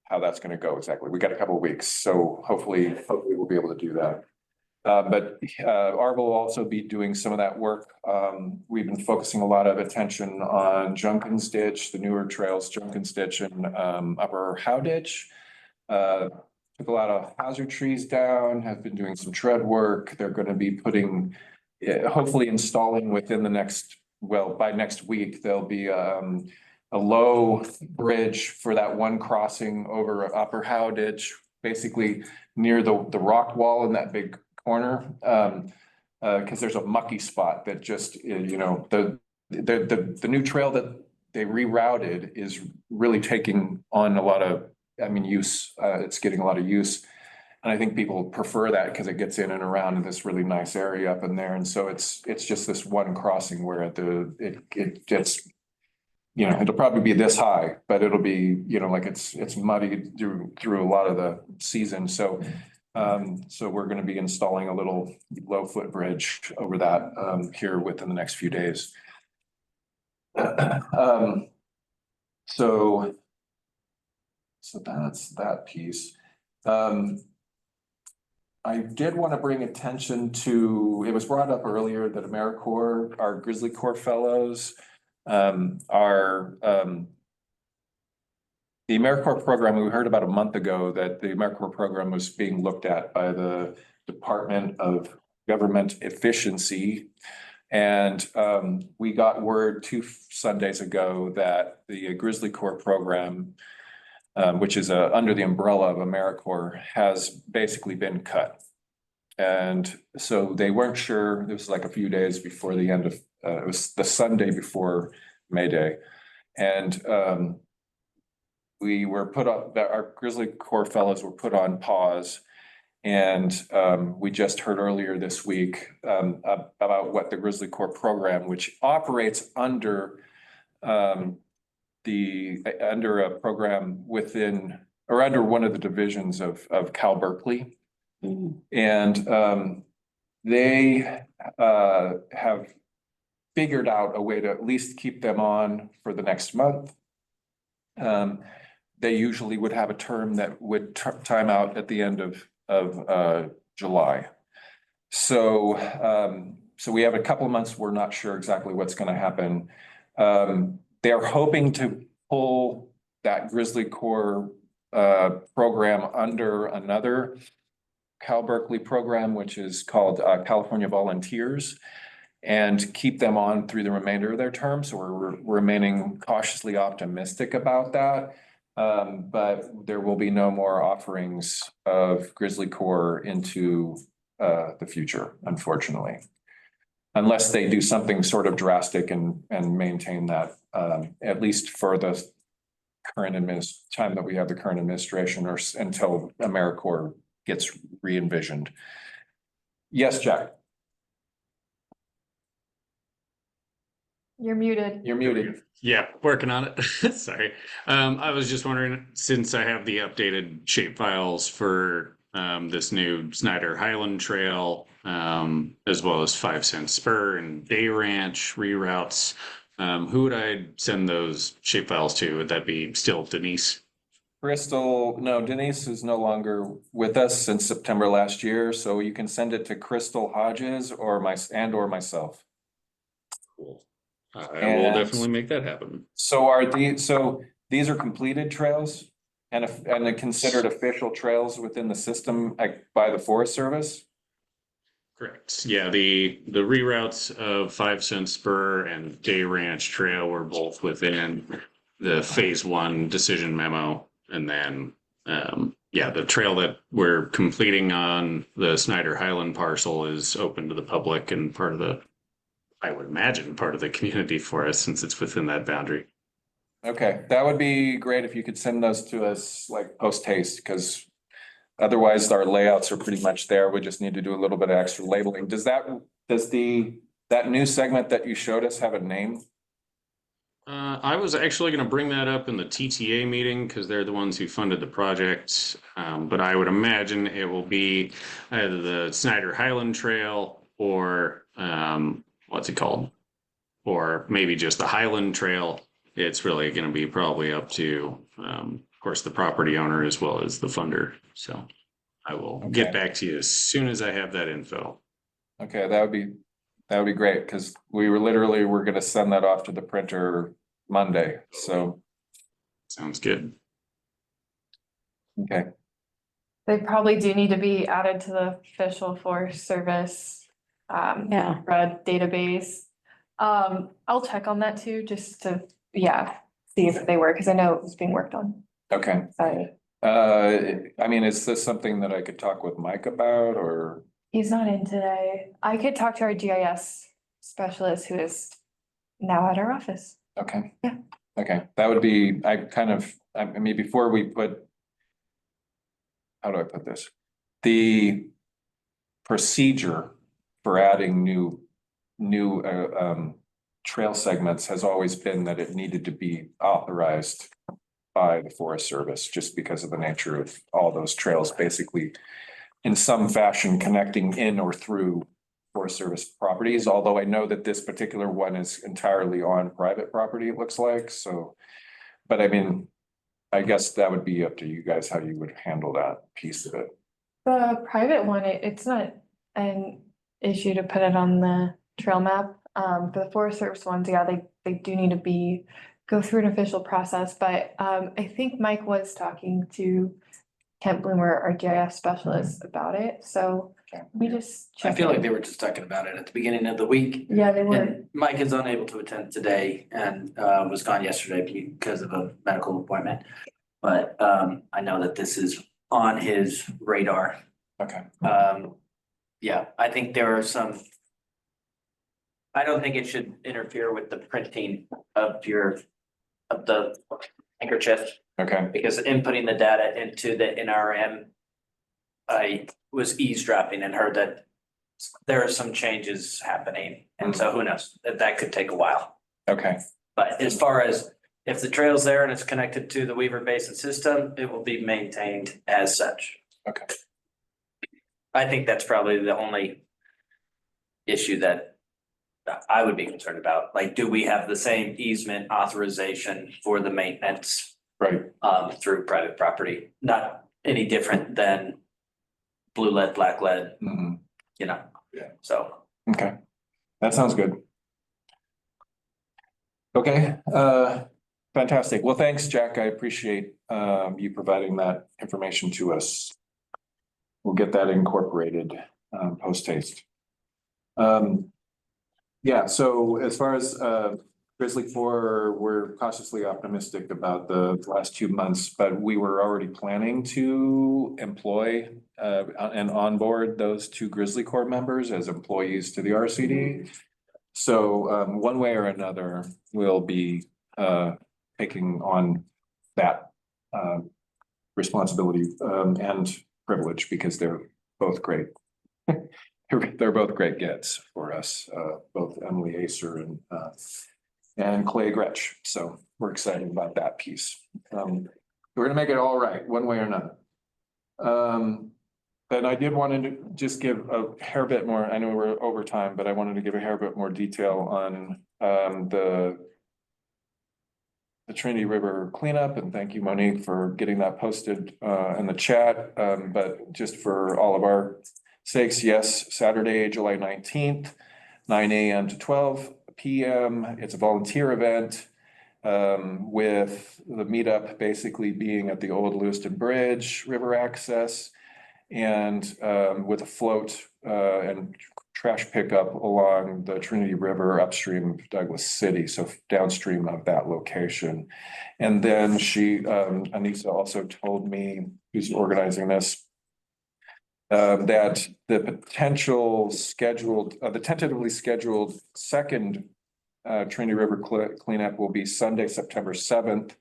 how that's going to go exactly. We got a couple of weeks, so hopefully we'll be able to do that. But ARB will also be doing some of that work. We've been focusing a lot of attention on Junkins Ditch, the newer trails, Junkins Ditch and Upper How Ditch. Took a lot of hazard trees down, have been doing some tread work. They're going to be putting, hopefully installing within the next, by next week, there'll be a low bridge for that one crossing over Upper How Ditch, basically near the rock wall in that big corner. Because there's a mucky spot that just, the new trail that they rerouted is really taking on a lot of, use. It's getting a lot of use. And I think people prefer that because it gets in and around in this really nice area up in there. And so it's just this one crossing where it gets, it'll probably be this high, but it'll be, like it's muddy through a lot of the season. So we're going to be installing a little low foot bridge over that here within the next few days. So that's that piece. I did want to bring attention to, it was brought up earlier that AmeriCorps, our Grizzly Corps fellows, the AmeriCorps program, we heard about a month ago that the AmeriCorps program was being looked at by the Department of Government Efficiency. And we got word 2 Sundays ago that the Grizzly Corps program, which is under the umbrella of AmeriCorps, has basically been cut. And so they weren't sure. It was like a few days before the end of, it was the Sunday before May Day. And we were put up, our Grizzly Corps fellows were put on pause. And we just heard earlier this week about what the Grizzly Corps program, which operates under under a program within or under one of the divisions of Cal Berkeley. And they have figured out a way to at least keep them on for the next month. They usually would have a term that would time out at the end of July. So we have a couple of months. We're not sure exactly what's going to happen. They're hoping to pull that Grizzly Corps program under another Cal Berkeley program, which is called California Volunteers, and keep them on through the remainder of their term. So we're remaining cautiously optimistic about that. But there will be no more offerings of Grizzly Corps into the future, unfortunately. Unless they do something sort of drastic and maintain that, at least for the current time that we have the current administration, or until AmeriCorps gets re-envisioned. Yes, Jack, You're muted. you're muted. Yeah, working on it. Sorry. I was just wondering, since I have the updated shape files for this new Snyder Highland Trail, as well as 5 Cent Spur and Day Ranch reroutes, who would I send those shape files to? Would that be still Denise? Crystal, no, Denise is no longer with us since September last year, so you can send it to Crystal Hodges or myself. Cool. I will And- definitely make that happen. So these are completed trails and they're considered official trails within the system, like, by the Forest Service? Correct. Yeah, the reroutes of 5 Cent Spur and Day Ranch Trail were both within the phase 1 decision memo. And then, yeah, the trail that we're completing on the Snyder Highland parcel is open to the public and part of the, I would imagine, part of the community for us, since it's within that boundary. Okay, that would be great if you could send those to us like post haste, because otherwise our layouts are pretty much there. We just need to do a little bit of extra labeling. Does that new segment that you showed us have a name? I was actually going to bring that up in the TTA meeting because they're the ones who funded the project. But I would imagine it will be either the Snyder Highland Trail or what's it called? Or maybe just the Highland Trail. It's really going to be probably up to, of course, the property owner as well as the funder. So I will get back to you as soon as I have that info. Okay, that would be great, because we're going to send that off to the printer Monday, so. Sounds good. Okay, They probably do need to be added to the official Forest Service Yeah. red database. I'll check on that too, just to, see if they were, because I know it was being worked on. okay. Sorry. I mean, is this something that I could talk with Mike about, or? He's not in today. I could talk to our GIS specialist who is now at our office. Okay. Yeah. Okay, that would be, I mean, before we put. How do I put this? The procedure for adding new trail segments has always been that it needed to be authorized by the Forest Service, just because of the nature of all those trails, basically in some fashion connecting in or through Forest Service properties, although I know that this particular one is entirely on private property, it looks like, so. But I mean, I guess that would be up to you guys how you would handle that piece of it. The private one, it's not an issue to put it on the trail map. For the Forest Service ones, they do need to go through an official process, but I think Mike was talking to Kent Bloomer, our GIS specialist, about it, so we just. I feel check like in. they were just talking about it at the beginning of the week. Yeah, they were. And Mike is unable to attend today and was gone yesterday because of a medical appointment. But I know that this is on his radar. Okay. Yeah, I think there are some. I don't think it should interfere with the printing of the handkerchief. Okay. Because inputting the data into the NRM, I was eavesdropping and heard that there are some changes happening. And so who knows, that could take a while. Okay. But as far as if the trail's there and it's connected to the Weaver Basin system, it will be maintained as such. Okay. I think that's probably the only issue that I would be concerned about. Like, do we have the same easement authorization for the maintenance? Right. Through private property, not any different than blue lead, black lead, you know, so. Okay, that sounds good. Okay, fantastic. Well, thanks, Jack. I appreciate you providing that information to us. We'll get that incorporated post haste. Yeah, so as far as Grizzly 4, we're cautiously optimistic about the last 2 months, but we were already planning to employ and onboard those 2 Grizzly Corps members as employees to the RCD. So one way or another, we'll be taking on that responsibility and privilege because they're both great. They're both great gets for us, both Emily Acer and Clay Gretsch. So we're excited about that piece. We're gonna make it all right, one way or another. And I did want to just give a hair bit more, I know we're over time, but I wanted to give a hair bit more detail on the Trinity River cleanup, and thank you, Monique, for getting that posted in the chat. But just for all of our sakes, yes, Saturday, July 19th, 9 a.m. to 12 p.m. It's a volunteer event with the meetup basically being at the old Lewiston Bridge, river access, and with a float and trash pickup along the Trinity River upstream of Douglas City, so downstream of that location. And then Anissa also told me, who's organizing this, that the tentatively scheduled second Trinity River cleanup will be Sunday, September 7th.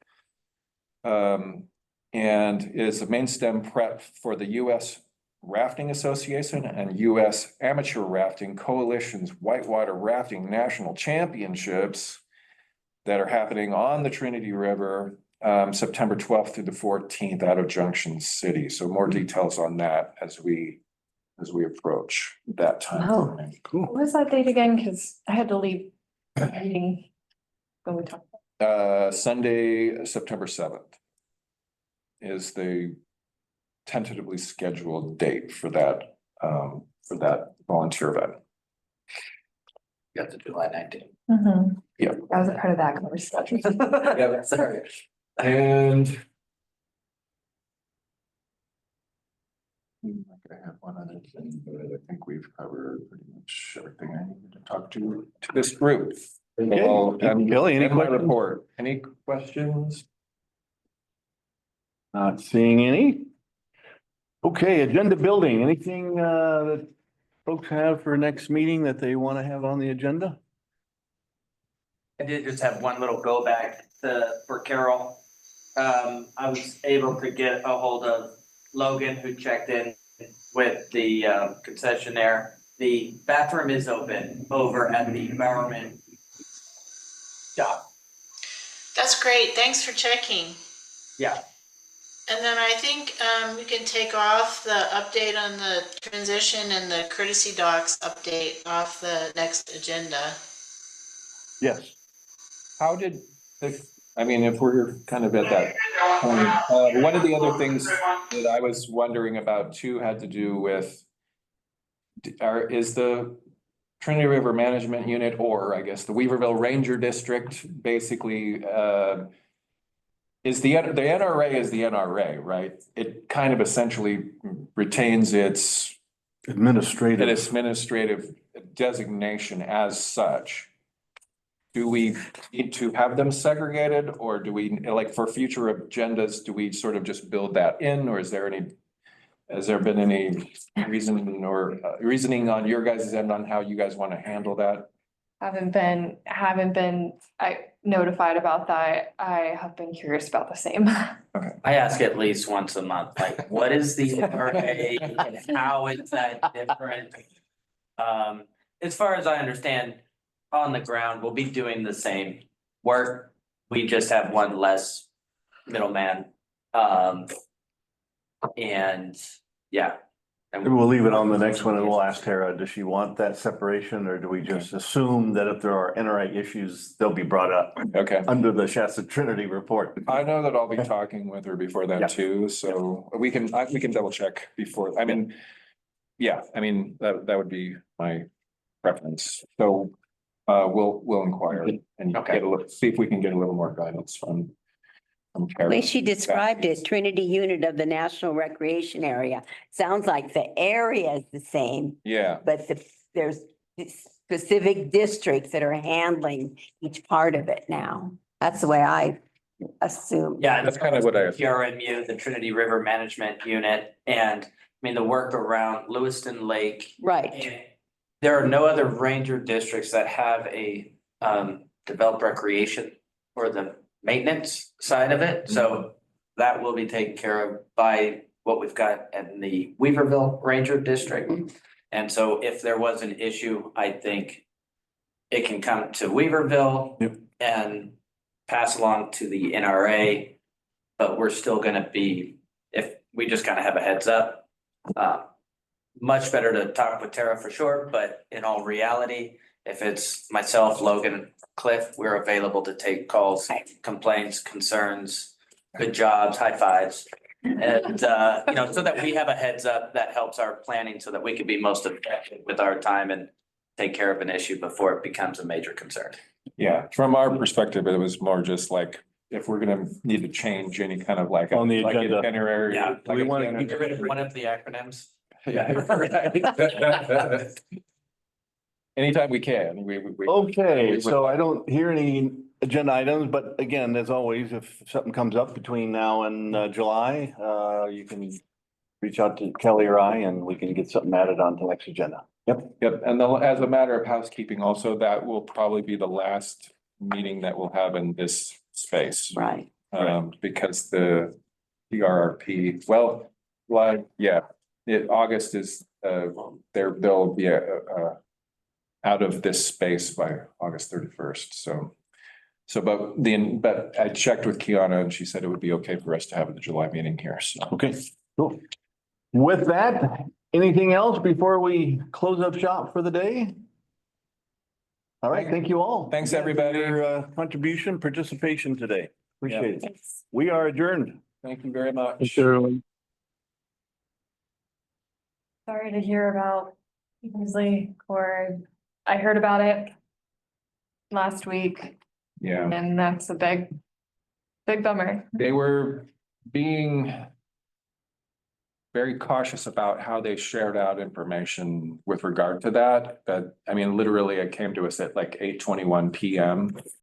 And is a main stem prep for the U.S. Rafting Association and U.S. Amateur Rafting Coalition's Whitewater Rafting National Championships that are happening on the Trinity River, September 12th through the 14th out of Junction City. So more details on that as we approach that time. Oh, Cool. What was that date again? Because I had to leave the meeting when we talked. Sunday, September 7th is the tentatively scheduled date for that volunteer event. Got the July 19th. Mm-hmm. Yeah. I was a part of that conversation. Yeah, that's all right. And I have one other thing, but I think we've covered pretty much everything I needed to talk to this group. Okay. Kelly, any And my questions? report. Any questions? Not seeing any. Okay, agenda building, anything that folks have for next meeting that they want to have on the agenda? I did just have one little go back for Carol. I was able to get a hold of Logan, who checked in with the concessionaire. The bathroom is open over at the Bowerman shop. That's great. Thanks for checking. Yeah. And then I think we can take off the update on the transition and the courtesy docs update off the next agenda. Yes. How did if we're kind of at that point, one of the other things that I was wondering about too had to do with is the Trinity River Management Unit, or I guess the Weaverville Ranger District, basically is the NRA is the NRA, right? It kind of essentially retains its administrative designation as such. Do we need to have them segregated, or do we, like, for future agendas, do we sort of just build that in, or has there been any reasoning on your guys' end on how you guys want to handle that? Haven't been notified about that. I have been curious about the same. I ask at least once a month, like, what is the NRA and how is that different? As far as I understand, on the ground, we'll be doing the same work. We just have one less middleman. And yeah. Maybe we'll leave it on the next one and we'll ask Tara, does she want that separation, or do we just assume that if there are NRA issues, they'll be brought up? Okay. Under the Shasta Trinity report. I know that I'll be talking with her before then too, so we can double check before, that would be my preference. So we'll inquire and see if we can get a little more guidance from The way she described it, Trinity Unit of the National Recreation Area, sounds like the area is the same, Yeah, but there's specific districts that are handling each part of it now. That's the way I assume. Yeah, That's kind of what I- TRMU, the Trinity River Management Unit, and I mean, the work around Lewiston Lake. Right. There are no other ranger districts that have a developed recreation or the maintenance side of it, so that will be taken care of by what we've got in the Weaverville Ranger District. And so if there was an issue, I think it can come to Weaverville and pass along to the NRA, but we're still gonna be, if we just kind of have a heads up. Much better to talk with Tara for sure, but in all reality, if it's myself, Logan, Cliff, we're available to take calls, complaints, concerns, good jobs, high fives. And, so that we have a heads up that helps our planning so that we can be most effective with our time and take care of an issue before it becomes a major concern. Yeah, from our perspective, it was more just like, if we're gonna need to change any kind of like. On the like agenda. Itinerary. Yeah, like we wanna itinerary. Get rid of one of the acronyms. Yeah, right. Anytime we can, we. Okay, so I don't hear any agenda items, but again, as always, if something comes up between now and July, you can reach out to Kelly or I and we can get something added on to next agenda. Yep, and as a matter of housekeeping, also, that will probably be the last meeting that we'll have in this space. Right. Because the PRRP, well, like, yeah, August is, there'll be a out of this space by August 31st, so. But I checked with Kiana and she said it would be okay for us to have the July meeting here, so. Okay, cool. With that, anything else before we close up shop for the day? All right, thank you all. Thanks, everybody. For your contribution, participation today. Appreciate it. We are adjourned. Thank you very much. Sure. Sorry to hear about Kingsley Cord. I heard about it last week Yeah, and that's a big bummer. they were being very cautious about how they shared out information with regard to that. But I mean, literally, it came to us at like 8:21 PM.